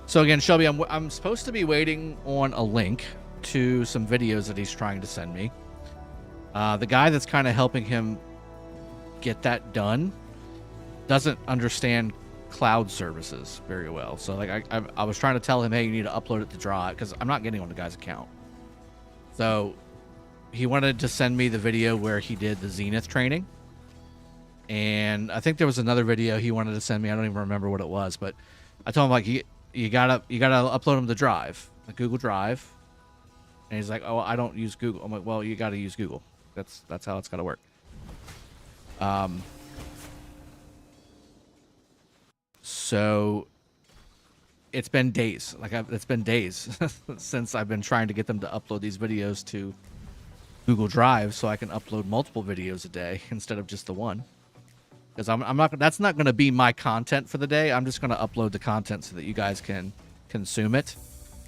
So again, Shelby, I'm supposed to be waiting on a link to some videos that he's trying to send me. The guy that's kind of helping him get that done doesn't understand cloud services very well. So like I was trying to tell him, hey, you need to upload it to Draw, because I'm not getting on the guy's account. So he wanted to send me the video where he did the Zenith training. And I think there was another video he wanted to send me. I don't even remember what it was, but I told him like you gotta upload them to Drive, like Google Drive. And he's like, oh, I don't use Google. I'm like, well, you gotta use Google. That's how it's gotta work. So it's been days. It's been days since I've been trying to get them to upload these videos to Google Drive so I can upload multiple videos a day instead of just the one. Because I'm not, that's not going to be my content for the day. I'm just going to upload the content so that you guys can consume it.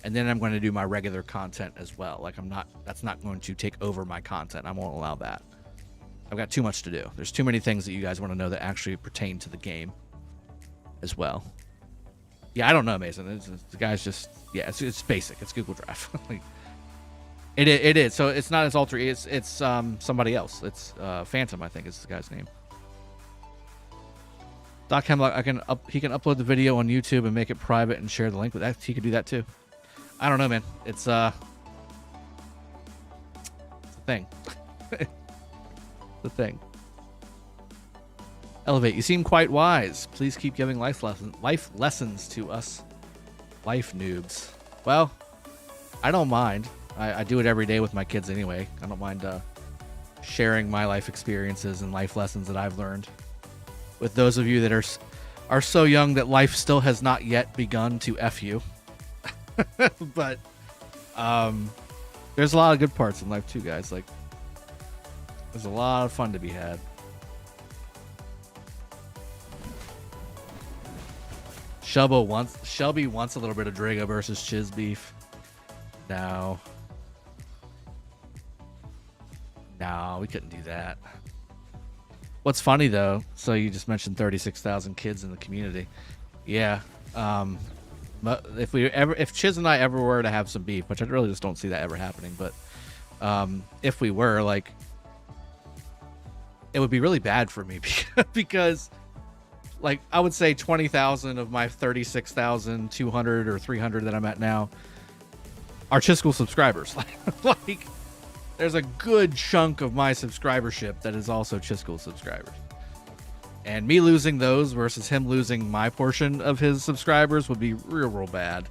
And then I'm going to do my regular content as well. Like that's not going to take over my content. I won't allow that. I've got too much to do. There's too many things that you guys want to know that actually pertain to the game as well. Yeah, I don't know, Mason. The guy's just, yeah, it's basic. It's Google Drive. Like, it is. So it's not his alter. It's somebody else. It's Phantom, I think is the guy's name. Doc Hemlock, he can upload the video on YouTube and make it private and share the link with that. He could do that too. I don't know, man. It's a thing. The thing. Elevate, you seem quite wise. Please keep giving life lessons to us life noobs. Well, I don't mind. I do it every day with my kids anyway. I don't mind sharing my life experiences and life lessons that I've learned with those of you that are so young that life still has not yet begun to F you. But there's a lot of good parts in life too, guys. Like, there's a lot of fun to be had. Shelby wants a little bit of Drago versus Chiz beef. No, we couldn't do that. What's funny though, so you just mentioned 36,000 kids in the community. Yeah. But if Chiz and I ever were to have some beef, which I really just don't see that ever happening, but if we were, like, it would be really bad for me because like, I would say 20,000 of my 36,200 or 300 that I'm at now are Chiskel subscribers. Like, there's a good chunk of my subscribership that is also Chiskel subscribers. And me losing those versus him losing my portion of his subscribers would be real bad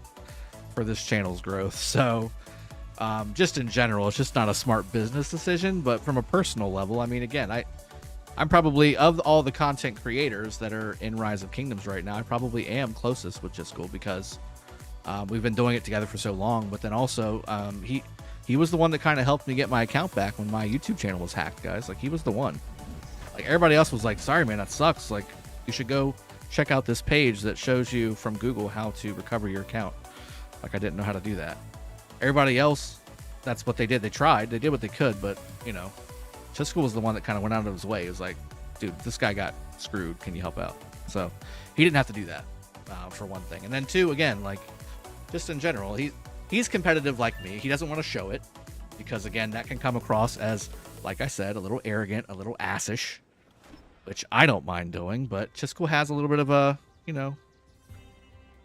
for this channel's growth. So, just in general, it's just not a smart business decision. But from a personal level, I mean, again, I'm probably, of all the content creators that are in Rise of Kingdoms right now, I probably am closest with Chiskel because we've been doing it together for so long. But then also, he was the one that kind of helped me get my account back when my YouTube channel was hacked, guys. Like, he was the one. Like, everybody else was like, sorry, man, that sucks. Like, you should go check out this page that shows you from Google how to recover your account. Like, I didn't know how to do that. Everybody else, that's what they did. They tried. They did what they could, but, you know, Chiskel was the one that kind of went out of his way. It was like, dude, this guy got screwed. Can you help out? So he didn't have to do that, for one thing. And then two, again, like, just in general, he's competitive like me. He doesn't want to show it because, again, that can come across as, like I said, a little arrogant, a little assish, which I don't mind doing. But Chiskel has a little bit of a, you know,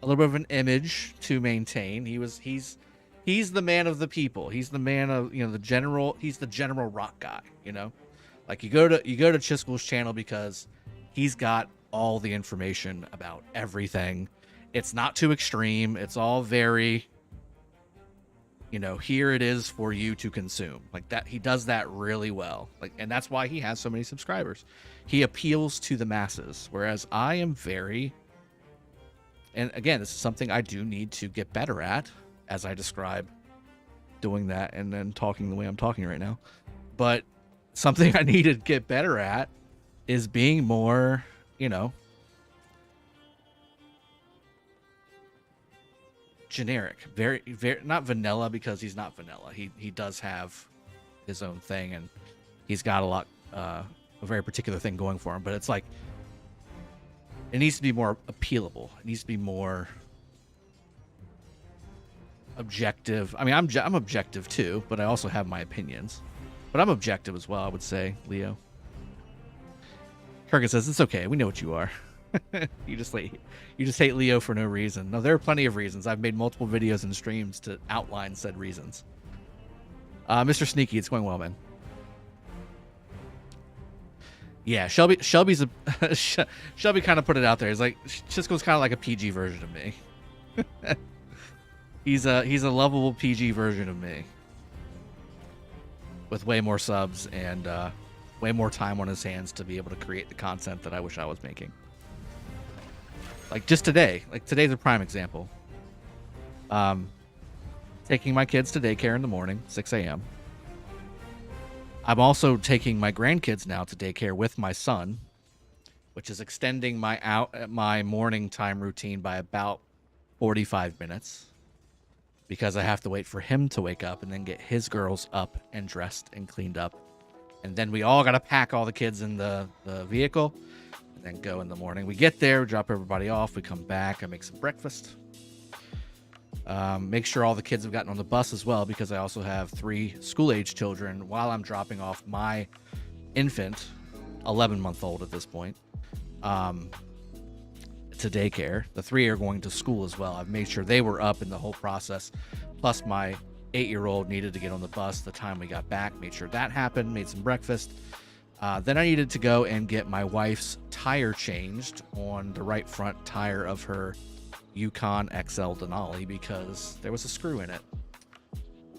a little bit of an image to maintain. He's the man of the people. He's the man of, you know, the general. He's the general rock guy, you know. Like, you go to Chiskel's channel because he's got all the information about everything. It's not too extreme. It's all very, you know, here it is for you to consume. Like that, he does that really well. Like, and that's why he has so many subscribers. He appeals to the masses, whereas I am very, and again, this is something I do need to get better at, as I describe doing that and then talking the way I'm talking right now. But something I need to get better at is being more, you know, generic, very not vanilla, because he's not vanilla. He does have his own thing, and he's got a very particular thing going for him. But it's like, it needs to be more appealable. It needs to be more objective. I mean, I'm objective too, but I also have my opinions. But I'm objective as well, I would say, Leo. Kurgan says, it's okay. We know what you are. You just hate Leo for no reason. No, there are plenty of reasons. I've made multiple videos and streams to outline said reasons. Mr. Sneaky, it's going well, man. Yeah, Shelby's a Shelby kind of put it out there. He's like, Chisco's kind of like a PG version of me. He's a lovable PG version of me, with way more subs and way more time on his hands to be able to create the content that I wish I was making. Like just today, like today's a prime example. Taking my kids to daycare in the morning, 6 a.m. I'm also taking my grandkids now to daycare with my son, which is extending my morning time routine by about 45 minutes because I have to wait for him to wake up and then get his girls up and dressed and cleaned up. And then we all got to pack all the kids in the vehicle and then go in the morning. We get there, drop everybody off. We come back. I make some breakfast. Make sure all the kids have gotten on the bus as well because I also have 3 school-age children while I'm dropping off my infant, 11-month-old at this point, to daycare. The 3 are going to school as well. I've made sure they were up in the whole process. Plus my 8-year-old needed to get on the bus the time we got back. Made sure that happened. Made some breakfast. Then I needed to go and get my wife's tire changed on the right front tire of her Yukon XL Denali because there was a screw in it.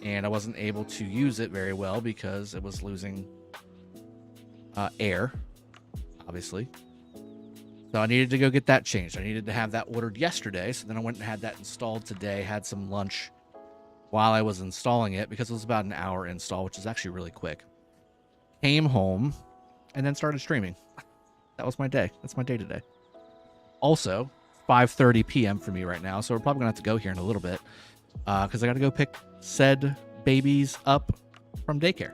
And I wasn't able to use it very well because it was losing air, obviously. So I needed to go get that changed. I needed to have that ordered yesterday. So then I went and had that installed today. Had some lunch while I was installing it because it was about an hour install, which is actually really quick. Came home and then started streaming. That was my day. That's my day today. Also, 5:30 p.m. for me right now. So we're probably going to have to go here in a little bit because I got to go pick said babies up from daycare.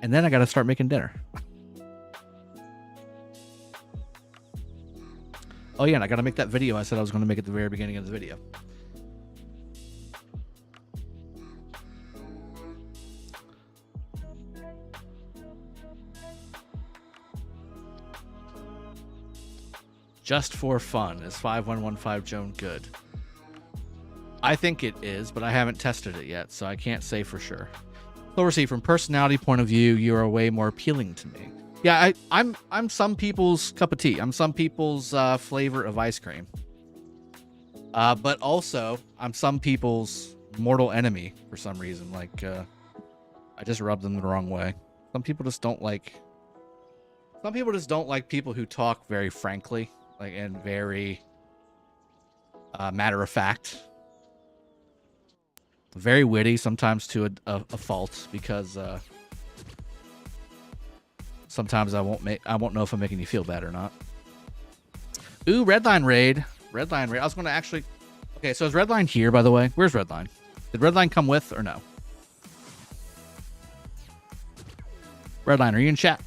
And then I got to start making dinner. Oh, yeah, and I got to make that video I said I was going to make at the very beginning of the video. Just for fun. Is 5115 Joan good? I think it is, but I haven't tested it yet, so I can't say for sure. Cloverseed, from personality point of view, you are way more appealing to me. Yeah, I'm some people's cup of tea. I'm some people's flavor of ice cream. But also, I'm some people's mortal enemy for some reason. Like, I just rub them the wrong way. Some people just don't like people who talk very frankly, like, and very matter of fact. Very witty, sometimes to a fault, because sometimes I won't know if I'm making you feel bad or not. Ooh, Redline raid. Redline raid. I was going to actually... Okay, so is Redline here, by the way? Where's Redline? Did Redline come with or no? Redline, are you in chat?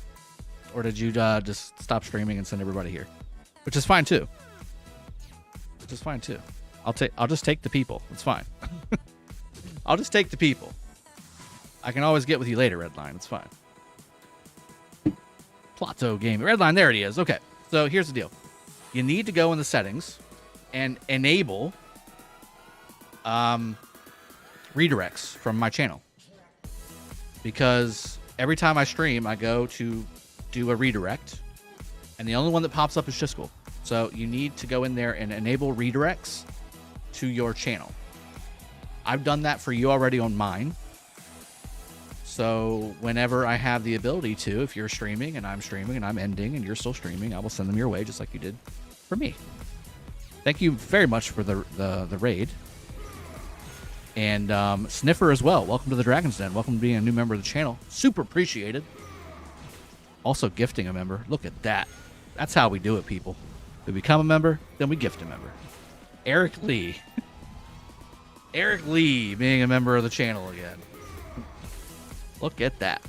Or did you just stop streaming and send everybody here? Which is fine too. Which is fine too. I'll just take the people. It's fine. I'll just take the people. I can always get with you later, Redline. It's fine. Plateau Gaming. Redline, there it is. Okay, so here's the deal. You need to go in the settings and enable redirects from my channel. Because every time I stream, I go to do a redirect, and the only one that pops up is Shiskel. So you need to go in there and enable redirects to your channel. I've done that for you already on mine. So whenever I have the ability to, if you're streaming and I'm ending and you're still streaming, I will send them your way just like you did for me. Thank you very much for the raid. And Sniffer as well. Welcome to the Dragon's Den. Welcome to being a new member of the channel. Super appreciated. Also gifting a member. Look at that. That's how we do it, people. We become a member, then we gift a member. Eric Lee. Eric Lee being a member of the channel again. Look at that.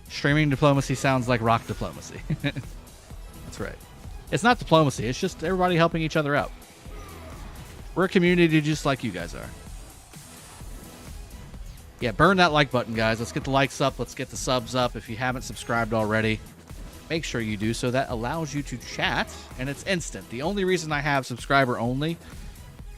Streaming diplomacy sounds like rock diplomacy. That's right. It's not diplomacy. It's just everybody helping each other out. We're a community just like you guys are. Yeah, burn that like button, guys. Let's get the likes up. Let's get the subs up. If you haven't subscribed already, make sure you do so. That allows you to chat, and it's instant. The only reason I have subscriber only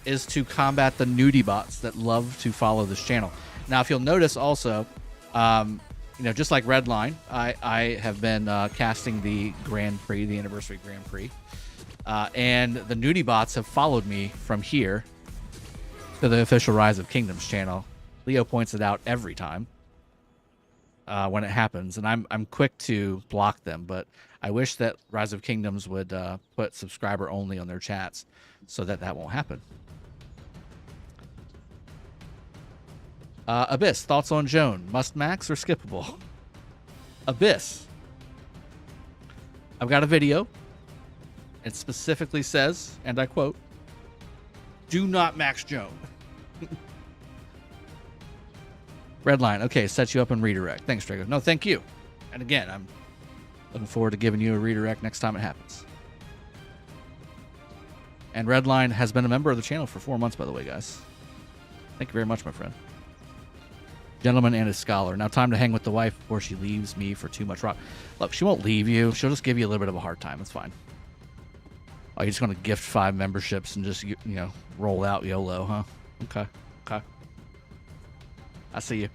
is to combat the nudie bots that love to follow this channel. Now, if you'll notice also, just like Redline, I have been casting the Grand Prix, the Anniversary Grand Prix, and the nudie bots have followed me from here to the official Rise of Kingdoms channel. Leo points it out every time when it happens, and I'm quick to block them, but I wish that Rise of Kingdoms would put subscriber only on their chats so that won't happen. Abyss, thoughts on Joan? Must max or skippable? Abyss. I've got a video. It specifically says, and I quote, "Do not max Joan." Redline. Okay, set you up and redirect. Thanks, Drago. No, thank you. And again, I'm looking forward to giving you a redirect next time it happens. And Redline has been a member of the channel for 4 months, by the way, guys. Thank you very much, my friend. Gentleman and a scholar. Now time to hang with the wife before she leaves me for too much rock. Look, she won't leave you. She'll just give you a little bit of a hard time. It's fine. Oh, you're just going to gift 5 memberships and just, roll out YOLO, huh? Okay. Okay. I see you.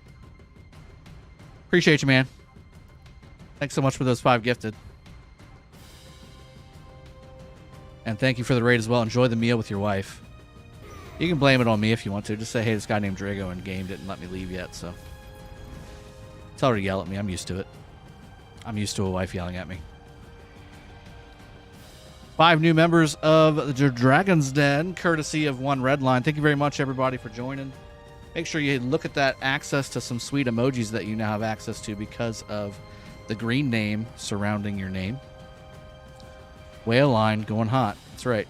Appreciate you, man. Thanks so much for those 5 gifted. And thank you for the raid as well. Enjoy the meal with your wife. You can blame it on me if you want to. Just say, hey, this guy named Drago in game didn't let me leave yet, so. Tell her to yell at me. I'm used to it. I'm used to a wife yelling at me. 5 new members of the Dragon's Den, courtesy of one Redline. Thank you very much, everybody, for joining. Make sure you look at that access to some sweet emojis that you now have access to because of the green name surrounding your name. Whale line going hot. That's right.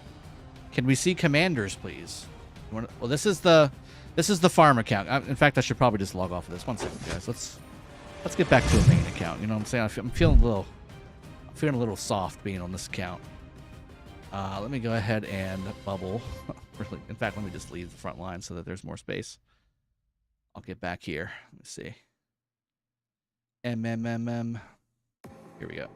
Can we see commanders, please? Well, this is the farm account. In fact, I should probably just log off of this. 1 second, guys. Let's get back to a main account. You know what I'm saying? I'm feeling a little soft being on this account. Let me go ahead and bubble. Really, in fact, let me just leave the front line so that there's more space. I'll get back here. Let me see. MMMM. Here we go.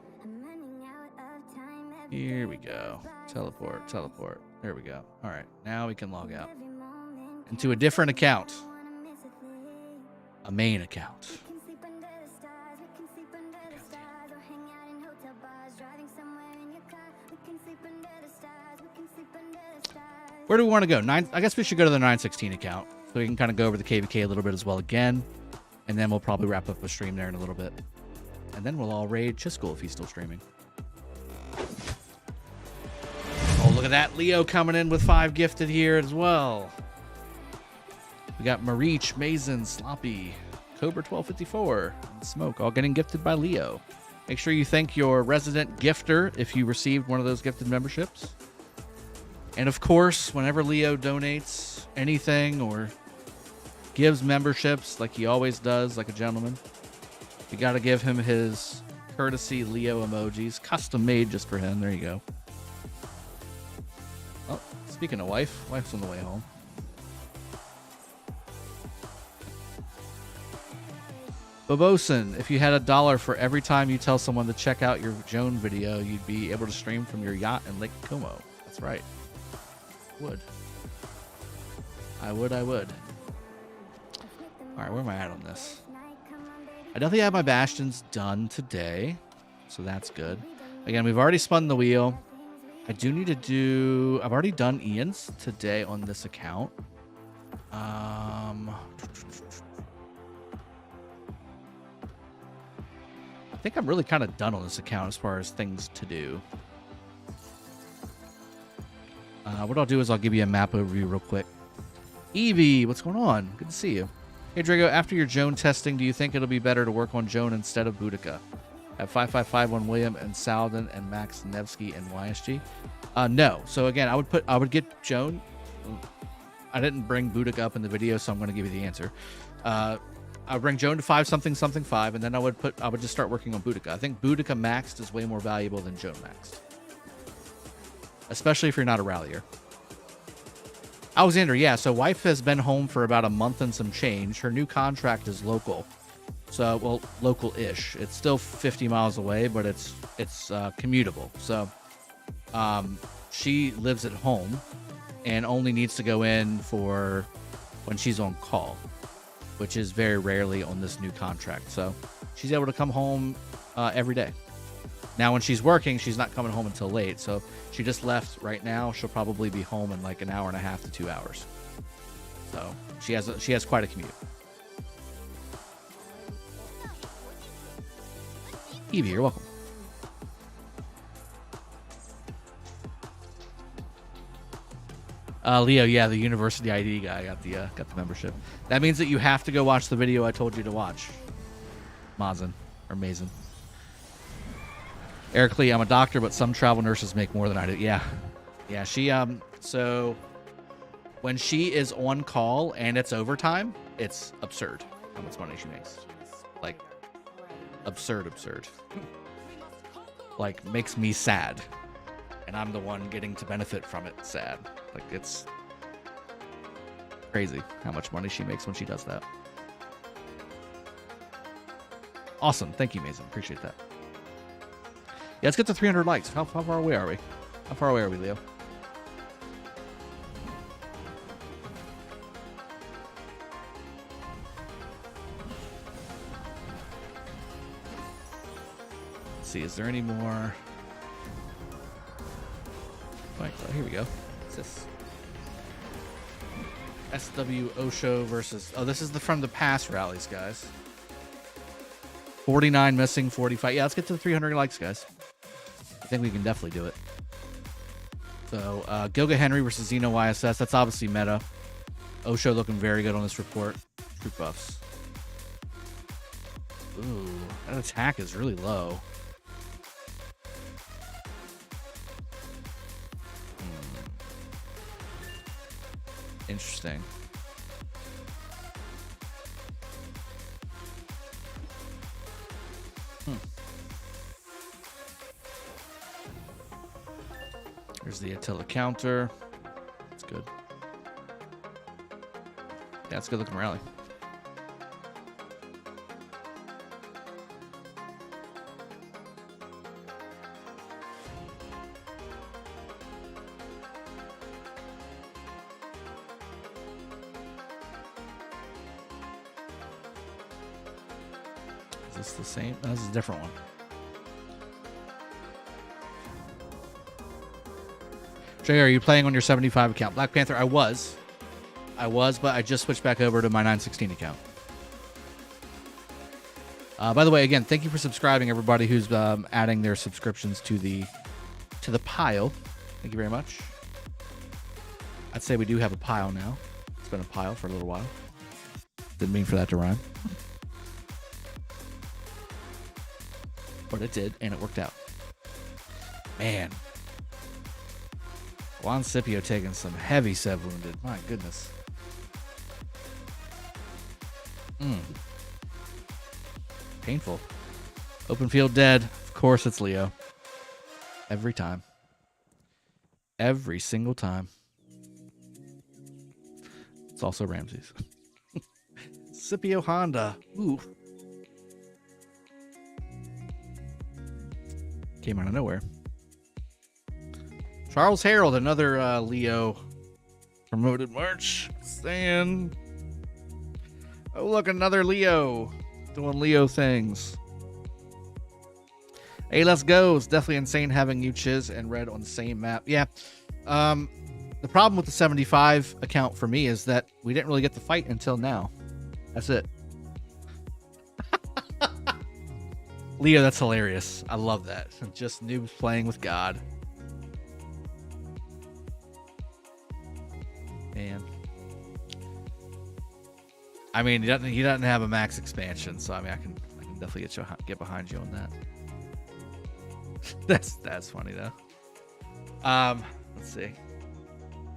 Here we go. Teleport, teleport. There we go. All right, now we can log out into a different account. A main account. Where do we want to go? I guess we should go to the 916 account so we can kind of go over the KvK a little bit as well again. And then we'll probably wrap up the stream there in a little bit. And then we'll all raid Chiscool if he's still streaming. Oh, look at that. Leo coming in with 5 gifted here as well. We got Marich, Mason, Sloppy, Cobra 1254, and Smoke all getting gifted by Leo. Make sure you thank your resident gifter if you received one of those gifted memberships. And of course, whenever Leo donates anything or gives memberships like he always does, like a gentleman, you got to give him his courtesy Leo emojis, custom made just for him. There you go. Oh, speaking of wife's on the way home. Bobosin, if you had $1 for every time you tell someone to check out your Joan video, you'd be able to stream from your yacht in Lake Como. That's right. I would. All right, where am I at on this? I definitely have my bastions done today, so that's good. Again, we've already spun the wheel. I do need to do... I've already done Ian's today on this account. I think I'm really kind of done on this account as far as things to do. What I'll do is I'll give you a map overview real quick. Evie, what's going on? Good to see you. Hey, Drago, after your Joan testing, do you think it'll be better to work on Joan instead of Boudica? Have 555 on William and Saladin and Max Nevsky and YSG? No. So again, I would get Joan. I didn't bring Boudica up in the video, so I'm going to give you the answer. I would bring Joan to 5 something 5, and then I would just start working on Boudica. I think Boudica maxed is way more valuable than Joan maxed, especially if you're not a rallier. Alexander, yeah, so wife has been home for about a month and some change. Her new contract is local. So, well, local-ish. It's still 50 miles away, but it's commutable. So, she lives at home and only needs to go in for when she's on call, which is very rarely on this new contract. So, she's able to come home every day. Now, when she's working, she's not coming home until late. So she just left right now. She'll probably be home in like an hour and a half to 2 hours. So she has quite a commute. Evie, you're welcome. Leo, yeah, the university ID guy got the membership. That means that you have to go watch the video I told you to watch. Mazen or Mazen. Eric Lee, I'm a doctor, but some travel nurses make more than I do. Yeah, yeah. She so when she is on call and it's overtime, it's absurd how much money she makes. Like absurd. Like makes me sad, and I'm the one getting to benefit from it. Sad. Like it's crazy how much money she makes when she does that. Awesome. Thank you, Mason. Appreciate that. Yeah, let's get to 300 likes. How far away are we? How far away are we, Leo? Let's see. Is there any more? Right, oh, here we go. What's this? SW Osho versus... Oh, this is from the past rallies, guys. 49 missing, 45. Yeah, let's get to the 300 likes, guys. I think we can definitely do it. So, Gilga Henry versus Xeno YSS. That's obviously meta. Osho looking very good on this report. Troop buffs. Ooh, that attack is really low. Interesting. Here's the Attila counter. That's good. Yeah, it's a good looking rally. Is this the same? No, this is a different one. Jay, are you playing on your 75 account? Black Panther, I was, but I just switched back over to my 916 account. By the way, again, thank you for subscribing, everybody who's adding their subscriptions to the pile. Thank you very much. I'd say we do have a pile now. It's been a pile for a little while. Didn't mean for that to rhyme. But it did, and it worked out. Man. Juan Scipio taking some heavy Sev wounded. My goodness. Painful. Open field dead. Of course it's Leo. Every time. Every single time. It's also Ramses. Scipio Honda. Ooh. Came out of nowhere. Charles Harold, another Leo promoted March. Saying, oh, look, another Leo doing Leo things. Hey, let's go. It's definitely insane having you, Chiz, and Red on the same map. Yeah. The problem with the 75 account for me is that we didn't really get the fight until now. That's it. Leo, that's hilarious. I love that. Just noobs playing with God. Man. I mean, he doesn't have a max expansion, so I mean, I can definitely get behind you on that. That's funny though. Let's see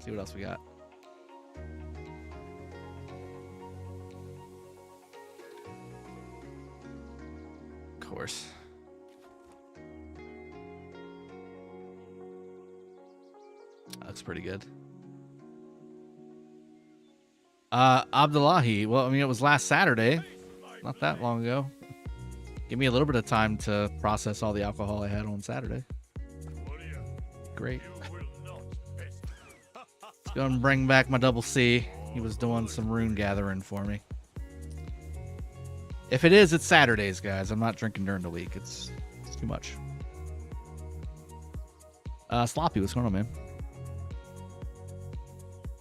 what else we got. Of course. That looks pretty good. Abdullahi. Well, I mean, it was last Saturday. Not that long ago. Give me a little bit of time to process all the alcohol I had on Saturday. Great. Let's go and bring back my double C. He was doing some rune gathering for me. If it is, it's Saturdays, guys. I'm not drinking during the week. It's too much. Sloppy, what's going on, man?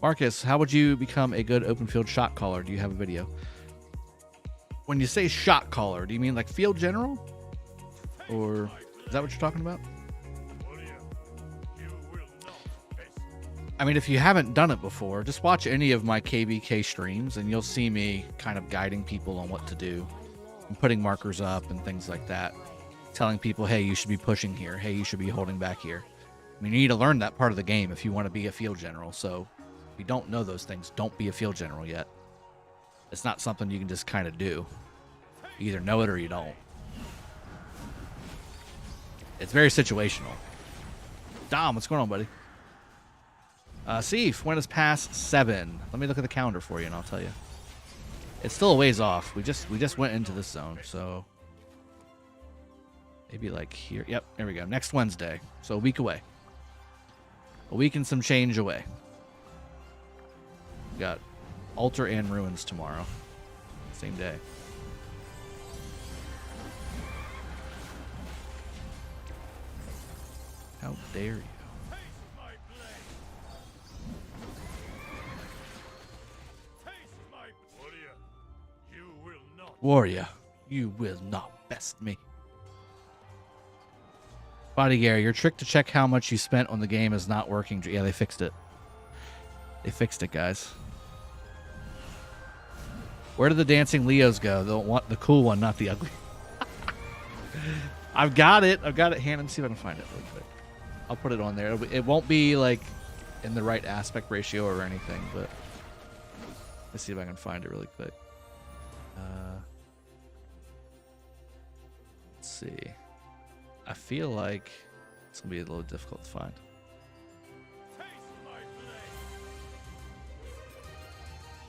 Marcus, how would you become a good open field shot caller? Do you have a video? When you say shot caller, do you mean like field general? Or is that what you're talking about? I mean, if you haven't done it before, just watch any of my KvK streams and you'll see me kind of guiding people on what to do and putting markers up and things like that. Telling people, hey, you should be pushing here. Hey, you should be holding back here. I mean, you need to learn that part of the game if you want to be a field general. So if you don't know those things, don't be a field general yet. It's not something you can just kind of do. You either know it or you don't. It's very situational. Dom, what's going on, buddy? Seif, when is past 7? Let me look at the calendar for you, and I'll tell you. It's still a ways off. We just went into this zone, so maybe like here. Yep, there we go. Next Wednesday, so a week away. A week and some change away. We got Altar and Ruins tomorrow, same day. How dare you? Warrior, you will not best me. Body Gary, your trick to check how much you spent on the game is not working. Yeah, they fixed it. They fixed it, guys. Where did the dancing Leos go? The cool one, not the ugly. I've got it. Hannah, let's see if I can find it real quick. I'll put it on there. It won't be like in the right aspect ratio or anything, but let's see if I can find it really quick. Let's see. I feel like it's gonna be a little difficult to find.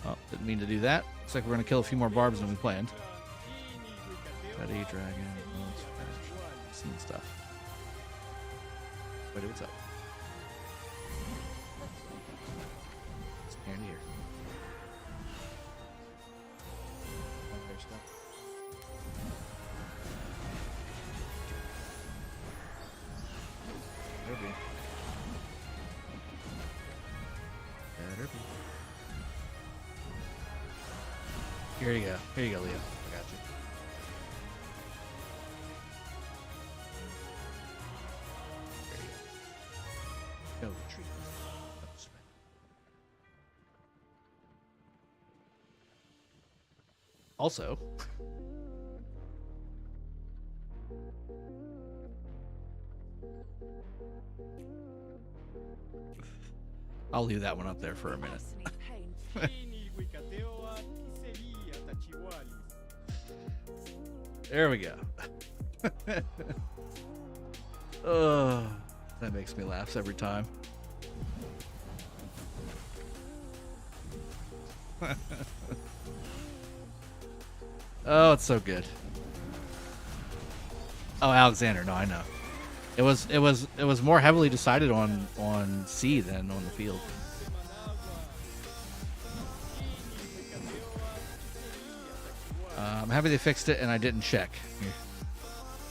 Oh, didn't mean to do that. Looks like we're gonna kill a few more barbs than we planned. Ready, dragon, seen stuff. Wait, what's up? It's here and here. Better be. Here you go. Here you go, Leo. I got you. There you go. No retreat. No sweat. Also, I'll leave that one up there for a minute. There we go. Oh, that makes me laugh every time. Oh, it's so good. Oh, Alexander. No, I know. It was more heavily decided on C than on the field. I'm happy they fixed it and I didn't check.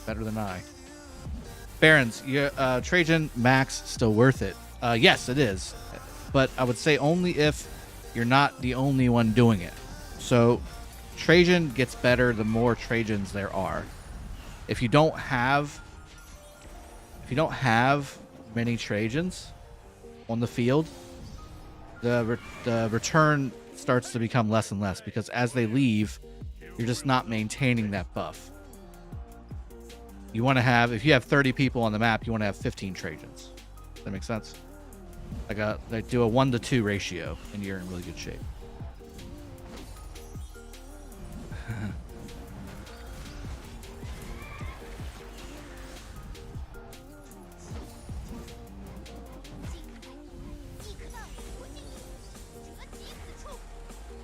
Better than I. Barons, Trajan Max still worth it? Yes, it is. But I would say only if you're not the only one doing it. So Trajan gets better the more Trajans there are. If you don't have many Trajans on the field, the return starts to become less and less because as they leave, you're just not maintaining that buff. You want to have, if you have 30 people on the map, you want to have 15 Trajans. Does that make sense? Like do a 1-to-2 ratio, and you're in really good shape.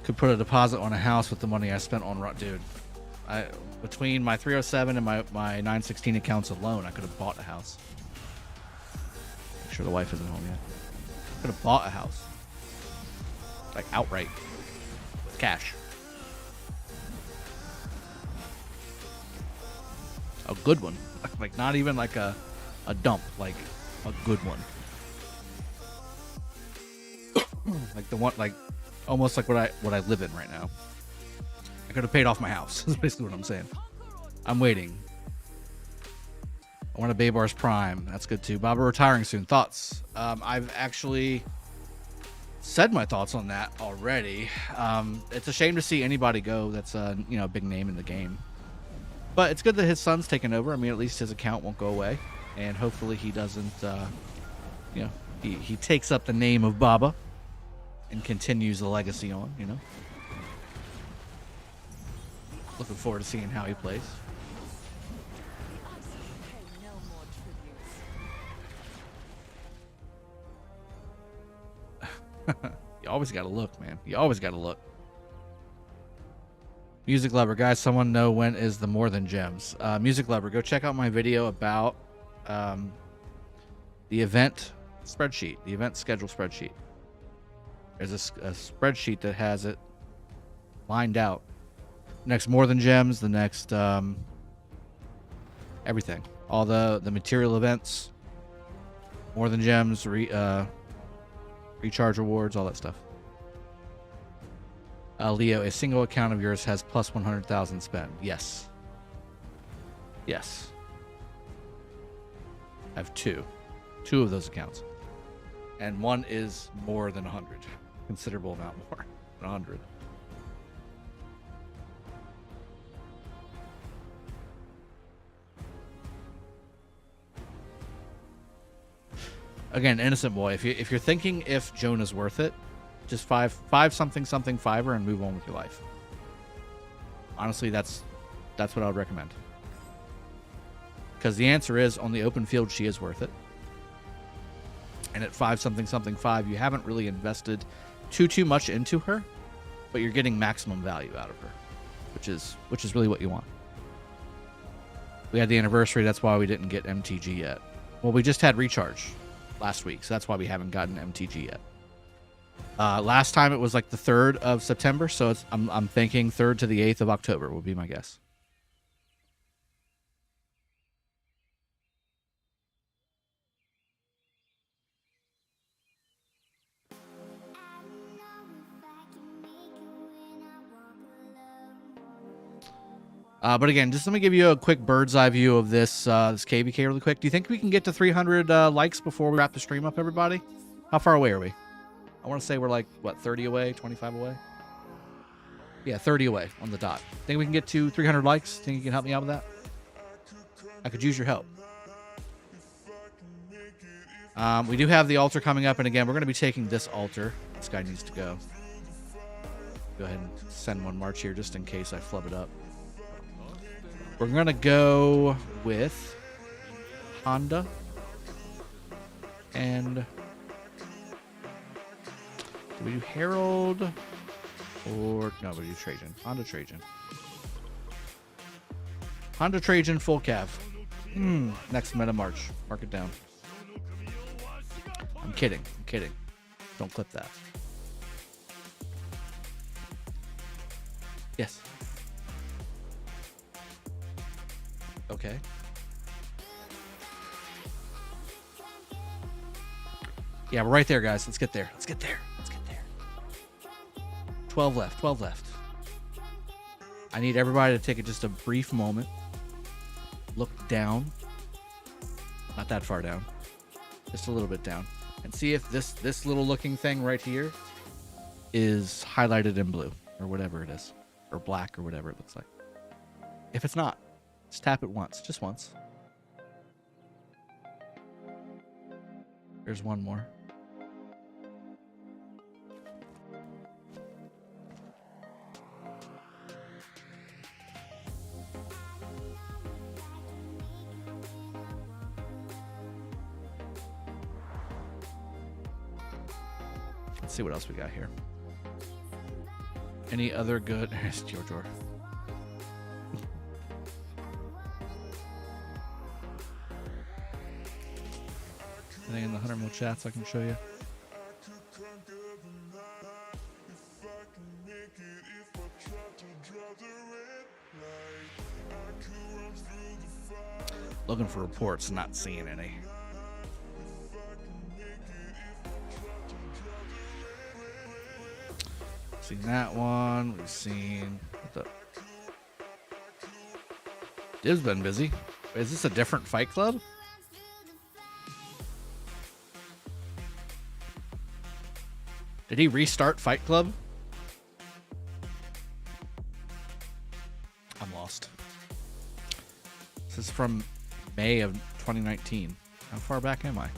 Could put a deposit on a house with the money I spent on dude. Between my 307 and my 916 accounts alone, I could have bought a house. Make sure the wife isn't home yet. Could have bought a house, like outright, with cash. A good one, like not even like a dump, like a good one. Like the one, like almost like what I live in right now. I could have paid off my house. That's basically what I'm saying. I'm waiting. I want a Baybar's Prime. That's good too. Baba retiring soon. Thoughts? I've actually said my thoughts on that already. It's a shame to see anybody go that's a big name in the game. But it's good that his son's taken over. I mean, at least his account won't go away, and hopefully he doesn't. He takes up the name of Baba and continues the legacy on. Looking forward to seeing how he plays. You always got to look, man. You always got to look. Music Lover, guys, someone know when is the More Than Gems? Music Lover, go check out my video about the event spreadsheet, the event schedule spreadsheet. There's a spreadsheet that has it lined out. Next More Than Gems, the next everything. All the material events, More Than Gems, recharge rewards, all that stuff. Leo, a single account of yours has plus 100,000 spent. Yes. Yes. I have two of those accounts. And one is more than 100. Considerable amount more than 100. Again, innocent boy, if you're thinking if Joan is worth it, just five something fiver and move on with your life. Honestly, that's what I would recommend. Because the answer is, on the open field, she is worth it. And at five something five, you haven't really invested too much into her, but you're getting maximum value out of her, which is really what you want. We had the anniversary, that's why we didn't get MTG yet. Well, we just had recharge last week, so that's why we haven't gotten MTG yet. Last time it was like the 3rd of September, so I'm thinking 3rd to the 8th of October would be my guess. But again, just let me give you a quick bird's eye view of this KvK really quick. Do you think we can get to 300 likes before we wrap the stream up, everybody? How far away are we? I want to say we're like, what, 30 away, 25 away? Yeah, 30 away on the dot. Think we can get to 300 likes? Think you can help me out with that? I could use your help. We do have the altar coming up, and again, we're going to be taking this altar. This guy needs to go. Go ahead and send one march here just in case I flub it up. We're going to go with Honda and do we do Herald or no, we do Trajan. Honda Trajan. Honda Trajan full cav. Next meta march. Mark it down. I'm kidding. Don't clip that. Yes. Okay. Yeah, we're right there, guys. Let's get there. 12 left. I need everybody to take just a brief moment. Look down. Not that far down. Just a little bit down. And see if this little looking thing right here is highlighted in blue or whatever it is. Or black or whatever it looks like. If it's not, just tap it once. Just once. There's one more. Let's see what else we got here. Any other good... There's Jojo. Anything in the 100 mil chats I can show you? Looking for reports, not seeing any. Seen that one. We've seen the Div's been busy. Is this a different fight club? Did he restart Fight Club? I'm lost. This is from May of 2019. How far back am I?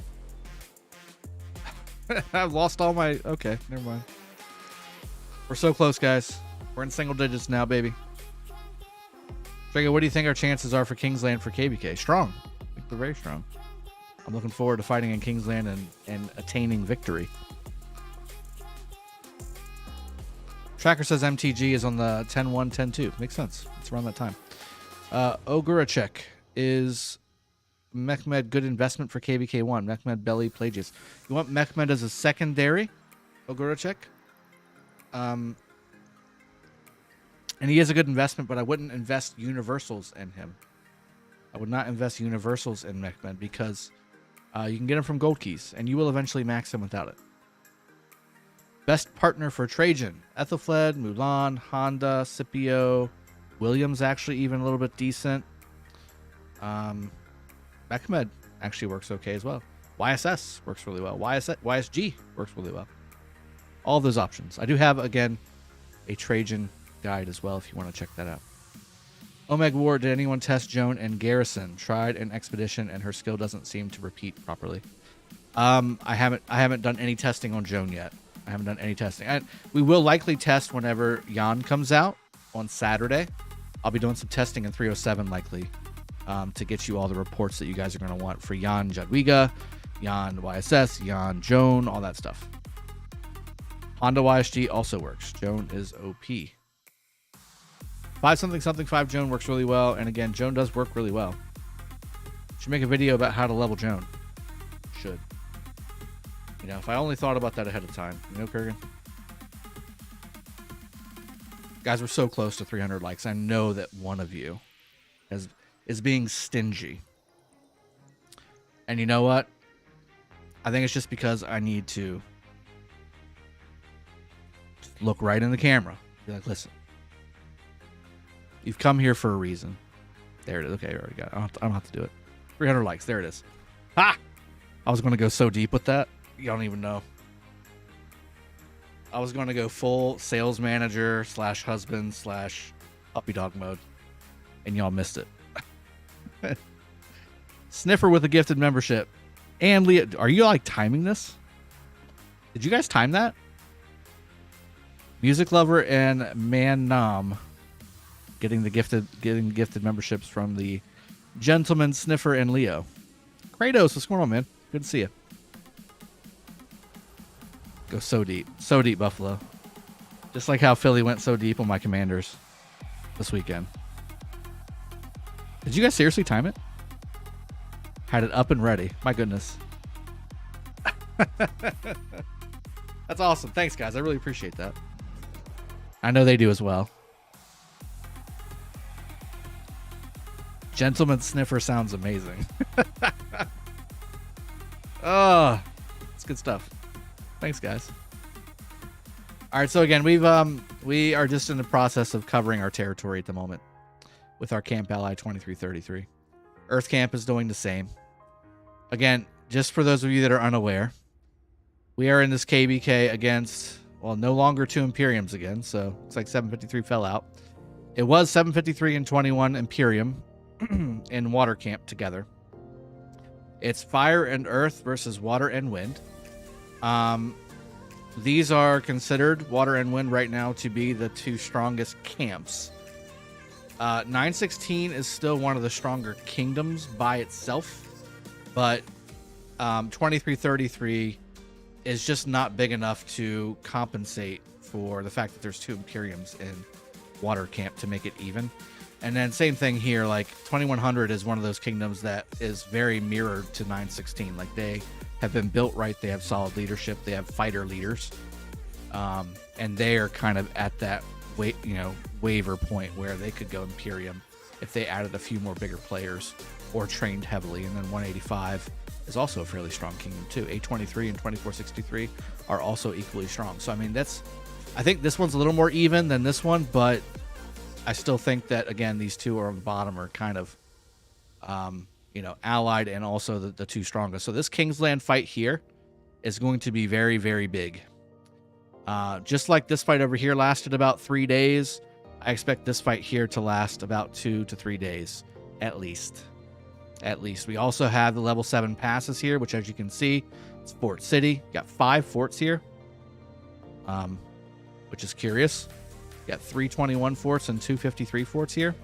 I've lost all my... Okay, never mind. We're so close, guys. We're in single digits now, baby. Drago, what do you think our chances are for Kingsland for KvK? Strong. I think they're very strong. I'm looking forward to fighting in Kingsland and attaining victory. Tracker says MTG is on the 10-1, 10-2. Makes sense. It's around that time. Oguracek, is Mehmed good investment for KvK1? Mehmed Belly Plagius. You want Mehmed as a secondary? Oguracek? And he is a good investment, but I wouldn't invest universals in him. I would not invest universals in Mehmed because you can get him from gold keys, and you will eventually max him without it. Best partner for Trajan. Ethelfled, Mulan, Honda, Scipio, Williams actually even a little bit decent. Mehmed actually works okay as well. YSS works really well. YSG works really well. All those options. I do have, again, a Trajan guide as well if you want to check that out. Omeg War, did anyone test Joan and Garrison? Tried an expedition and her skill doesn't seem to repeat properly. I haven't done any testing on Joan yet. I haven't done any testing. We will likely test whenever Jan comes out on Saturday. I'll be doing some testing in 307 likely to get you all the reports that you guys are going to want for Jan Jadwiga, Jan YSS, Jan Joan, all that stuff. Honda YSG also works. Joan is OP. 5 Joan works really well. And again, Joan does work really well. Should make a video about how to level Joan. Should. You know, if I only thought about that ahead of time. You know, Kurgan? Guys, we're so close to 300 likes. I know that one of you is being stingy. And you know what? I think it's just because I need to look right in the camera. Be like, listen. You've come here for a reason. There it is. Okay, I already got it. I don't have to do it. 300 likes. There it is. Ha! I was going to go so deep with that. You don't even know. I was going to go full sales manager / husband / puppy dog mode. And y'all missed it. Sniffer with a gifted membership. And Leah, are you like timing this? Did you guys time that? Music Lover and Man Nam getting gifted memberships from the Gentleman Sniffer and Leo. Kratos, what's going on, man? Good to see you. Go so deep, Buffalo. Just like how Philly went so deep on my Commanders this weekend. Did you guys seriously time it? Had it up and ready. My goodness. That's awesome. Thanks, guys. I really appreciate that. I know they do as well. Gentleman Sniffer sounds amazing. Oh, it's good stuff. Thanks, guys. All right, so again, we are just in the process of covering our territory at the moment with our Camp Ally 2333. Earth Camp is doing the same. Again, just for those of you that are unaware, we are in this KvK against, well, no longer 2 Imperiums again, so it's like 753 fell out. It was 753 and 21 Imperium in Water Camp together. It's Fire and Earth versus Water and Wind. These are considered, Water and Wind right now, to be the 2 strongest camps. 916 is still one of the stronger kingdoms by itself, but 2333 is just not big enough to compensate for the fact that there's 2 Imperiums in Water Camp to make it even. And then same thing here, like 2100 is one of those kingdoms that is very mirrored to 916. Like they have been built right, they have solid leadership, they have fighter leaders, and they are kind of at that waiver point where they could go Imperium if they added a few more bigger players or trained heavily. And then 185 is also a fairly strong kingdom too. 823 and 2463 are also equally strong. So I mean, I think this one's a little more even than this one, but I still think that, again, these 2 are on the bottom are kind of allied and also the 2 strongest. So this Kingsland fight here is going to be very, very big. Just like this fight over here lasted about 3 days, I expect this fight here to last about 2 to 3 days, at least. At least. We also have the level 7 passes here, which, as you can see, it's Fort City. Got 5 forts here, which is curious. Got 321 forts and 253 forts here.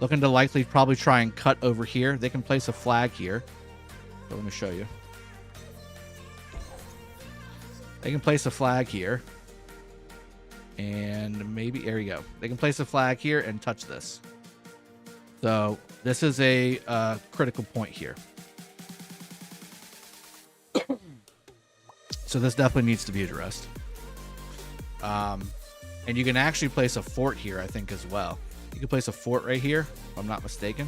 Looking to likely probably try and cut over here. They can place a flag here. So let me show you. They can place a flag here. And maybe, there you go. They can place a flag here and touch this. So this is a critical point here. So this definitely needs to be addressed. And you can actually place a fort here, I think, as well. You can place a fort right here, if I'm not mistaken,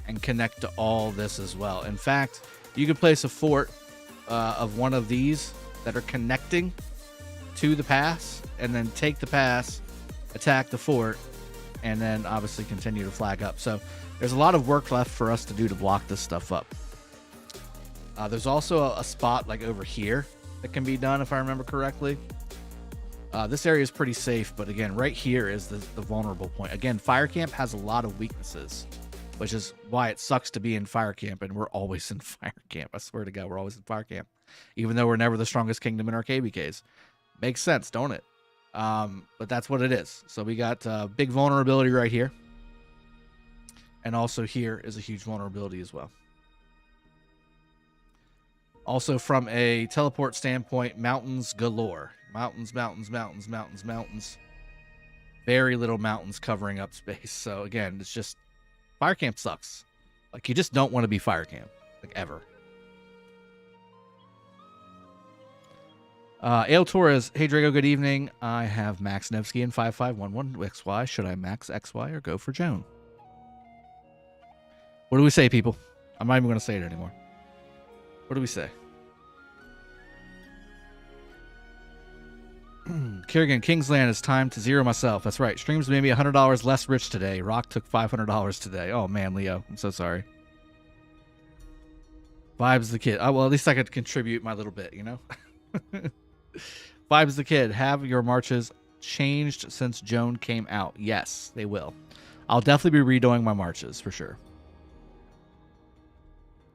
and connect to all this as well. In fact, you could place a fort of one of these that are connecting to the pass, and then take the pass, attack the fort, and then obviously continue to flag up. So there's a lot of work left for us to do to block this stuff up. There's also a spot like over here that can be done, if I remember correctly. This area is pretty safe, but again, right here is the vulnerable point. Again, Fire Camp has a lot of weaknesses, which is why it sucks to be in Fire Camp, and we're always in Fire Camp. I swear to God, we're always in Fire Camp, even though we're never the strongest kingdom in our KvKs. Makes sense, don't it? But that's what it is. So we got big vulnerability right here, and also here is a huge vulnerability as well. Also, from a teleport standpoint, mountains galore. Mountains, mountains, mountains, mountains, mountains. Very little mountains covering up space. So again, it's just, Fire Camp sucks. Like, you just don't want to be Fire Camp, like, ever. Ale Torres, hey Drago, good evening. I have Max Nevsky in 5511XY. Should I max XY or go for Joan? What do we say, people? I'm not even going to say it anymore. What do we say? Kerrigan, Kingsland, it's time to zero myself. That's right. Streams made me $100 less rich today. Rock took $500 today. Oh, man, Leo. I'm so sorry. Vibes the kid. Oh, well, at least I could contribute my little bit, you know? Vibes the kid. Have your marches changed since Joan came out? Yes, they will. I'll definitely be redoing my marches for sure.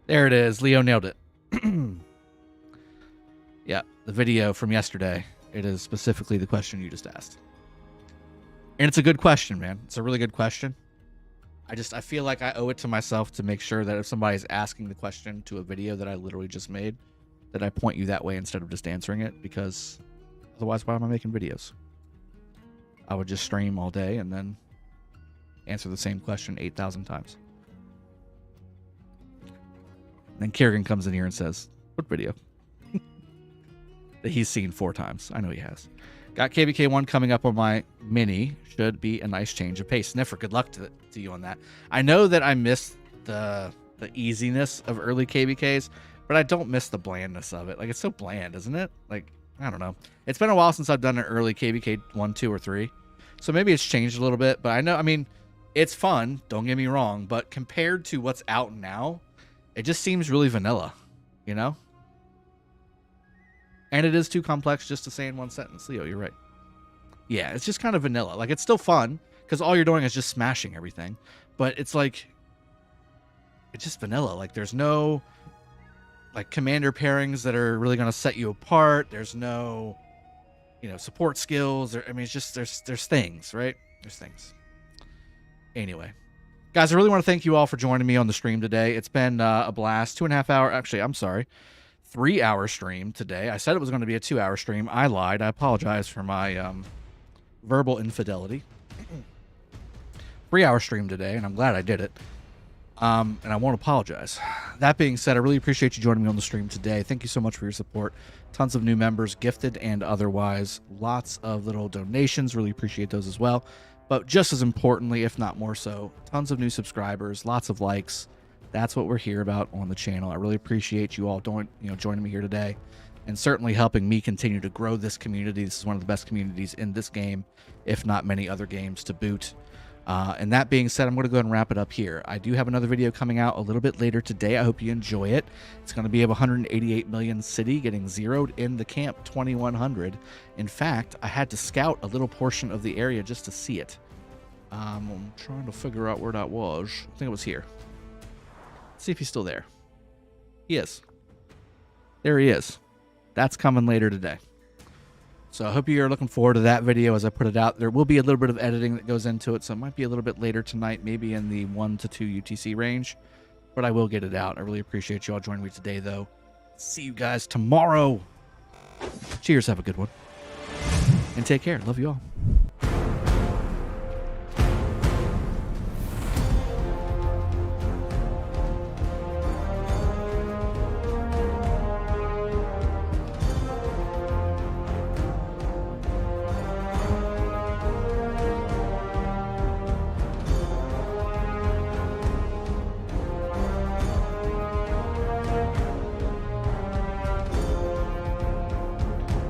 There it is. Leo nailed it. Yeah, the video from yesterday. It is specifically the question you just asked. And it's a good question, man. It's a really good question. I feel like I owe it to myself to make sure that if somebody's asking the question to a video that I literally just made, that I point you that way instead of just answering it, because otherwise, why am I making videos? I would just stream all day and then answer the same question 8,000 times. And then Kerrigan comes in here and says, what video? That he's seen 4 times. I know he has. Got KvK 1 coming up on my mini. Should be a nice change of pace. Sniffer, good luck to you on that. I know that I missed the easiness of early KvKs, but I don't miss the blandness of it. Like, it's so bland, isn't it? Like, I don't know. It's been a while since I've done an early KvK 1, 2, or 3. So maybe it's changed a little bit, but I mean, it's fun. Don't get me wrong. But compared to what's out now, it just seems really vanilla, you know? And it is too complex just to say in one sentence. Leo, you're right. Yeah, it's just kind of vanilla. Like, it's still fun, because all you're doing is just smashing everything. But it's like, it's just vanilla. Like, there's no, like, commander pairings that are really going to set you apart. There's no, you know, support skills. I mean, it's just, there's things, right? There's things. Anyway. Guys, I really want to thank you all for joining me on the stream today. It's been a blast. 2.5 hour, actually, I'm sorry. 3-hour stream today. I said it was going to be a 2-hour stream. I lied. I apologize for my verbal infidelity. 3-hour stream today, and I'm glad I did it. And I won't apologize. That being said, I really appreciate you joining me on the stream today. Thank you so much for your support. Tons of new members, gifted and otherwise. Lots of little donations. Really appreciate those as well. But just as importantly, if not more so, tons of new subscribers, lots of likes. That's what we're here about on the channel. I really appreciate you all joining me here today, and certainly helping me continue to grow this community. This is one of the best communities in this game, if not many other games to boot. And that being said, I'm going to go ahead and wrap it up here. I do have another video coming out a little bit later today. I hope you enjoy it. It's going to be of 188 million city getting zeroed in the camp 2100. In fact, I had to scout a little portion of the area just to see it. I'm trying to figure out where that was. I think it was here. Let's see if he's still there. He is. There he is. That's coming later today. So I hope you're looking forward to that video as I put it out. There will be a little bit of editing that goes into it, so it might be a little bit later tonight, maybe in the 1 to 2 UTC range, but I will get it out. I really appreciate you all joining me today, though. See you guys tomorrow. Cheers. Have a good one. And take care. Love you all.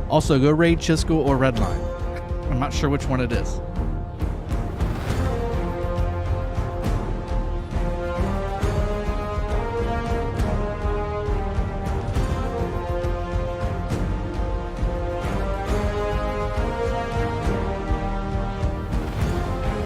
Also, go raid Chisco or Redline. I'm not sure which one it is.